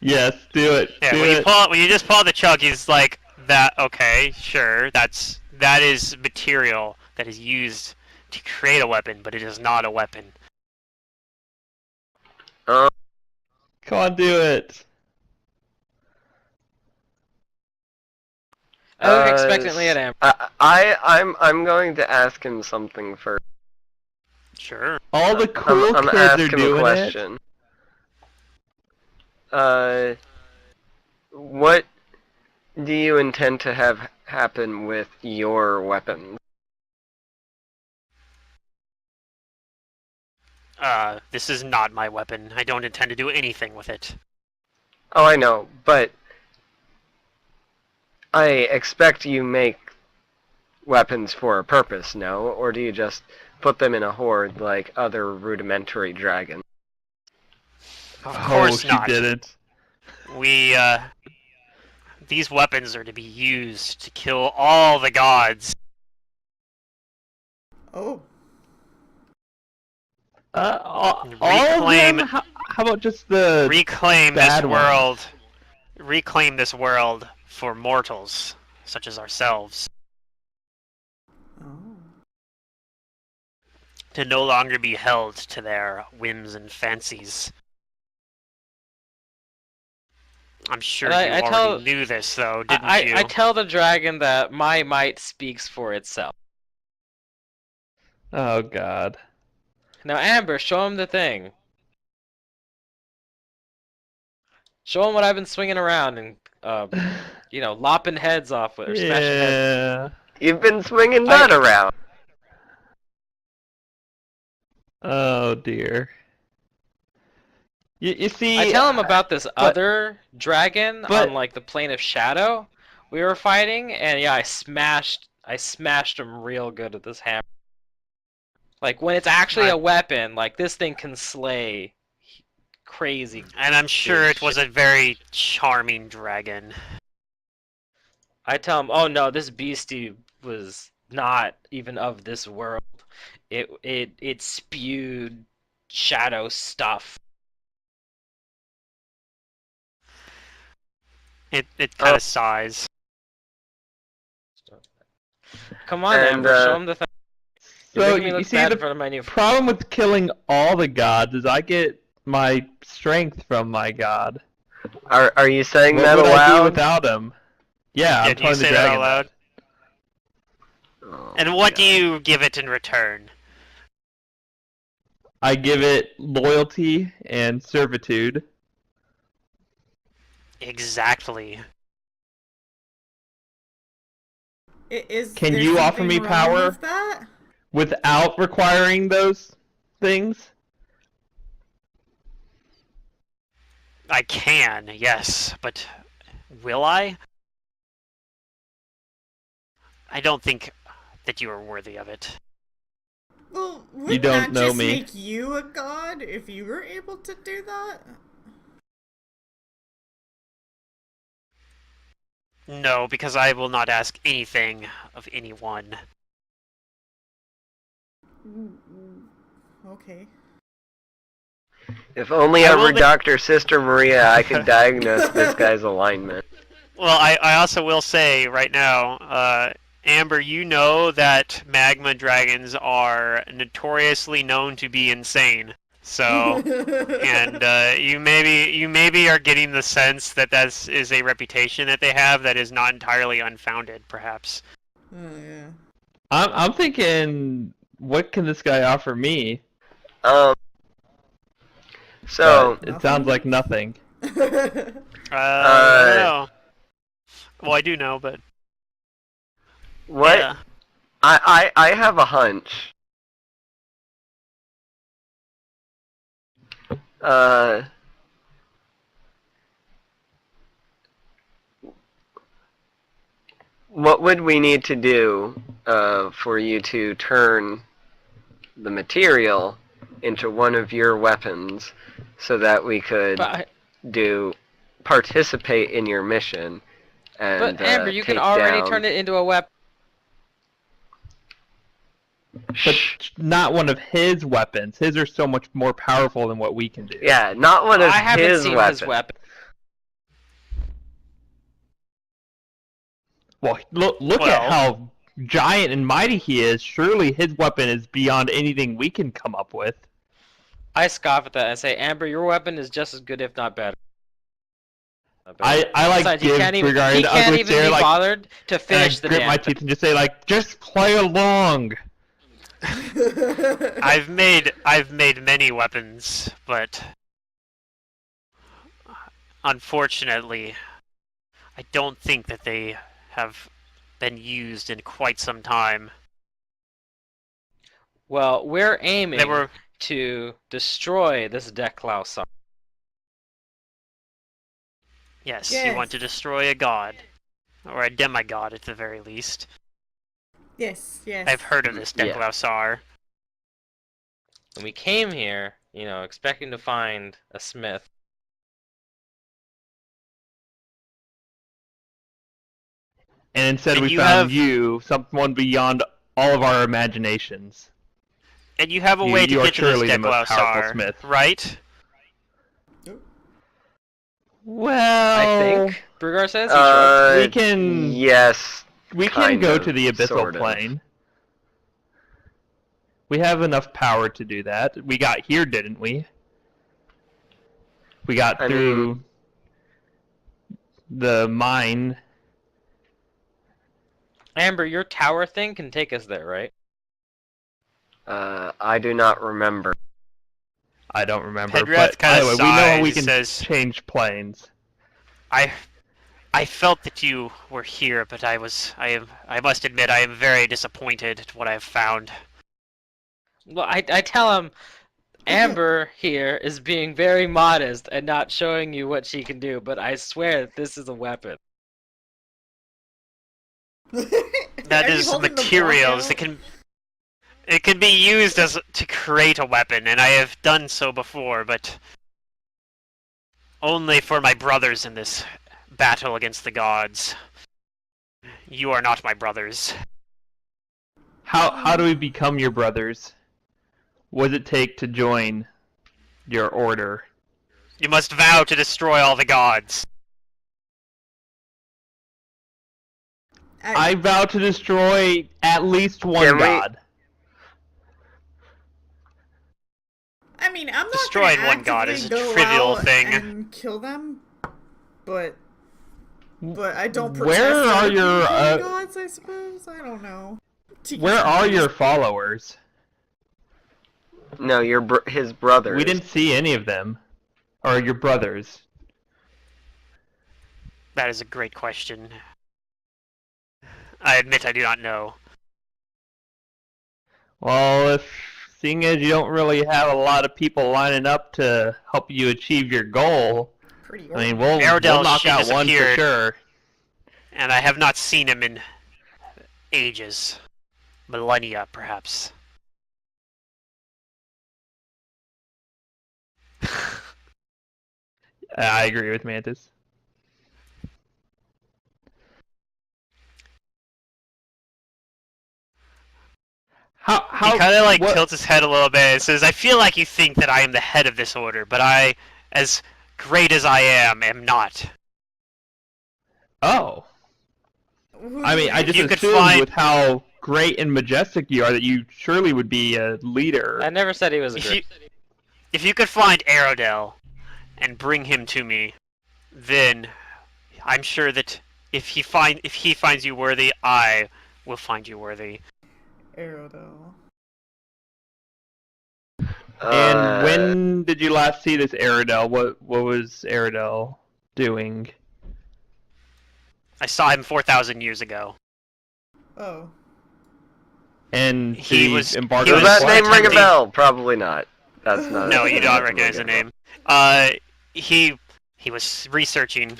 Yes, do it. Yeah, do when it. you just pull out the chunk, he's like, that okay, sure, that is material that is used to create a weapon, but it is not a weapon. Come on, do it. I look expectantly at Amber. I'm going to ask him something first. Sure. All the cool I'm kids ask are him a doing it. question. What do you intend to have happen with your weapons? This is not my weapon. I don't intend to do anything with it. Oh, I know, but I expect you make weapons for a purpose, no? Or do you just put them in a hoard like other rudimentary dragons? Of course she not. didn't. These weapons are to be used to kill all the gods. Oh. All Reclaim- of them? How about just the Reclaim this bad ones? world. Reclaim this world for mortals, such as ourselves. Oh. To no longer be held to their whims and fancies. I'm sure And you I already tell- knew this, though, didn't you? I tell the dragon that my might speaks for itself. Oh god. Now, Amber, show him the thing. Show him what I've been swinging around and, lopping heads off with, or smashing heads. Yeah. You've been swinging that around. Oh dear. You see, I tell him about this other dragon but- on like the plane of shadow we were fighting, and yeah, I smashed him real good with this hammer. Like when it's actually a weapon, like this thing can slay crazy. And I'm sure it was a very charming dragon. I tell him, oh no, this beastie was not even of this world. It spewed shadow stuff. It kind of sighs. Come on, And, Amber, show him the thing. You're so making me you look see bad the in front of my new problem with killing all the gods is I get my strength from my god. Are you saying What that would I do aloud? without him? Yeah, I'm Did you telling the say that dragon out loud? Oh, And what God. do you give it in return? I give it loyalty and servitude. Exactly. Can there you offer something me wrong power? with that? Without requiring those things? I can, yes, but will I? I don't think that you are worthy of it. Well, wouldn't don't that know just me. make you a god if you were able to do that? No, because I will not ask anything of anyone. Okay. If only I I will were admit- Dr. Sister Maria, I could diagnose this guy's alignment. Well, I also will say right now, Amber, you know that magma dragons are notoriously known to be insane. So, and you maybe are getting the sense that that is a reputation that they have that is not entirely unfounded, perhaps. Oh yeah. I'm thinking, what can this guy offer me? Um, so, But it sounds like nothing. I don't know. Well, I do know, but what? yeah. I have a hunch. Uh, what would we need to do for you to turn the material into one of your weapons so that we could But participate in your mission and Amber, you can take already down... turn it into a weapon. But not one of his weapons. His are so much more powerful than what we can do. Yeah, not one of I haven't his seen weapons. his weapon. Well, look at Well- how giant and mighty he is. Surely his weapon is beyond anything we can come up with. I scoff at that and say, Amber, your weapon is just as good, if not better. I like Besides, give he an can't ugly even stare, be like, bothered to and I finish the grit damn my thing. teeth and just say, like, just play along. I've made many weapons, but unfortunately, I don't think that they have been used in quite some time. Well, we're aiming They were to destroy this Declaus. yes, Yes. you want to destroy a god or a demigod at the very least. Yes, yes. I've heard of this Yeah. Declausar. And we came here, expecting to find a smith. And instead And we you found have- you, someone beyond all of our imaginations. And you have a You- way to you are get to this surely the most powerful Declausar, smith. right? Well, I think. Brugar says he shrugs. we can Yes. we can kind go of, to the abyssal sort of. plane. We have enough power to do that. We got here, didn't we? We got I through the mine. Amber, your tower thing can take us there, right? I do not remember. I don't remember, Pedrath but kinda anyway, we know we sighs, can says- change planes. I felt that you were here, but I must admit I am very disappointed at what I have found. Well, I tell him, Amber here is being very modest and not showing you what she can do, but I swear that this is a weapon. That Are you is holding the materials. block It can be used as to create a weapon, and I have done so before, but only for my brothers in this battle against the gods. You are not my brothers. How do we become your brothers? What does it take to join your order? You must vow to destroy all the gods. I vow to destroy at least one Can we- god. I mean, I'm not Destroying gonna one god is a actively go trivial out thing. and kill them, but I don't protest Where are other your, people's gods, I suppose. I don't know. Where are your followers? No, his brothers. We didn't see any of them. Or your brothers. That is a great question. I admit I do not know. Well, seeing as you don't really have a lot of people lining up to help you achieve your goal, Pretty I mean, we'll Airedale, knock she out one for disappeared. sure. And I have not seen him in ages. Millennia, perhaps. I agree with Mantis. How He kind of like what? tilts his head a little bit and says, "I feel like you think that I am the head of this order, but I, as great as I am not." Oh, I mean, I If just you could assumed find, with how great and majestic you are that you surely would be a leader. I never said he was a if great. if you could find Aerodel and bring him to me, then I'm sure that if he finds you worthy, I will find you worthy. Aerodel. And when did you last see this Aerodel? What was Aerodel doing? I saw him 4,000 years ago. Oh. And He did was- embark he on Does was that a quest? name ring a attempting- bell? Probably not. That's not. No, you don't doesn't recognize the ring a bell. name. He was researching,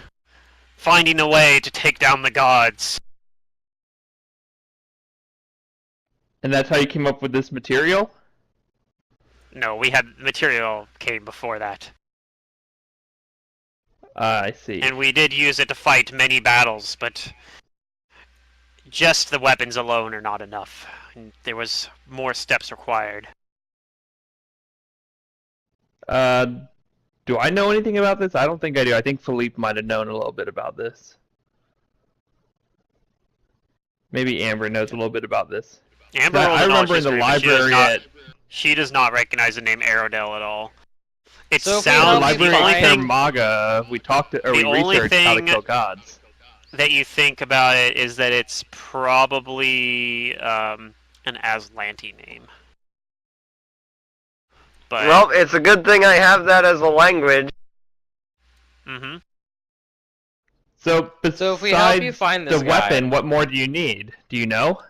finding a way to take down the gods. And that's how you came up with this material? No, we had material came before that, I see. and we did use it to fight many battles, but just the weapons alone are not enough. There was more steps required. Do I know anything about this? I don't think I do. I think Philippe might have known a little bit about this. Maybe Amber knows a little bit about this. Amber I rolled a knowledge remember in the history, but library she does not recognize the name Aerodel at all. It So if we the help sounds you library the only at find- thing Maga, we talked to, or the we only researched how to thing- kill gods. that you think about it is that it's probably an Aslanti name. But Well, it's a good thing I have that as a language. hmm So besides So if we help you find this the guy, weapon, what more do you need? Do you know?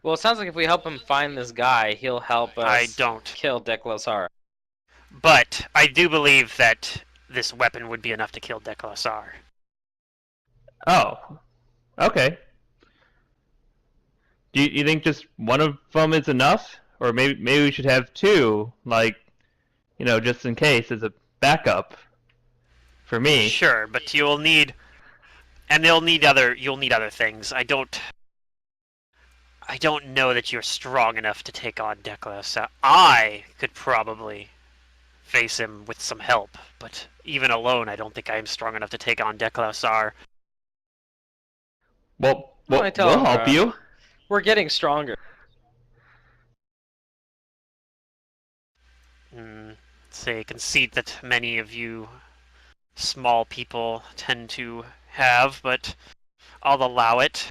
well, it sounds like if we help him find this guy, he'll help us I don't. kill Deklosar. But I do believe that this weapon would be enough to kill Deklosar. Oh, okay. Do you think just one of them is enough, or maybe we should have two, like, just in case as a backup for me? Sure, but you'll need, and you'll need other things. I don't know that you're strong enough to take on Deklosar. I could probably face him with some help, but even alone, I don't think I am strong enough to take on Deklosar. Well, Well, we'll, I tell we'll him, help you. We're getting stronger. It's a conceit that many of you small people tend to have, but I'll allow it.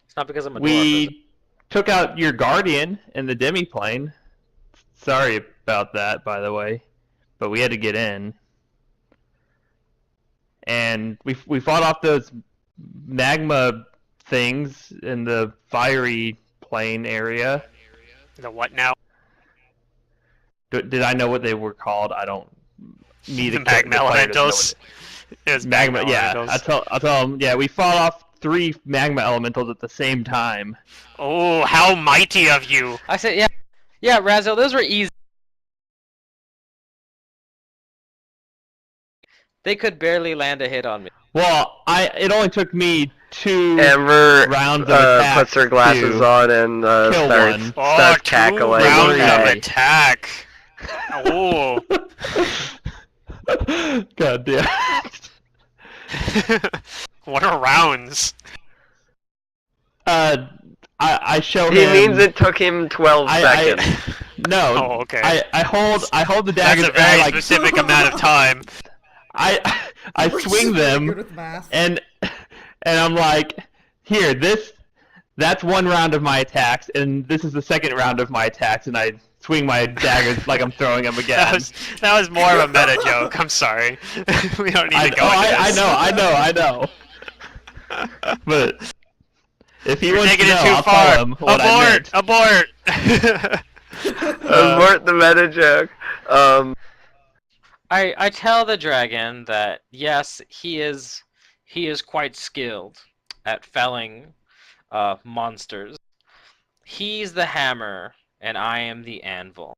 It's not because I'm a dwarf. Is it? We took out your guardian in the demiplane. Sorry about that, by the way, but we had to get in, and we fought off those magma things in the fiery plane area. The what now? Did I know what they were called? I don't. The The magma player doesn't know elementals. It was magma, yeah. elementals. I'll tell them. Yeah, we fought off 3 magma elementals at the same time. Oh, how mighty of you! I said, yeah, Razel, those were easy. They could barely land a hit on me. Well, it only took me 2 Amber rounds of attack puts her glasses to on and kill starts, one. Oh, starts 2 cackling. rounds of Okay. attack. Oh. God damn. What are rounds? I show He him. means it took him 12 seconds. No. Oh, okay. I hold the dagger. That's a very and I, like, specific amount of time. I We're swing just really them. good with math. And I'm like, here, that's 1 round of my attacks, and this is the 2nd round of my attacks, and I swing my daggers like I'm throwing them again. That was more of a meta joke. I'm sorry. We don't need to go into this. I know. But if he You're wants to taking know, it too I'll far. tell him what I meant. Abort! Abort the meta joke. I tell the dragon that yes, he is quite skilled at felling monsters. He's the hammer, and I am the anvil.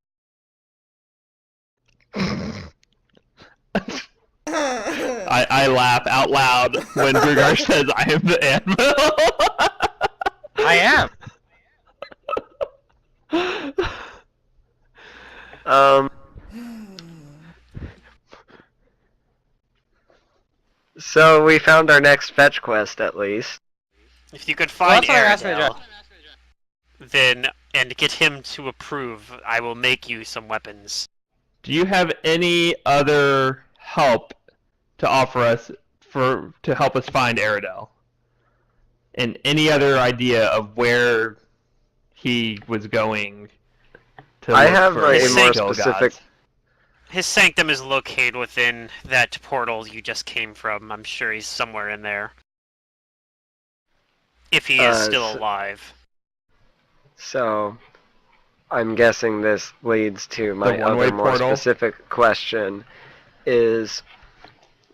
I laugh out loud when Grugar says I am the anvil. I am. Um. So we found our next fetch quest, at least. If you could Well, find that's what I asked for the Aradel, then and get him to approve, I will make you some weapons. Do you have any other help to offer us to help us find Aradel? And any other idea of where he was going to I look have for a more kill specific. gods? His sanctum is located within that portal you just came from. I'm sure he's somewhere in there. If he is still alive. So, I'm guessing this leads to my The one-way other more portal? specific question: is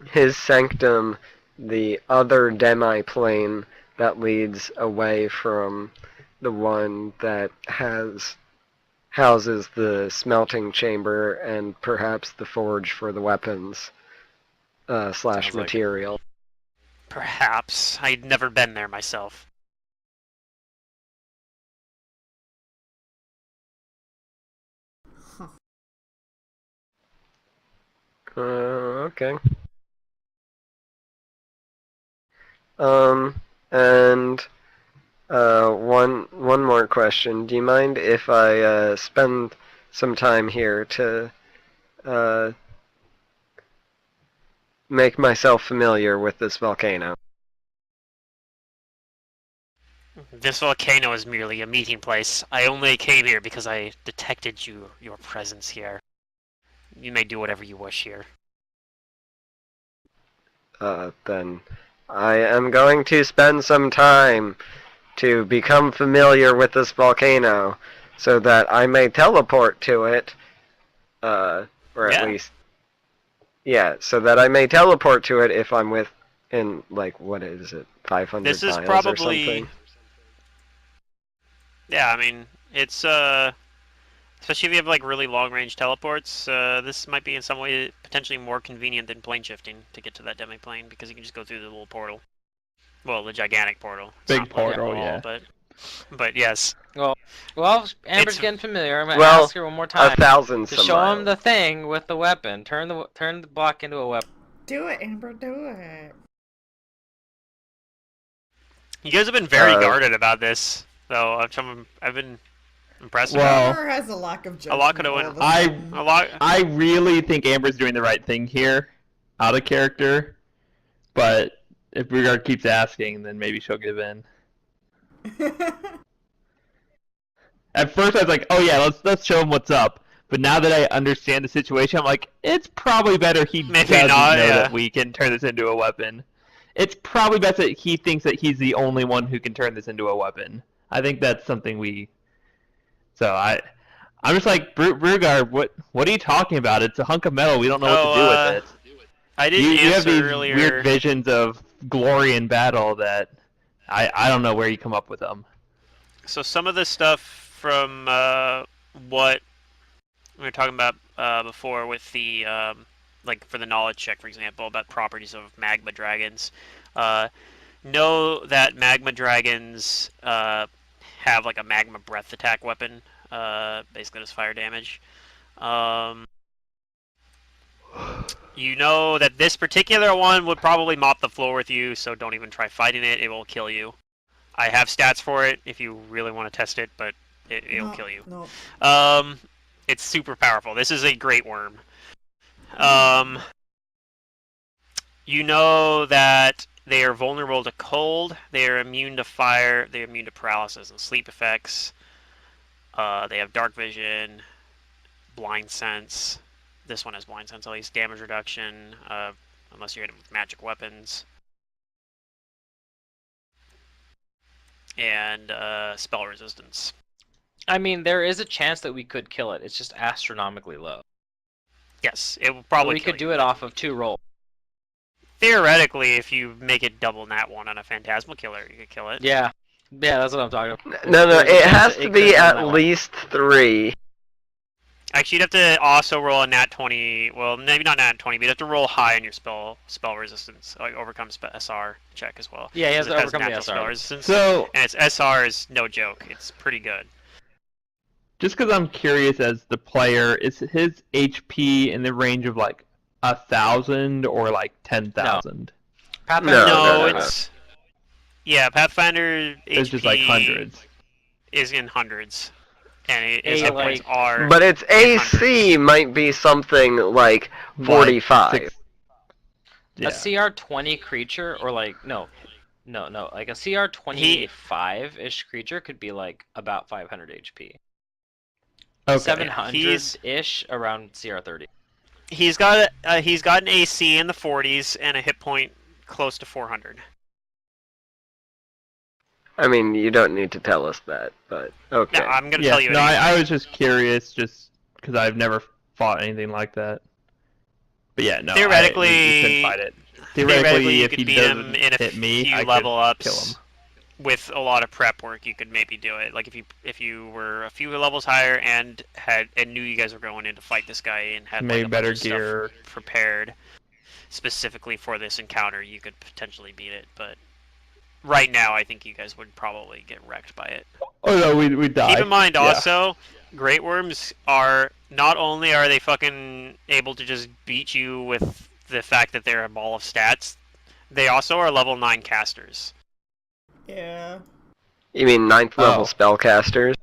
his sanctum the other demi-plane that leads away from the one that houses the smelting chamber and perhaps the forge for the weapons slash Sounds like it. material? Perhaps. I'd never been there myself. Okay. And one more question. Do you mind if I spend some time here to make myself familiar with this volcano? This volcano is merely a meeting place. I only came here because I detected your presence here. You may do whatever you wish here. Then I am going to spend some time to become familiar with this volcano so that I may teleport to it, or Yeah. at least, yeah, so that I may teleport to it if I'm within, like, what is it, 500 This is miles or probably... something? Yeah, I mean, it's, especially if you have, like, really long-range teleports, this might be in some way potentially more convenient than plane shifting to get to that demi-plane, because you can just go through the little portal. Well, the gigantic portal. It's Big not portal portal, at all, yeah. But yes. Well, Amber's It's- getting familiar. I'm gonna Well, ask her one more time 1,000 to some show miles. him the thing with the weapon. Turn the block into a weapon. Do it, Amber, do it. You guys have been very Uh, guarded about this, though. I've been impressed Well, about Amber has a lack of A judgment. lot could've all went- of a I- sudden. a lot. I really think Amber's doing the right thing here, out of character. But if Brugard keeps asking, then maybe she'll give in. At first, I was like, "Oh yeah, let's show him what's up." But now that I understand the situation, I'm like, "It's probably better he Maybe doesn't not, know yeah. that we can turn this into a weapon. It's probably best that he thinks that he's the only one who can turn this into a weapon." I think that's something we. So I'm just like, Brugard, what are you talking about? It's a hunk of metal. We don't know what to do with it. I didn't You have answer these earlier. weird visions of glory in battle that I don't know where you come up with them. So some of the stuff from what we were talking about before with the like for the knowledge check, for example, about properties of magma dragons. Know that magma dragons have like a magma breath attack weapon. Basically, does fire damage. You know that this particular one would probably mop the floor with you, so don't even try fighting it. It will kill you. I have stats for it if you really want to test it, but it'll kill you. No. It's super powerful. This is a great worm. You know that they are vulnerable to cold. They are immune to fire. They are immune to paralysis and sleep effects. They have dark vision, blind sense. This one has blind sense, at least damage reduction, unless you're hitting with magic weapons. And spell resistance. I mean, there is a chance that we could kill it. It's just astronomically low. Yes, it will But probably we kill could do you. it off of 2 rolls. Theoretically, if you make it double nat 1 on a Phantasmal Killer, you could kill it. Yeah, that's what I'm talking about. No, There's a it chance has that to it be could at that way. least 3. Actually, you'd have to also roll a nat 20. Well, maybe not nat 20, but you have to roll high on your spell resistance, like overcome SR check as well. Yeah, he has 'Cause to it has overcome the natural spell SR. resistance, So and its SR is no joke. It's pretty good. just because I'm curious as the player, is his HP in the range of like 1,000 or like 10,000? Pathfinder. No, no. it's yeah. Pathfinder It's just like HP hundreds. is in hundreds, and his A, hit points like- are. But its in AC hundreds. might be something like 45. Like yeah. A CR20 creature, or like no, like a CR25-ish creature could be like about 500 HP. Okay. 700-ish around CR30. He's got an AC in the 40s and a hit point close to 400. I mean, you don't need to tell us that, but okay. No, I'm gonna Yeah, tell you. no, anyway. I was just curious, just because I've never fought anything like that. But yeah, no. Theoretically- we couldn't fight it. Theoretically, you if could he beat him doesn't in a hit me, few I level could ups. kill him. With a lot of prep work, you could maybe do it. Like if you were a few levels higher and knew you guys were going in to fight this guy and had Maybe like, a better bunch of stuff gear. prepared specifically for this encounter, you could potentially beat it. But right now, I think you guys would probably get wrecked by it. Oh no, we die. Keep in mind Yeah. also, Great Worms are not only are they fucking able to just beat you with the fact that they're a ball of stats, they also are level 9 casters. Yeah. You mean 9th level Oh. spellcasters?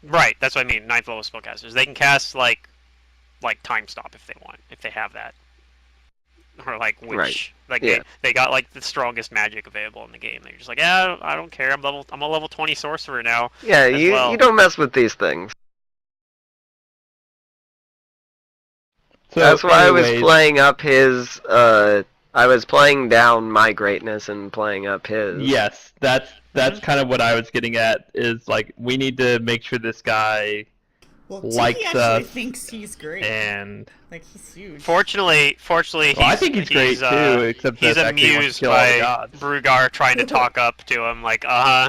Right, that's what I mean. 9th level spellcasters. They can cast like time stop if they want, if they have that, or like witch. Right. Like Yeah. they got like the strongest magic available in the game. They're just like, yeah, I don't care. I'm a level 20 sorcerer now. Yeah, As you well. you don't mess with these things. So That's why I was anyways, playing up his. I was playing down my greatness and playing up his. Yes, that's kind of what I was getting at. Is like we need to make sure this guy Well, Likes Tiki actually us thinks he's great. and. Like, he's huge. Fortunately, Well, I think he's great too, except he's that actually he wants amused to kill all the by gods. Brugar trying to talk up to him, like,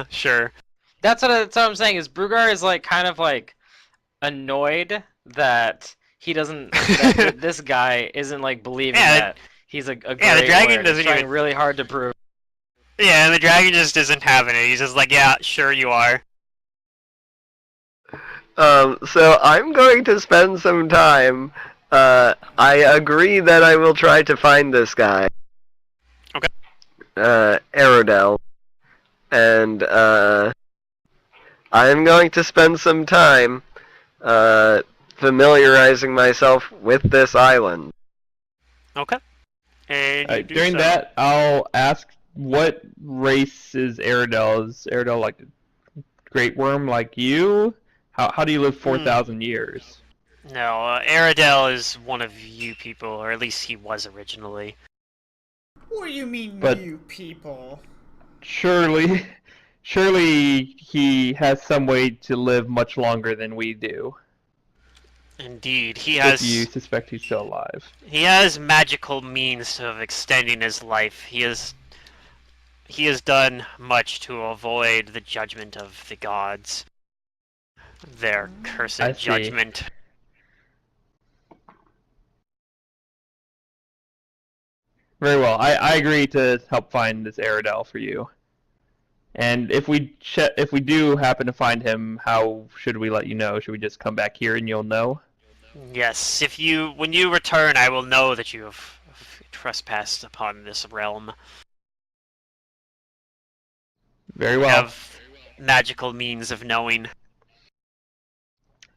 sure. That's what I'm saying. Is Brugar is like kind of like annoyed that he doesn't. That this guy isn't like believing Yeah, that he's a great the dragon warrior. He's doesn't trying even- really hard to prove. Yeah, and the dragon just isn't having it. He's just like, yeah, sure you are. So I'm going to spend some time. I agree that I will try to find this guy. Okay. Aerodel. And, I'm going to spend some time, familiarizing myself with this island. Okay. And you do During so. that, I'll ask what race is Aerodel? Is Aerodel like a great worm like you? How do you live 4,000 years? No, Aerodel is one of you people, or at least he was originally. What do you mean, But- you people? Surely he has some way to live much longer than we do. Indeed, he If has. you suspect he's still alive. He has magical means of extending his life. He has done much to avoid the judgment of the gods. Their cursed I see. judgment. Very well. I agree to help find this Aerodel for you. And if we do happen to find him, how should we let you know? Should we just come back here and you'll know? Yes, when you return, I will know that you have trespassed upon this realm. Very You well. have magical means of knowing.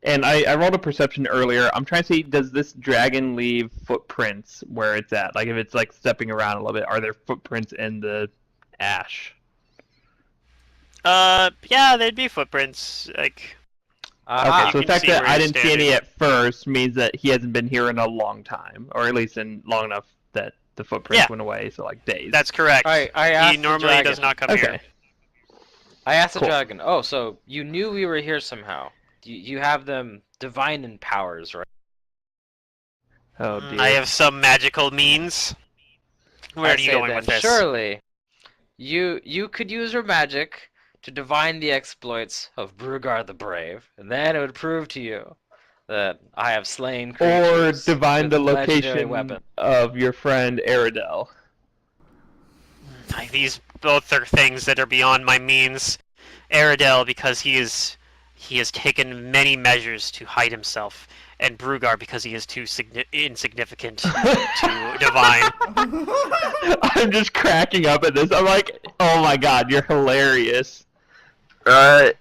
And I rolled a perception earlier. I'm trying to see, does this dragon leave footprints where it's at? Like if it's like stepping around a little bit, are there footprints in the ash? Yeah, there'd be footprints. Like, Okay, You so the can fact see that where I he's didn't see any standing. at first means that he hasn't been here in a long time, or at least in long enough that the footprints Yeah. went away. So like days. that's correct. I asked He the normally dragon. does not come okay. here. I asked the Cool. dragon. Oh, so you knew we were here somehow? You have them divine in powers, right? Oh dear. I have some magical means. Where I are you say going then, with this? Surely, you could use your magic to divine the exploits of Brugar the Brave, and then it would prove to you that I have slain Or creatures divine with the legendary location weapon. of your friend Aerodel. These both are things that are beyond my means. Aerodel, because he is he has taken many measures to hide himself, and Brugar because he is too insignificant to divine. I'm just cracking up at this. I'm like, oh my god, you're hilarious. But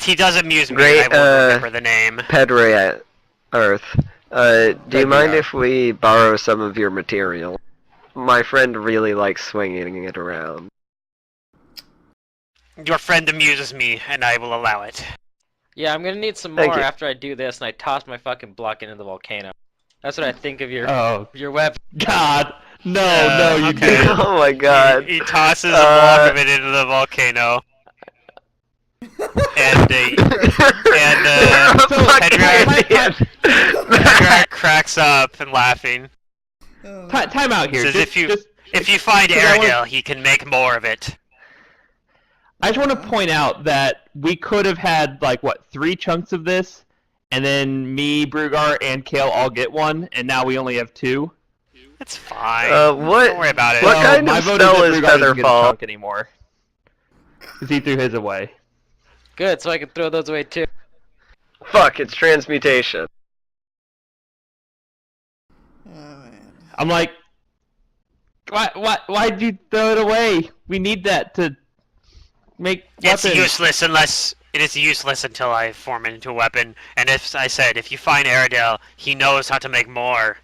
he does amuse me, Great, and I won't remember the name. Pedre Earth. Do you mind Pedre. if we borrow some of your material? My friend really likes swinging it around. Your friend amuses me, and I will allow it. Yeah, I'm gonna need some Thank more you. after I do this, and I toss my fucking block into the volcano. That's what I think of your Oh weapon. god. No, you okay. didn't. Oh my god. He tosses a block of it into the volcano. And Pedro cracks up and laughing. Time out here. Says Just, if you find because I Aerodale, he can make more of it. I just want to point out that we could have had, like, what, 3 chunks of this, and then me, Brugar, and Kael all get one, and now we only have 2. It's fine. What? Don't worry about it. What kind my of vote spell is is that Brugar doesn't get a Featherfall? chunk anymore. Because he threw his away. Good, so I can throw those away too. Fuck, it's transmutation. Oh man. I'm like, why'd you throw it away? We need that to make It's weapons. useless unless it is useless until I form it into a weapon. And if I said, if you find Aerodale, he knows how to make more.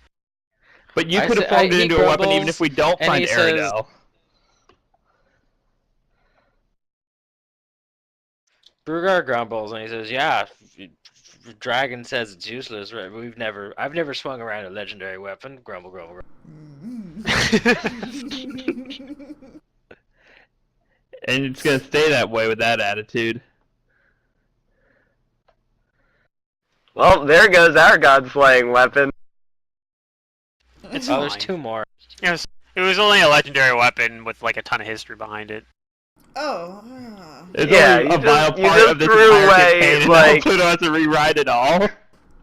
But you I could have say- formed it he into a weapon even grumbles, if we don't and find he says- Aerodale. Brugar grumbles and he says, "Yeah, Dragon says it's useless. Right? I've never swung around a legendary weapon." Grumble, grumble, grumble. And it's gonna stay that way with that attitude. Well, there goes our god-slaying weapon. It's Oh, there's fine. 2 more. It was only a legendary weapon with like a ton of history behind it. Oh. It's Yeah, only you a vile just- you part just of this threw entire away, campaign, and like- now Pluto has to rewrite it all.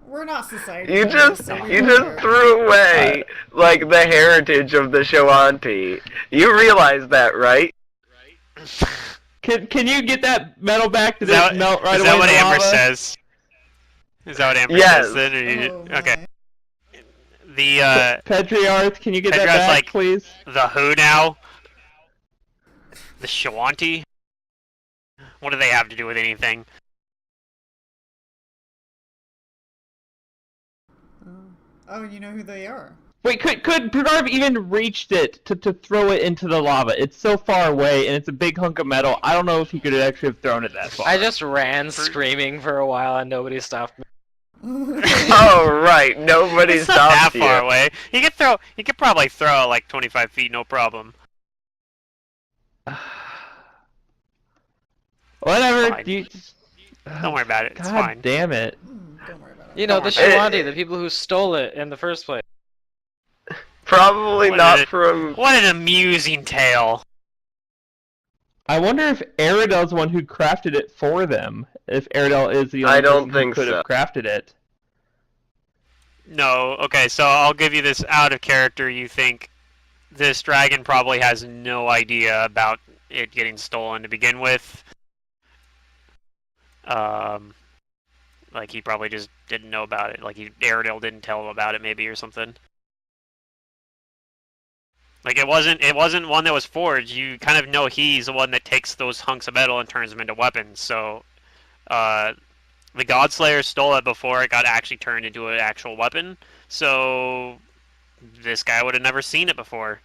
We're not society. You members, just so we you don't just care. threw away like the heritage of the Shoanti. You realize that, right? Can you get that metal back to Is that, melt right is away that what in the Amber lava? says? Is that what Amber Yes. says then? Or you, Oh, okay. my. The Petriarch, can you get that Petriarch's back, like- please? the who now? The Shawanti? What do they have to do with anything? Oh, you know who they are. Wait, could Brugar have even reached it to throw it into the lava? It's so far away, and it's a big hunk of metal. I don't know if he could actually have thrown it that far. I just ran screaming for a while and nobody stopped me. Oh right, nobody It's not that stopped you. far away. He could probably throw like 25 feet, no problem. Whatever. Fine. Don't worry about it. It's God fine. damn it. Don't worry about it. You know, the Don't worry. Shawanti, the people who stole it in the first place. Probably What not did it- from. What an amusing tale. I wonder if Aerodale's the one who crafted it for them. If Aerodale is the I only don't person think who could so. have crafted it. No, okay, so I'll give you this out of character. You think this dragon probably has no idea about it getting stolen to begin with. Like he probably just didn't know about it. Like Aerodale didn't tell him about it, maybe, or something. Like it wasn't one that was forged. You kind of know he's the one that takes those hunks of metal and turns them into weapons. So, the Godslayer stole it before it got actually turned into an actual weapon. So, this guy would have never seen it before.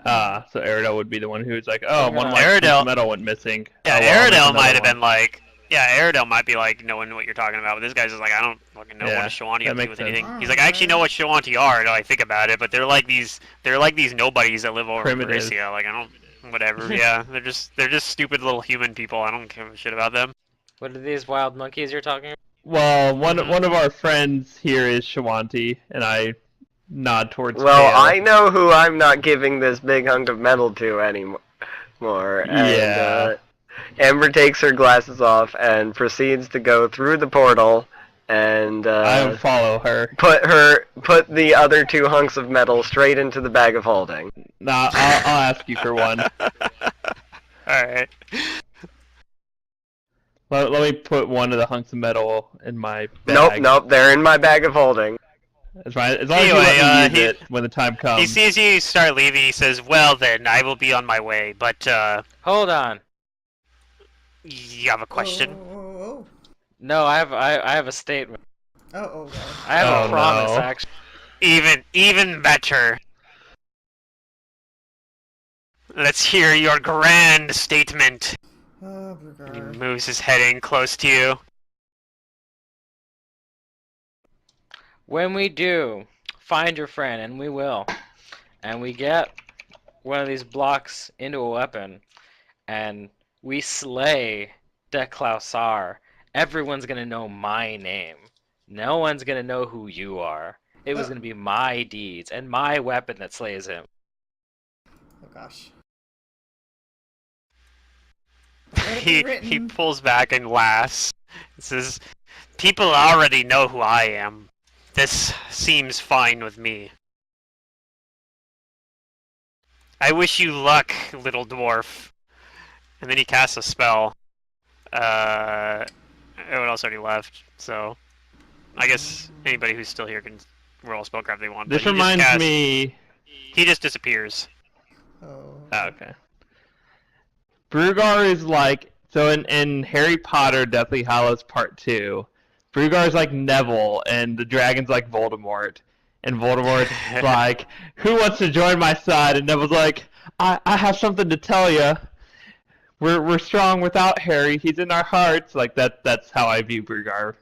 So Aerodale would be the one who's like, oh, one of my Aerodale- pieces of metal went missing. Yeah, Oh, well, I'll make Aerodale another might have one. been like, Aerodale might be like knowing what you're talking about, but this guy's just like, I don't fucking know Yeah, what a Shawanti that have to do makes with sense. anything. He's like, I actually know what Shawanti are, now I think about it, but they're like these nobodies that live over in Primitive. Mauricia. Like I don't, whatever. Yeah, they're just stupid little human people. I don't give a shit about them. What are these wild monkeys you're talking about? Well, one of our friends here is Shawanti, and I nod towards Well, Kael. I know who I'm not giving this big hunk of metal to anymore. And, Yeah. Amber takes her glasses off and proceeds to go through the portal and I follow her. put the other 2 hunks of metal straight into the bag of holding. Nah, I'll ask you for one. All right. Let me put one of the hunks of metal in my Nope, bag. nope, they're in my bag of holding. That's fine. As long as you let me use it when the time He comes. sees you start leaving. He says, "Well then, I will be on my way." But Hold on. you have a question? Oh. No, I have a statement. God. I have Oh, a promise, no. actually. Even better. Let's hear your grand statement. Oh, He Brugar. moves his head in close to you. When we do find your friend, and we will, and we get one of these blocks into a weapon, and we slay Deklausar, everyone's gonna know my name. No one's gonna know who you are. It was gonna be my deeds and my weapon that slays him. Oh gosh. He pulls back and laughs. He says, "People already know who I am. This seems fine with me. I wish you luck, little dwarf." And then he casts a spell. Everyone else already left, so I guess anybody who's still here can roll a spellcraft if they want. This but he just reminds me. He just disappears. Oh. Oh, okay. Brugar is like so in Harry Potter Deathly Hallows Part 2. Brugar is like Neville, and the dragon's like Voldemort. And Voldemort's like, "Who wants to join my side?" And Neville's like, "I have something to tell you. We're strong without Harry. He's in our hearts." Like that's how I view Brugar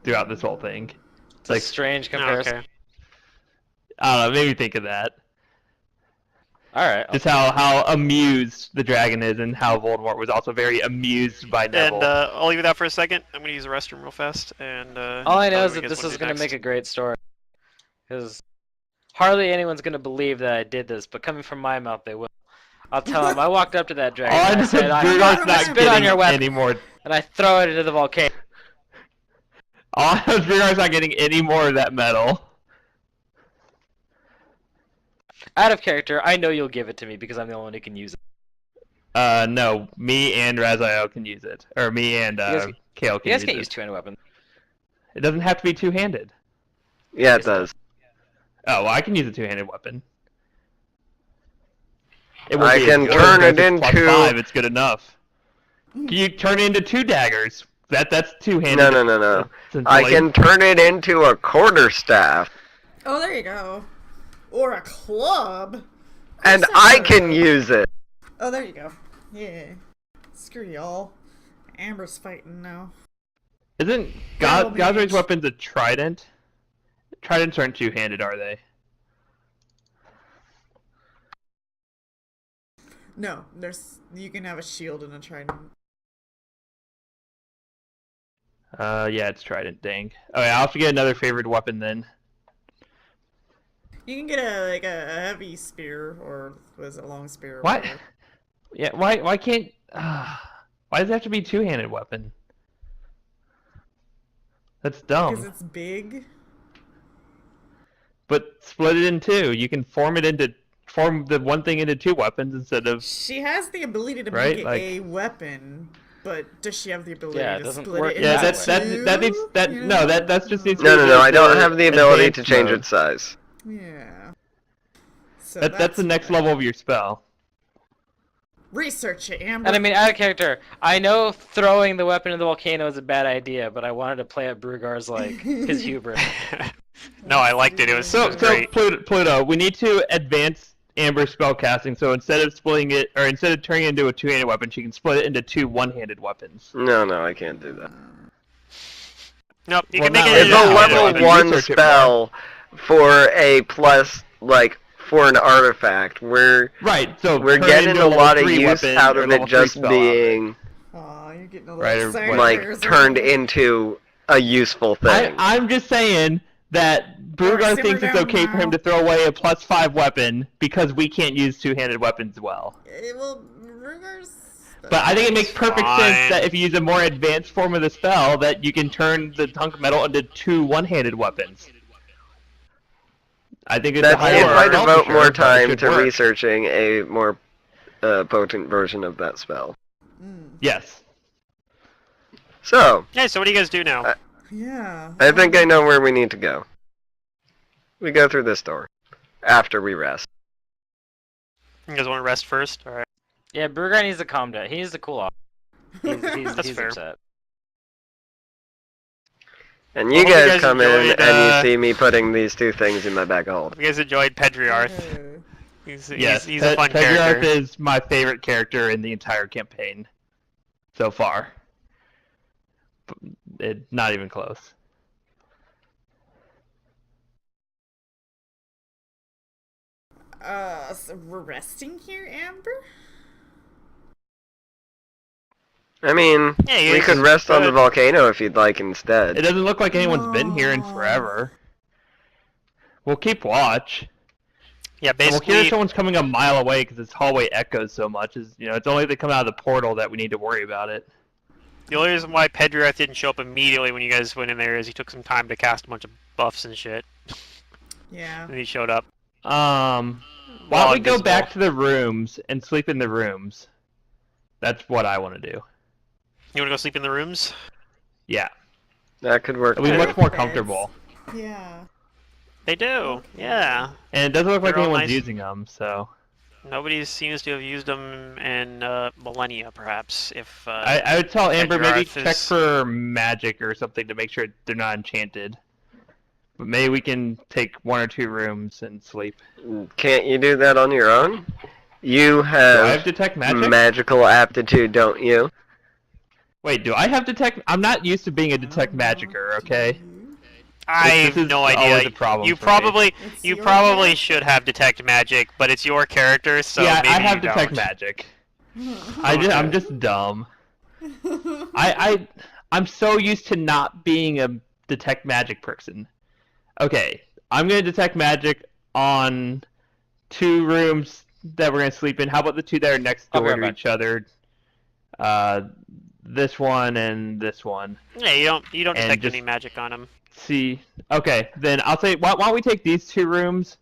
throughout this whole thing. It's like a strange comparison. Okay. I don't know. Maybe think of that. All right. Just how amused the dragon is, and how Voldemort was also very amused by Neville. And I'll leave it out for a second. I'm gonna use the restroom real fast. And All I know tell is me that what you this guys is wanna going do to make next. a great story. Because hardly anyone's going to believe that I did this, but coming from my mouth, they will. I'll tell them I walked up to that dragon All I and know I is said, Brugar's I not spit on your getting weapon, any more. and I throw it into the volcano. All I know is Brugar's not getting any more of that metal. Out of character, I know you'll give it to me because I'm the only one who can use it. No, me and Raziel can use it, or me and guys- Kale You can guys use can't it. use two-handed weapons. It doesn't have to be two-handed. Yeah, it does. Oh, well, I can use a two-handed weapon. It I be can as good, turn but if it it's plus into- 5, it's good enough. Can you turn it into two daggers? That's two-handed. No. essentially. I can turn it into a quarterstaff, Oh, there you go. Or a club. and That's I not can bad. use it. Oh, there you go. Yeah. Screw y'all. Amber's fighting now. Isn't Battle Gosri's mage. weapons a trident? Tridents aren't two-handed, are they? No, you can have a shield and a trident. Yeah, it's trident. Dang. Oh, yeah, I'll have to get another favorite weapon then. You can get a heavy spear, or was it a long spear? Or What? whatever. Yeah, why can't? Why does it have to be a two-handed weapon? That's dumb. Because it's big. But split it in two. You can form the one thing into two weapons instead of. She has the ability to Right, make it like- a weapon, but does she have the ability Yeah, it to doesn't split work it Yeah, into that needs two? that You no know? that's just needs to No, be I don't have the ability to advanced change mode. its size. Yeah. So That's the next fine. level of your spell. Research it, Amber. And I mean, out of character, I know throwing the weapon in the volcano is a bad idea, but I wanted to play at Brugar's, like, his hubris. No, I liked it. It was So great. Pluto, we need to advance Amber's spellcasting. So instead of splitting it, or instead of turning it into a two-handed weapon, she can split it into two one-handed weapons. No, I can't do that. Nope, you Well, can make not it. It's right a now, level I can 1 research it spell for a plus, like, for an artifact. We're Right. So turn it getting into a lot of 3 use weapon out or of level it 3 just spell being, Aw, you're getting a Right, little or sad. like, turned into a useful thing. I'm just saying that Brugar Alright, thinks simmer it's down okay for him now. to throw away a plus 5 weapon because we can't use two-handed weapons well. Well, Ruger's... But I think it makes perfect Fine. sense that if you use a more advanced form of the spell, that you can turn the hunk of metal into two one-handed weapons. I think it's a That's higher if I spell for devote sure, more but it time should to work. researching a more potent version of that spell. Yes. So, Yeah, so what do you guys do now? Yeah. I think I know where we need to go. We go through this door. After we rest. You guys want to rest first? Alright. Yeah, Brew Guy needs to calm down. He needs to cool off. That's He's fair. upset. And you Well, hope you guys guys come in enjoyed, and you see me putting these two things in my bag of hold. Hope you guys enjoyed Pedriarth. Okay. He's a fun Pedriarth character. is my favorite character in the entire campaign so far. Not even close. So we're resting here, Amber? I mean, Yeah, we could rest on the volcano if you'd like It instead. doesn't look like anyone's been here in forever. We'll keep watch. Yeah, And we'll basically. hear someone's coming a mile away because this hallway echoes so much. It's only if they come out of the portal that we need to worry about it. The only reason why Pedriarth didn't show up immediately when you guys went in there is he took some time to cast a bunch of buffs and shit. Yeah. And he showed up. Why don't we go invisible. back to the rooms and sleep in the rooms? That's what I want to do. You want to go sleep in the rooms? Yeah. That could work It'll be too. much more comfortable. Yeah. They do. Yeah. And it doesn't look like They're all anyone's nice. using them, so... Nobody seems to have used them in millennia, perhaps. If I would tell Amber maybe Pedriarth check is- for magic or something to make sure they're not enchanted. But maybe we can take 1 or 2 rooms and sleep. Can't you do that on your own? You Do I have have detect magic? magical aptitude, don't you? Wait, do I have detect? I'm not used to being a detect magicer, okay? I This have is no always idea. a problem You for me. probably It's you your probably character. should have detect magic, but it's your character, so yeah, maybe I have you detect don't. magic. I'm just dumb. I'm so used to not being a detect magic person. Okay, I'm gonna detect magic on 2 rooms that we're gonna sleep in. How about the 2 that are next I'll be door right to back. each other? This one and this one. Yeah, you don't And detect just- any magic on him. See, okay, then I'll say, why don't we take these 2 rooms?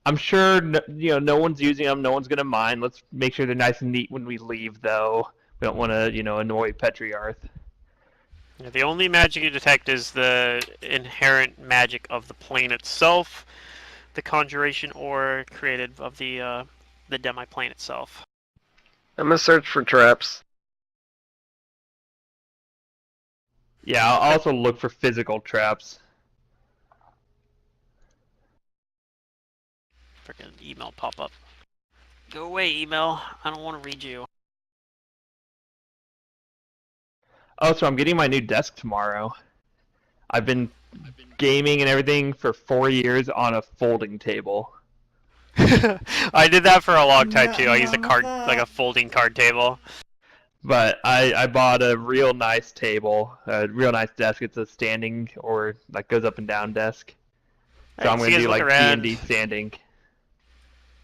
I'm sure no one's using them. No one's gonna mind. Let's make sure they're nice and neat when we leave, though. We don't want to, annoy Petriarth. Yeah, the only magic you detect is the inherent magic of the plane itself, the conjuration or created of the demi-plane itself. I'm gonna search for traps. Yeah, I'll also look for physical traps. Freaking email pop up. Go away, email. I don't want to read you. Oh, so I'm getting my new desk tomorrow. I've been gaming and everything for 4 years on a folding table. I did that for a long time too. I used a Nothing card, wrong with like a that. folding card table. But I bought a real nice table, a real nice desk. It's a standing or like goes up and down desk. So Alright, I'm so gonna you guys do look like around. D&D standing.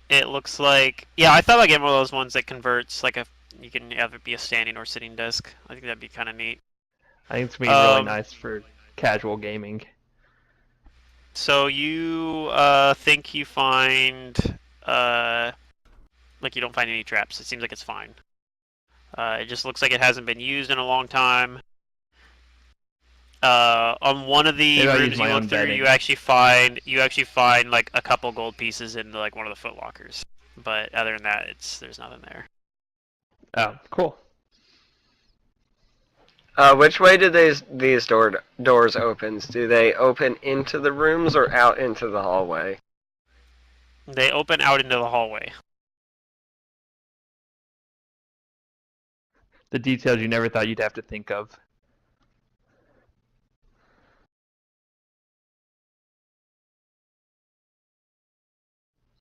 It looks like, yeah, I thought about getting one of those ones that converts, like you can have it be a standing or sitting desk. I think that'd be kind of neat. I think it's gonna be really Um, nice for casual gaming. So you think you find like you don't find any traps. It seems like it's fine. It just looks like it hasn't been used in a long time. On one of the Maybe I'll rooms use you my look own through, bedding. you actually find like a couple gold pieces in like one of the foot lockers. But other than that, there's nothing there. Oh, cool. Which way do these doors open? Do they open into the rooms or out into the hallway? They open out into the hallway. The details you never thought you'd have to think of.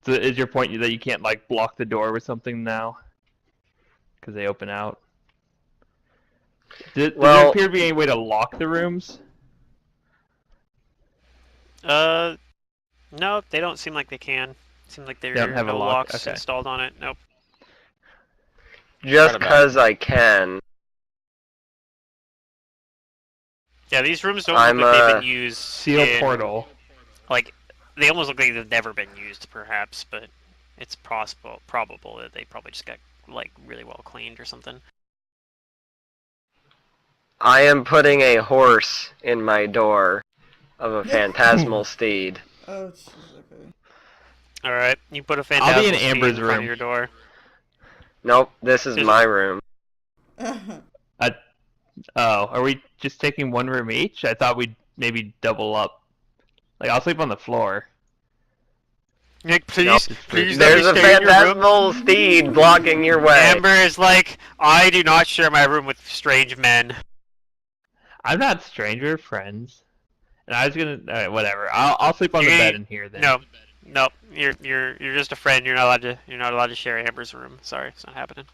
So is your point that you can't like block the door with something now? Because they open out. Does there Well- appear to be any way to lock the rooms? No, they don't seem like they can. Seem like there They don't are have a no lock, locks okay. installed on it. Nope. Just Right about. because I can. Yeah, these rooms don't I'm, look like they've been used. Seal in, portal. Like, they almost look like they've never been used, perhaps, but it's probable that they probably just got like really well cleaned or something. I am putting a horse in my door of a phantasmal steed. Oh, jeez, okay. Alright, you put a I'll be phantasmal in steed Amber's in front of room. your door. Nope, this is There's my room. Oh, are we just taking one room each? I thought we'd maybe double up. Like, I'll sleep on the floor. Nick, Nope. please let me There's a stay in your room. phantasmal steed blocking your way. Amber is like, I do not share my room with strange men. I'm not stranger friends. And I was gonna, alright, whatever. I'll sleep on the You- bed in here then. No, you're just a friend. You're not allowed to share Amber's room. Sorry, it's not happening.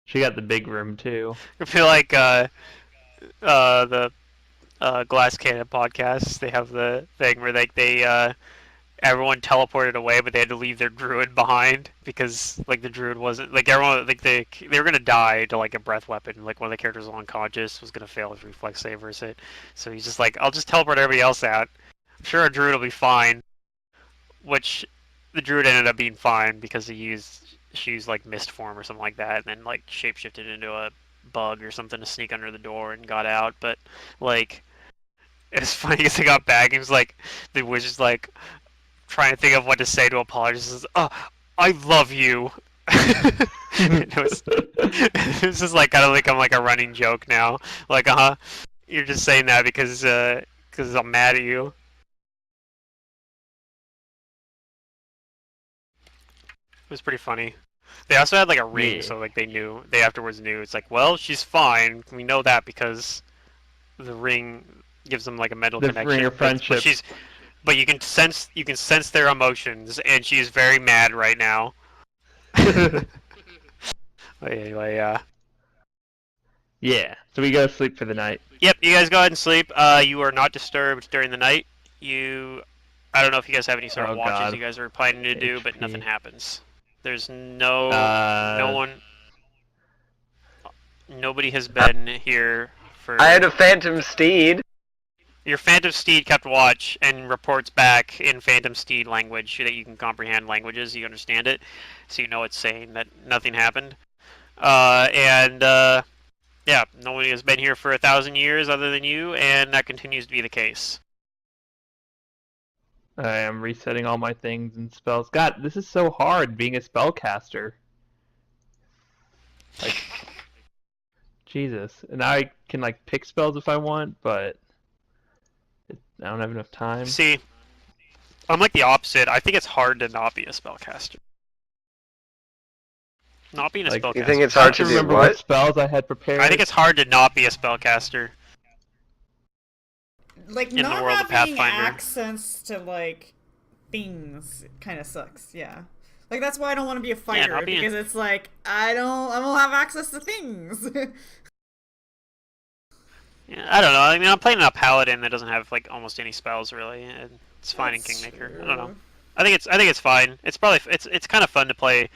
She got the big room too. I feel like the Glass Cannon podcast. They have the thing where they everyone teleported away, but they had to leave their druid behind because like the druid wasn't like everyone like they were gonna die to like a breath weapon. Like one of the characters was unconscious, was gonna fail his reflex save versus it. So he's just like, I'll just teleport everybody else out. I'm sure our druid will be fine. Which the druid ended up being fine because she used like mist form or something like that, and then like shapeshifted into a bug or something to sneak under the door and got out. But like it was funny because they got back and it was like the wizard's like trying to think of what to say to apologize. Says, "Oh, I love you." it was just like kind of like I'm like a running joke now. Like, you're just saying that because I'm mad at you. It was pretty funny. They also had like a ring, Yeah. so like they afterwards knew. It's like, well, she's fine. We know that because the ring gives them like a mental The connection. ring of friendship. But you can sense their emotions, and she's very mad right now. Anyway, Yeah. So we go to sleep for the night. yep. You guys go ahead and sleep. You are not disturbed during the night. I don't know if you guys have any sort of Oh, watches God. you guys are planning to do, but HP. nothing happens. There's no one. Nobody has been here for. I had a phantom steed. Your Phantom Steed kept watch and reports back in Phantom Steed language that you can comprehend languages, you understand it, so you know it's saying that nothing happened. Yeah, nobody has been here for 1,000 years other than you, and that continues to be the case. I am resetting all my things and spells. God, this is so hard being a spellcaster. Like, Jesus. And I can like pick spells if I want, but I don't have enough time. See, I'm like the opposite. I think it's hard to not be a spellcaster. Not being a Like, spellcaster. You think it's I hard have to to do remember what? spells I had prepared. I think it's hard to not be a spellcaster. Like, In the not world of having Pathfinder. access to, like, things kind of sucks, yeah. Like, that's why I don't want to be a fighter, not being- because it's like, I don't have access to things. Yeah, I don't know. I mean, I'm playing a paladin that doesn't have like almost any spells really, and it's fine in That's Kingmaker. I don't know. true. I think it's fine. It's probably it's kind of fun to play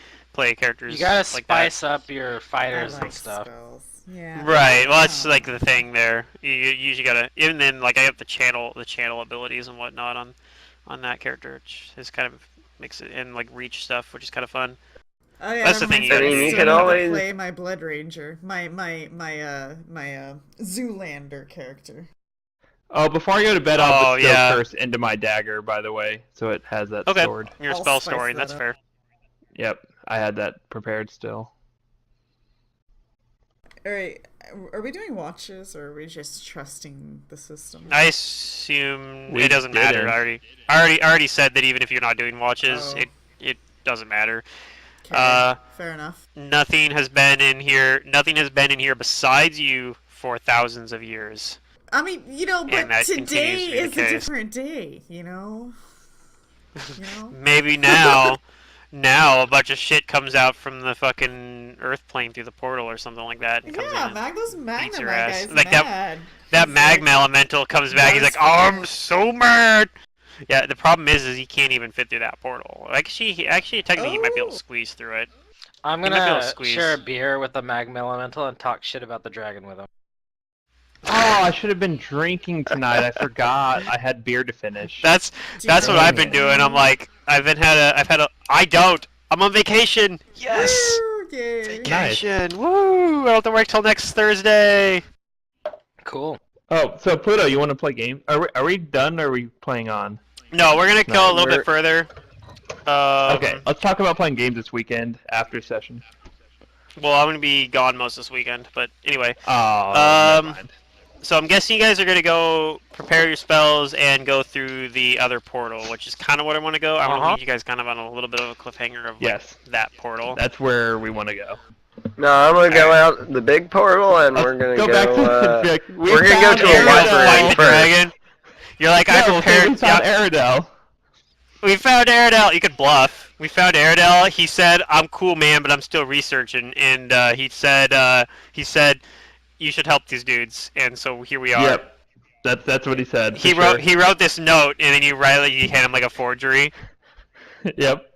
characters. You gotta like spice up your I fighters like and stuff. spells. Yeah. that. Right. Well, that's Oh. like the thing there. You usually gotta even then like I have the channel abilities and whatnot on that character, which is kind of makes it and like reach stuff, which is kind of fun. Oh yeah, That's that the thing reminds you me, gotta I do. You still could need to always- play my Blood Ranger, my Zoolander character. Oh, before I go to bed, I'll Oh, bestow yeah. curse into my dagger, by the way, so it has that Okay. sword. Your I'll spell spice storing. that That's up. fair. Yep, I had that prepared still. Alright, are we doing watches, or are we just trusting the system? I assume We it doesn't matter. didn't. I already said that even if you're not doing watches, Oh. it doesn't matter. Okay, fair enough. Nothing has been in here. Nothing has been in here besides you for thousands of years. I mean, but And that continues today to be the is a case. different day, You know? Maybe now, now a bunch of shit comes out from the fucking earth plane through the portal or something like that, and comes Yeah, in. Magna's beats your my ass. guy's Like that- mad. That He's magma like, elemental comes back. He's "That like, is "Oh, I'm fair." so mad." Yeah, the problem is he can't even fit through that portal. Actually, technically, he might be able to Oh. squeeze through it. I'm You might be able to gonna squeeze. share a beer with the magma elemental and talk shit about the dragon with him. Oh, I should have been drinking tonight. I forgot. I had beer to finish. That's Do you what drink I've been doing. I'm anymore? like, I've had a. I don't. I'm on vacation. Yes. Woo! Yay. Vacation. Woo! I don't have to work till next Thursday. Cool. Oh, so Pluto, you want to play game? Are we done? Or are we playing on? No, we're gonna go a little We're- bit further. Okay, let's talk about playing games this weekend after session. Well, I'm gonna be gone most this weekend, but anyway. Oh, never mind. So I'm guessing you guys are gonna go prepare your spells and go through the other portal, which is kind of what I want to go. I want to leave you guys kind of on a little bit of a cliffhanger of like, Yes. that portal. That's where we want to go. No, I'm gonna go out the big portal, and we're gonna go back to the we're gonna go to a You're gonna fight library the first. dragon. You're like, I No, prepared. we found yeah, Aradel. we found Aradel. You could bluff. We found Aradel. He said, "I'm cool, man, but I'm still researching." And he said, "You should help these dudes." And so here we are. Yep. That's what he said. He for wrote sure. he wrote this note, and then you hand him like a forgery, Yep.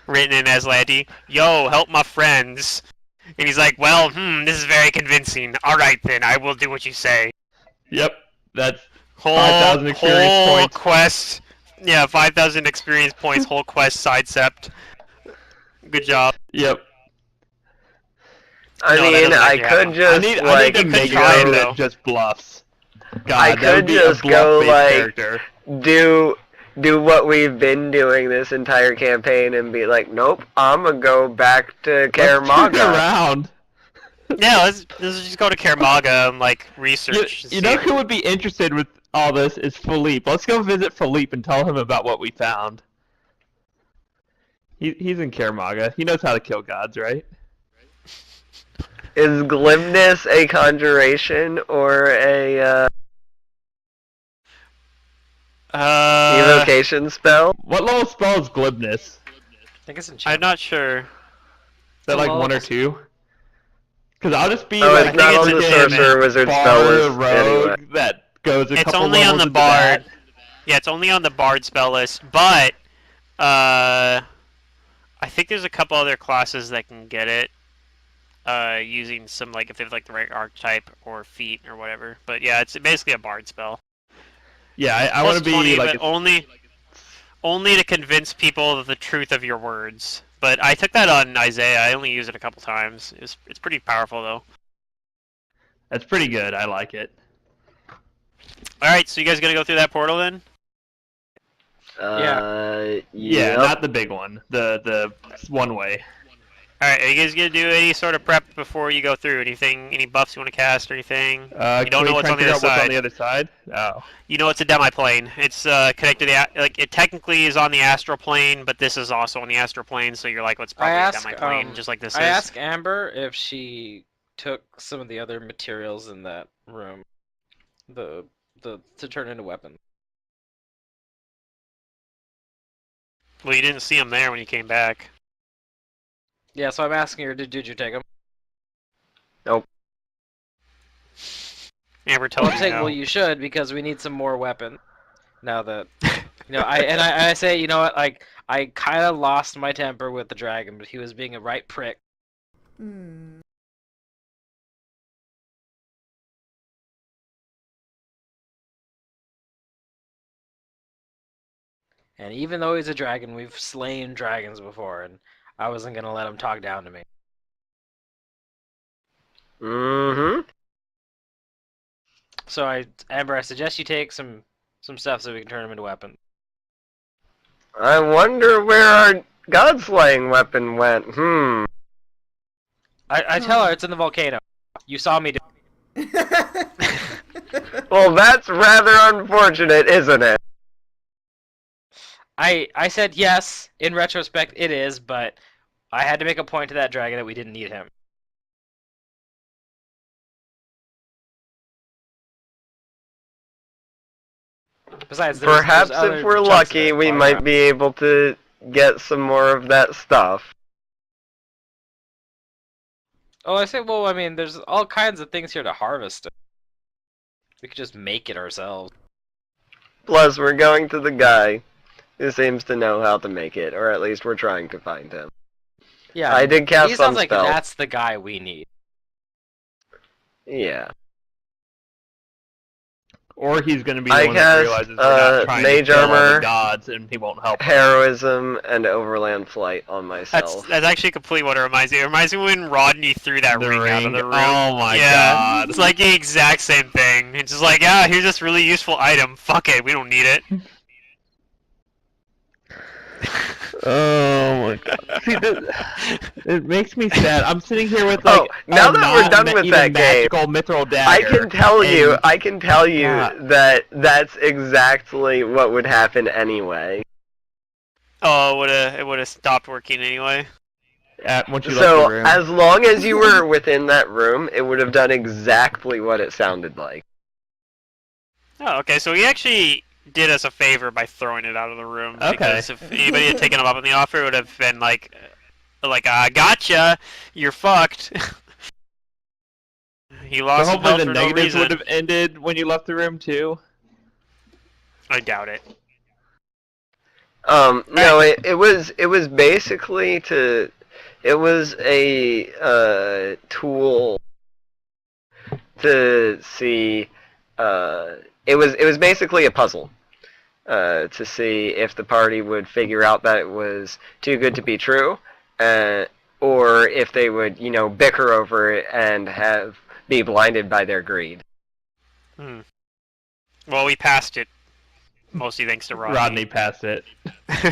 written in Aslanti. Yo, help my friends. And he's like, well, this is very convincing. All right then, I will do what you say. Yep. That's Whole 5,000 experience whole points. quest. Yeah, 5,000 experience points. Whole quest sidestepped. Good job. Yep. I No, that mean, doesn't I actually could happen. just I need like to could make try it it, that though. just bluffs. God, I that would could be just a go, bluff-based like, character. do what we've been doing this entire campaign and be like, nope, I'm gonna go back to Kaer Let's turn Maga. around. Yeah, let's just go to Kaer Maga and like research. You know who would be interested with all this is Philippe. Let's go visit Philippe and tell him about what we found. He's in Kaer Maga. He knows how to kill gods, right? Is glibness a conjuration or a evocation spell? What level spell is glibness? I think it's I'm enchanted. not sure. Is that like Well, 1 or 2? Because I'll just be Oh, like it's not on the enchantment. sorcerer wizard spell bard list rogue anyway. that goes a It's couple only on levels the into that. bard. Yeah, it's only on the bard spell list, but I think there's a couple other classes that can get it using some like if they have like the right archetype or feat or whatever. But yeah, it's basically a bard spell. Yeah, I Plus want to 20, be like but only to convince people of the truth of your words. But I took that on Isaiah. I only used it a couple times. It's pretty powerful though. that's pretty good. I like it. All right, so you guys gonna go through that portal then? Yeah, Yep. not the big one. The one way. All right, are you guys gonna do any sort of prep before you go through? Anything? Any buffs you want to cast or anything? You don't know what's on the other What's on side. the other side? Oh. You know it's a demi-plane. It's connected to like it technically is on the astral plane, but this is also on the astral plane, so you're like, what's probably a demi-plane, just like this I is. asked Amber if she took some of the other materials in that room, the to turn into weapons. Well, you didn't see him there when you came back. Yeah, so I'm asking her, did you take them? Amber Well, told I'm you saying, no. well, you should because we need some more weapons. Now that I say, you know what, like I kind of lost my temper with the dragon, but he was being a right prick. Hmm. And even though he's a dragon, we've slain dragons before, and I wasn't gonna let him talk down to me. Mm-hmm. So Amber, I suggest you take some stuff so we can turn them into weapons. I wonder where our god-slaying weapon went. I tell her it's in the volcano. You saw me do. Well, that's rather unfortunate, isn't it? I said yes. In retrospect, it is, but I had to make a point to that dragon that we didn't need him. Besides, Perhaps there's other if we're chunks of lucky, it we lying might around. be able to get some more of that stuff. Oh, I say, well, I mean, there's all kinds of things here to harvest. We could just make it ourselves. Plus, we're going to the guy who seems to know how to make it, or at least we're trying to find him. Yeah, I did cast he sounds some like spells. that's the guy we need. Yeah. Or he's going to be the I one that cast realizes we're not trying to Mage kill all the Armor, gods, and he won't help us. Heroism, and Overland Flight on myself. That's actually completely what it reminds me. It reminds me when Rodney threw that The ring out of ring. the room. Oh my yeah, god. it's like the exact same thing. It's just like, yeah, here's this really useful item. Fuck it, we don't need it. Oh my god. See, it makes me sad. I'm sitting here with like now a that we're not done with even that game, magical mithril I dagger. can tell you God. that that's exactly what would happen anyway. Oh, it would have stopped working anyway. Once you left the So room. as long as you were within that room, it would have done exactly what it sounded like. Oh, okay. So he actually did us a favor by throwing it out of the room. Okay. Because if anybody had taken him up on the offer, it would have been like, gotcha, you're fucked. He So lost some hopefully health the for no negatives reason. would have ended when you left the room too. I doubt it. No, it was basically it was a tool to see, it was basically a puzzle, to see if the party would figure out that it was too good to be true, or if they would, bicker over it and be blinded by their greed. Well, we passed it. Mostly thanks to Rodney. Rodney passed it.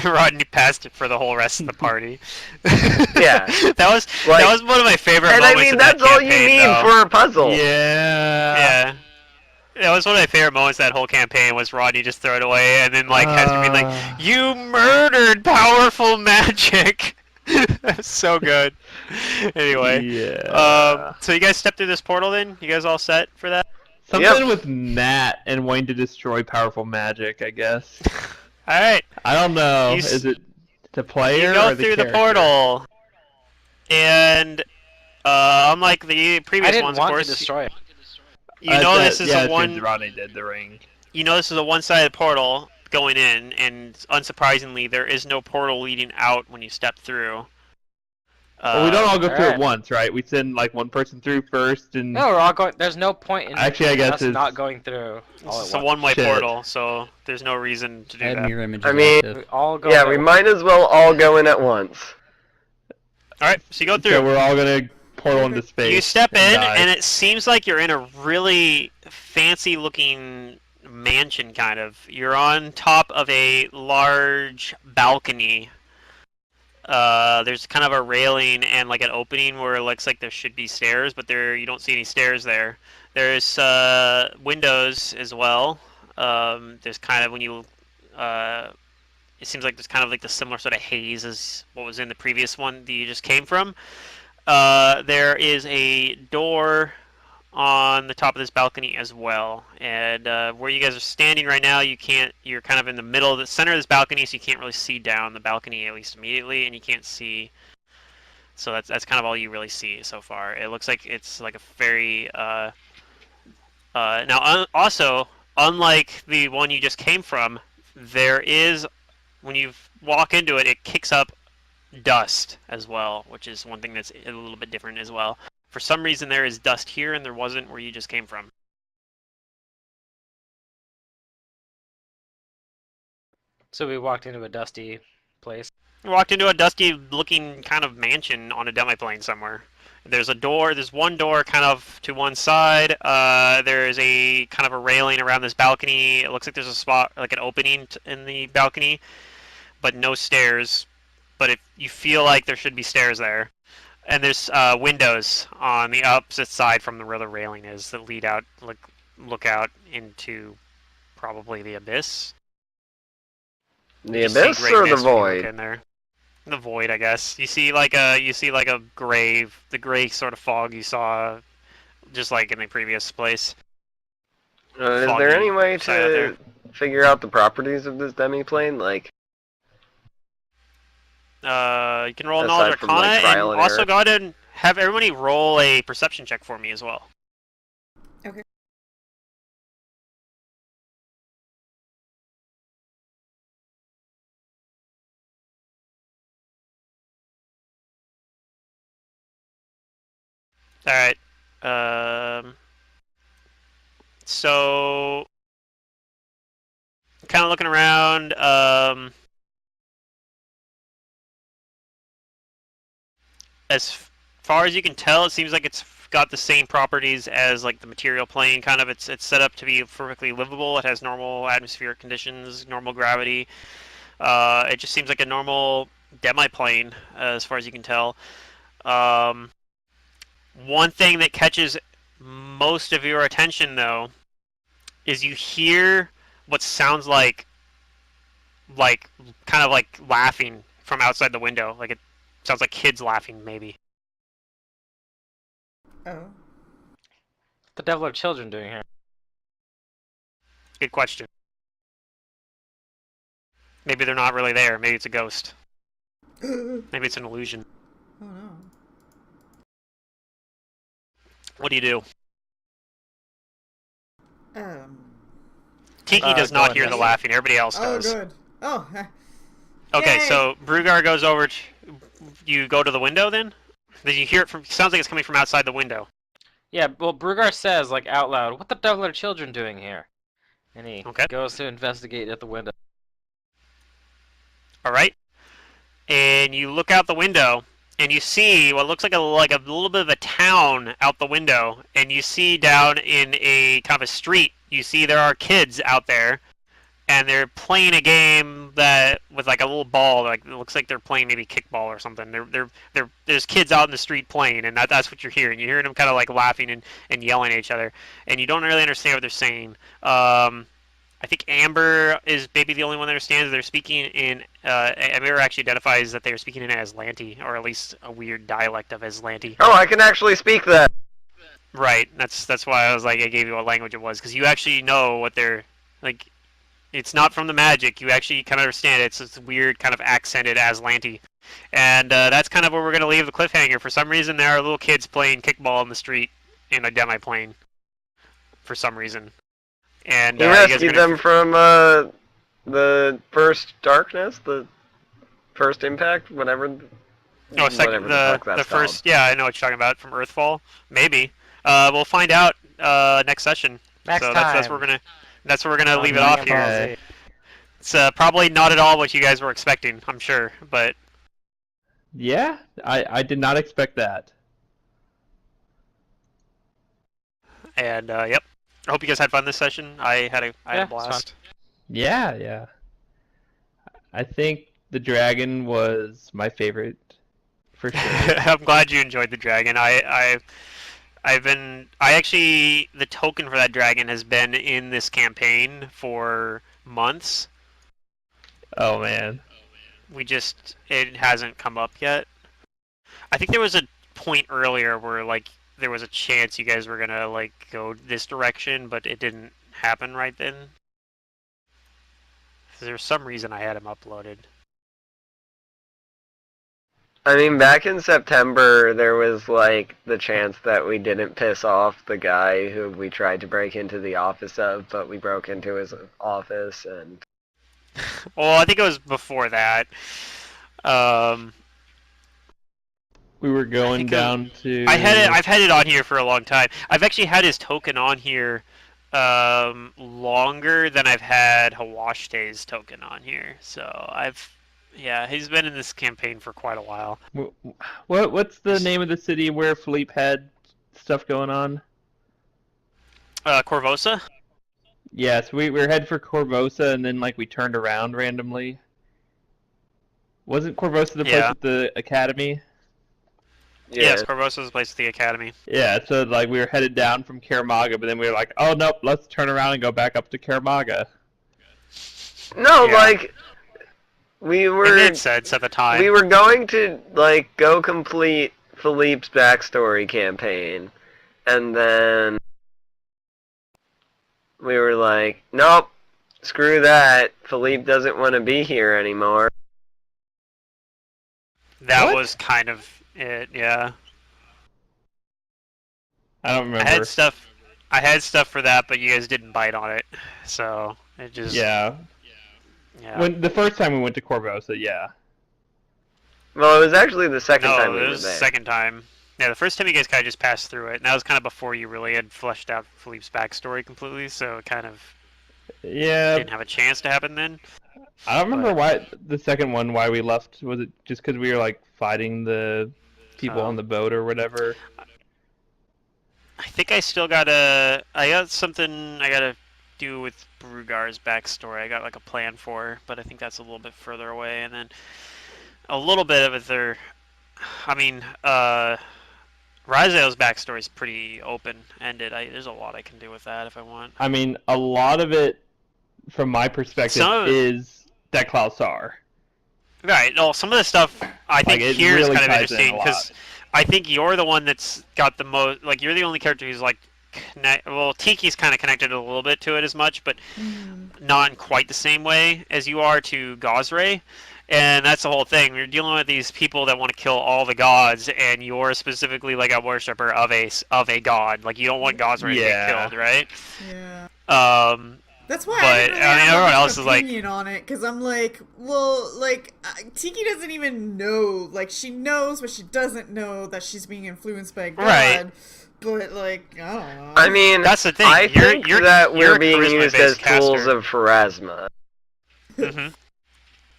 Rodney passed it for the whole rest of the party. Yeah. that was one of my favorite And I moments mean, in that's that all you campaign, need though. for a puzzle. Yeah. Yeah. That was one of my favorite moments of that whole campaign was Rodney just throw it away and then Hester being like, "You murdered powerful magic." That's so good. Anyway. Yeah. So you guys stepped through this portal then? You guys all set for that? Something with Matt and wanting to destroy powerful magic, I guess. Alright. I don't know. You Is it the player You go or the through character? the portal. And unlike the previous I didn't ones, want of course, to destroy it. you know this is yeah, a one. Rodney did the ring. You know this is a one-sided portal going in, and unsurprisingly, there is no portal leading out when you step through. Well, we don't all go through alright. it once, right? We send like one person through first, and No, we're all going. There's no point in Actually, I guess us it's- not going through all It's at a once. one-way Shit. portal, so there's no reason to do I have that. mirror images I mean- active. We all go. Yeah, at we once. might as well all go in at once. All right, so you go through. so we're all gonna portal into space. You step in, die. and it seems like you're in a really fancy-looking mansion, kind of. You're on top of a large balcony. There's kind of a railing and like an opening where it looks like there should be stairs, but you don't see any stairs there. There's windows as well. There's kind of when you it seems like there's kind of like the similar sort of haze as what was in the previous one that you just came from. There is a door on the top of this balcony as well, and where you guys are standing right now, you're kind of in the middle of the center of this balcony, so you can't really see down the balcony at least immediately, and you can't see. So that's kind of all you really see so far. It looks like it's like a very now also unlike the one you just came from, there is when you walk into it, it kicks up dust as well, which is one thing that's a little bit different as well. For some reason, there is dust here, and there wasn't where you just came from. So we walked into a dusty place. You walked into a dusty-looking kind of mansion on a demiplane somewhere. There's a door. There's one door kind of to one side. There's a kind of a railing around this balcony. It looks like there's a spot, like an opening in the balcony, but no stairs. But if you feel like there should be stairs there. And there's windows on the opposite side from where the railing is that lead out, look out into probably the abyss. The You see abyss great or the mist when you look void? in there. The void, I guess. You see like a grave, the gray sort of fog you saw, just like in the previous place. Is Foggy there any way side out there. to figure out the properties of this demiplane? Like, You can roll Aside knowledge from, arcana, like, trial and and also error. go ahead and have everybody roll a perception check for me as well. Okay. All right. So kind of looking around. As far as you can tell, it seems like it's got the same properties as like the material plane. Kind of, it's set up to be perfectly livable. It has normal atmospheric conditions, normal gravity. It just seems like a normal demi-plane, as far as you can tell. Um, One thing that catches most of your attention, though, is you hear what sounds like kind of like laughing from outside the window. Like it sounds like kids laughing, maybe. Oh. What the devil are children doing here? Good question. Maybe they're not really there. Maybe it's a ghost. Oh Maybe it's an illusion. no. What do you do? Tiki Uh, does go not hear the investigate. laughing. Everybody else Oh, does. good. Oh. Okay, Yay! so Brugar goes over. You go to the window then? Then you hear it from. Sounds like it's coming from outside the window. Yeah, well, Brugar says, like, out loud, what the devil are children doing here? And he Okay. goes to investigate at the window. All right. And you look out the window, and you see what looks like a little bit of a town out the window. And you see down in a kind of a street, you see there are kids out there, and they're playing a game that with like a little ball. Like it looks like they're playing maybe kickball or something. There's kids out in the street playing, and that's what you're hearing. You're hearing them kind of like laughing and yelling at each other, and you don't really understand what they're saying. I think Amber is maybe the only one that understands. They're speaking in. Amber actually identifies that they are speaking in Aslanti, or at least a weird dialect of Aslanti. Oh, I can actually speak that. Right. That's why I was like, I gave you what language it was, because you actually know what they're like. It's not from the magic. You actually kind of understand it. It's this weird kind of accented Aslanti, and that's kind of where we're gonna leave the cliffhanger. For some reason, there are little kids playing kickball in the street in a demi-plane. For some reason. And He you guys are rescued gonna them from the first darkness, the first impact, whatever. Oh, Whatever the fuck that's the first, called. yeah, I know what you're talking about from Earthfall. Maybe. We'll find out next session. Next so time. that's where we're gonna on leave it off Dragon Ball here. Z. It's probably not at all what you guys were expecting, I'm sure, but Yeah, I did not expect that. and yep. I hope you guys had fun this session. I had a Yeah, it was blast. Yeah, yeah. I think the dragon was my favorite, for sure. I'm glad you enjoyed the dragon. I actually the token for that dragon has been in this campaign for months. Oh man. It hasn't come up yet. I think there was a point earlier where like there was a chance you guys were gonna like go this direction, but it didn't happen right then. There's some reason I had him uploaded. I mean, back in September, there was like the chance that we didn't piss off the guy who we tried to break into the office of, but we broke into his office and. Well, I think it was before that. We were going think down to. I've had it on here for a long time. I've actually had his token on here longer than I've had Hawashte's token on here. So yeah, he's been in this campaign for quite a while. What's the name of the city where Philippe had stuff going on? Corvosa? Yes, we were headed for Corvosa, and then like we turned around randomly. Wasn't Corvosa the place Yeah. with the academy? Yeah. Yes, Corvosa's the place at the academy. Yeah, so like we were headed down from Kaer Maga, but then we were like, oh nope, let's turn around and go back up to Kaer Maga. No, Yeah. like we It were made sense at the time. we were going to like go complete Philippe's backstory campaign, and then we were like, nope, screw that. Philippe doesn't want to be here anymore. That What? was kind of it, yeah. I don't remember. I had stuff for that, but you guys didn't bite on it. So it just Yeah. yeah. When the first time we went to Corvosa, yeah. Well, it was actually the second No, time we it were was the there. second time. Yeah, the first time you guys kind of just passed through it, and that was kind of before you really had fleshed out Philippe's backstory completely. So it kind of Yeah, didn't have a chance to happen then. I don't remember But- why the second one why we left. Was it just because we were like fighting the people on the boat or whatever? I think I got something I gotta do with Brugar's backstory. I got like a plan for, but I think that's a little bit further away. And then a little bit of it there. I mean, Raziel's backstory is pretty open-ended. There's a lot I can do with that if I want. I mean, a lot of it, from my perspective, Some of it- is that Klaus Sar. Right. Well, some of the stuff I think it here is really kind of ties in a interesting lot. because I think you're the one that's got the most. Like, you're the only character who's like, well, Tiki's kind of connected a little bit to it as much, but not in quite the same way as you are to Gosray. And that's the whole thing. You're dealing with these people that want to kill all the gods, and you're specifically like a worshiper of a god. Like, you don't want Gosray to get killed, right? Yeah. That's why I didn't really have everyone much else is like, opinion on it, because I'm like, well, like, Tiki doesn't even know, like, she knows, but she doesn't know that she's being influenced by God. Right. But, like, I don't know. I mean, that's the thing. I think that you're we're a being used as charisma-based tools caster. of Pharasma. Mm-hmm.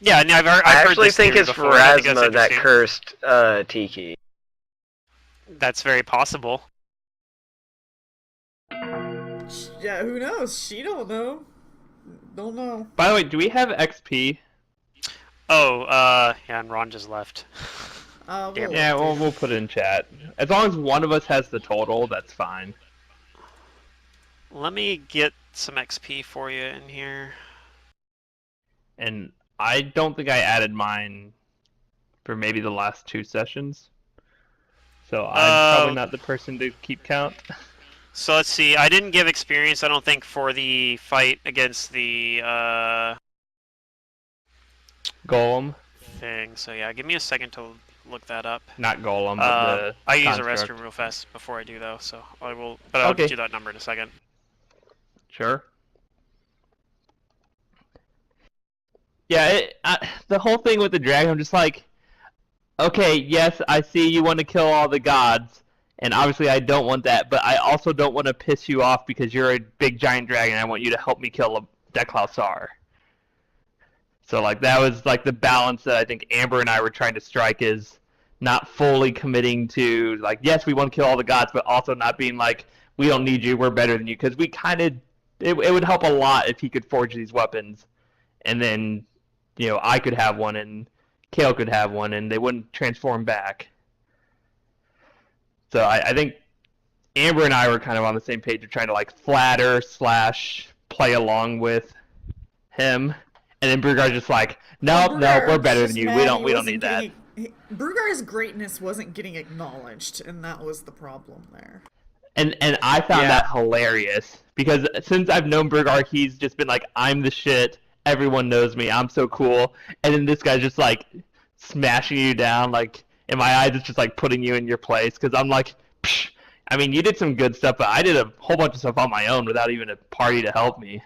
Yeah, and I've heard I actually this think theory it's before, and I think that's Pharasma that interesting. cursed Tiki. That's very possible. Yeah, who knows? She don't know. Don't know. By the way, do we have XP? Oh, yeah, and Ron just left. We'll Yeah, we'll put it in chat. As long as one of us has the total, that's fine. Let me get some XP for you in here. And I don't think I added mine for maybe the last 2 sessions. So I'm probably not the person to keep count. So let's see. I didn't give experience, I don't think, for the fight against the Golem. thing. So yeah, give me a second to look that up. Not Golem, but the I use a construct. restroom real fast before I do though, so I will. But I'll Okay. do that number in a second. Sure. Yeah, the whole thing with the dragon, I'm just like, okay, yes, I see you want to kill all the gods, and obviously I don't want that, but I also don't want to piss you off because you're a big giant dragon. I want you to help me kill Deklausar. So like that was like the balance that I think Amber and I were trying to strike, is not fully committing to like, yes, we want to kill all the gods, but also not being like, we don't need you, we're better than you, because we kind of, it would help a lot if he could forge these weapons, and then, you know, I could have one and Kael could have one, and they wouldn't transform back. So I think Amber and I were kind of on the same page of trying to like flatter / play along with him, and then Brugar's just like, nope, we're better than you. We don't need that. Brugar's greatness wasn't getting acknowledged, and that was the problem there. And I found that hilarious, because since I've known Brugar, he's just been like, I'm the shit. Everyone knows me. I'm so cool. And then this guy's just like smashing you down. Like, in my eyes, it's just like putting you in your place. Because I'm like, psh, I mean, you did some good stuff, but I did a whole bunch of stuff on my own without even a party to help me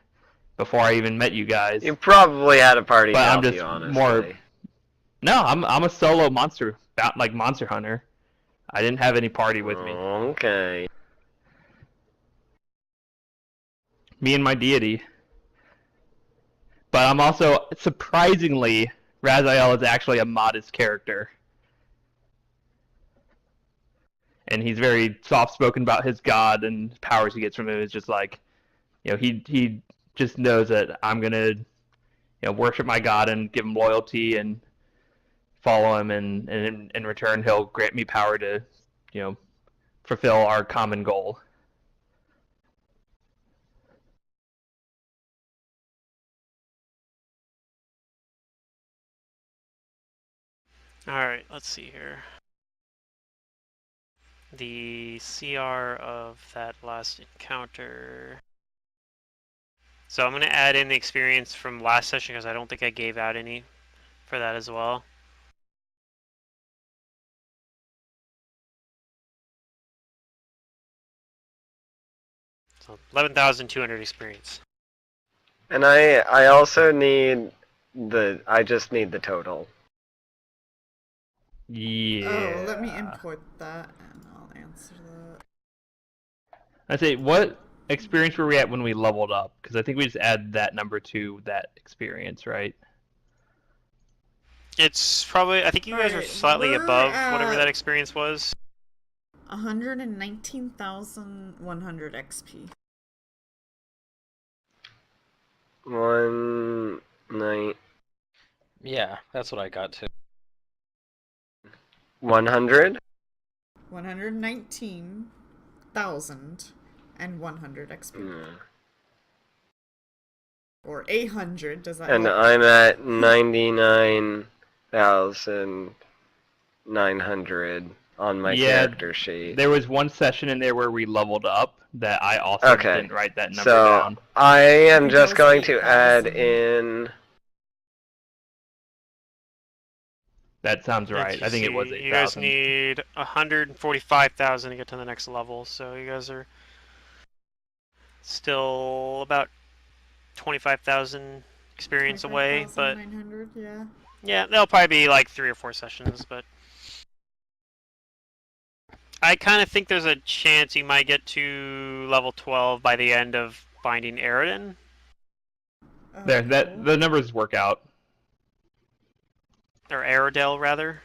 before I even met you guys. You probably had a party to But I'm help just you, honestly. more. No, I'm a solo monster, like monster hunter. I didn't have any party with me. Okay. Me and my deity. But I'm also, surprisingly, Raziel is actually a modest character. And he's very soft-spoken about his god and powers he gets from him. It's just like, you know, he just knows that I'm going to, you know, worship my god and give him loyalty and follow him, and in return he'll grant me power to, you know, fulfill our common goal. Alright, let's see here. The CR of that last encounter. So I'm going to add in the experience from last session because I don't think I gave out any for that as well. So 11,200 experience. And I also need I just need the total. Yeah. Oh, let me input that, and I'll answer that. I say, what experience were we at when we leveled up? Because I think we just add that number to that experience, right? It's probably. I think you guys are Alright, slightly we're above whatever at that experience was. 119,100 XP. 1 Yeah, that's what I got too. 100. 119,100 XP. Mm. Or 800, does that And help? I'm at 99,900 on my Yeah, character sheet. There was one session in there where we leveled up that I also Okay. didn't write that number So down. I am think just that was going to add 8,000. in. That sounds right. Let's I think it was see, You guys 8,000. need 145,000 to get to the next level, so you guys are still about 25,000 experience away. But 25,900, yeah. yeah, there'll probably be like 3 or 4 sessions. But I kind of think there's a chance you might get to level 12 by the end of finding Aridin. There, that the numbers work out. Or Aerodel, rather.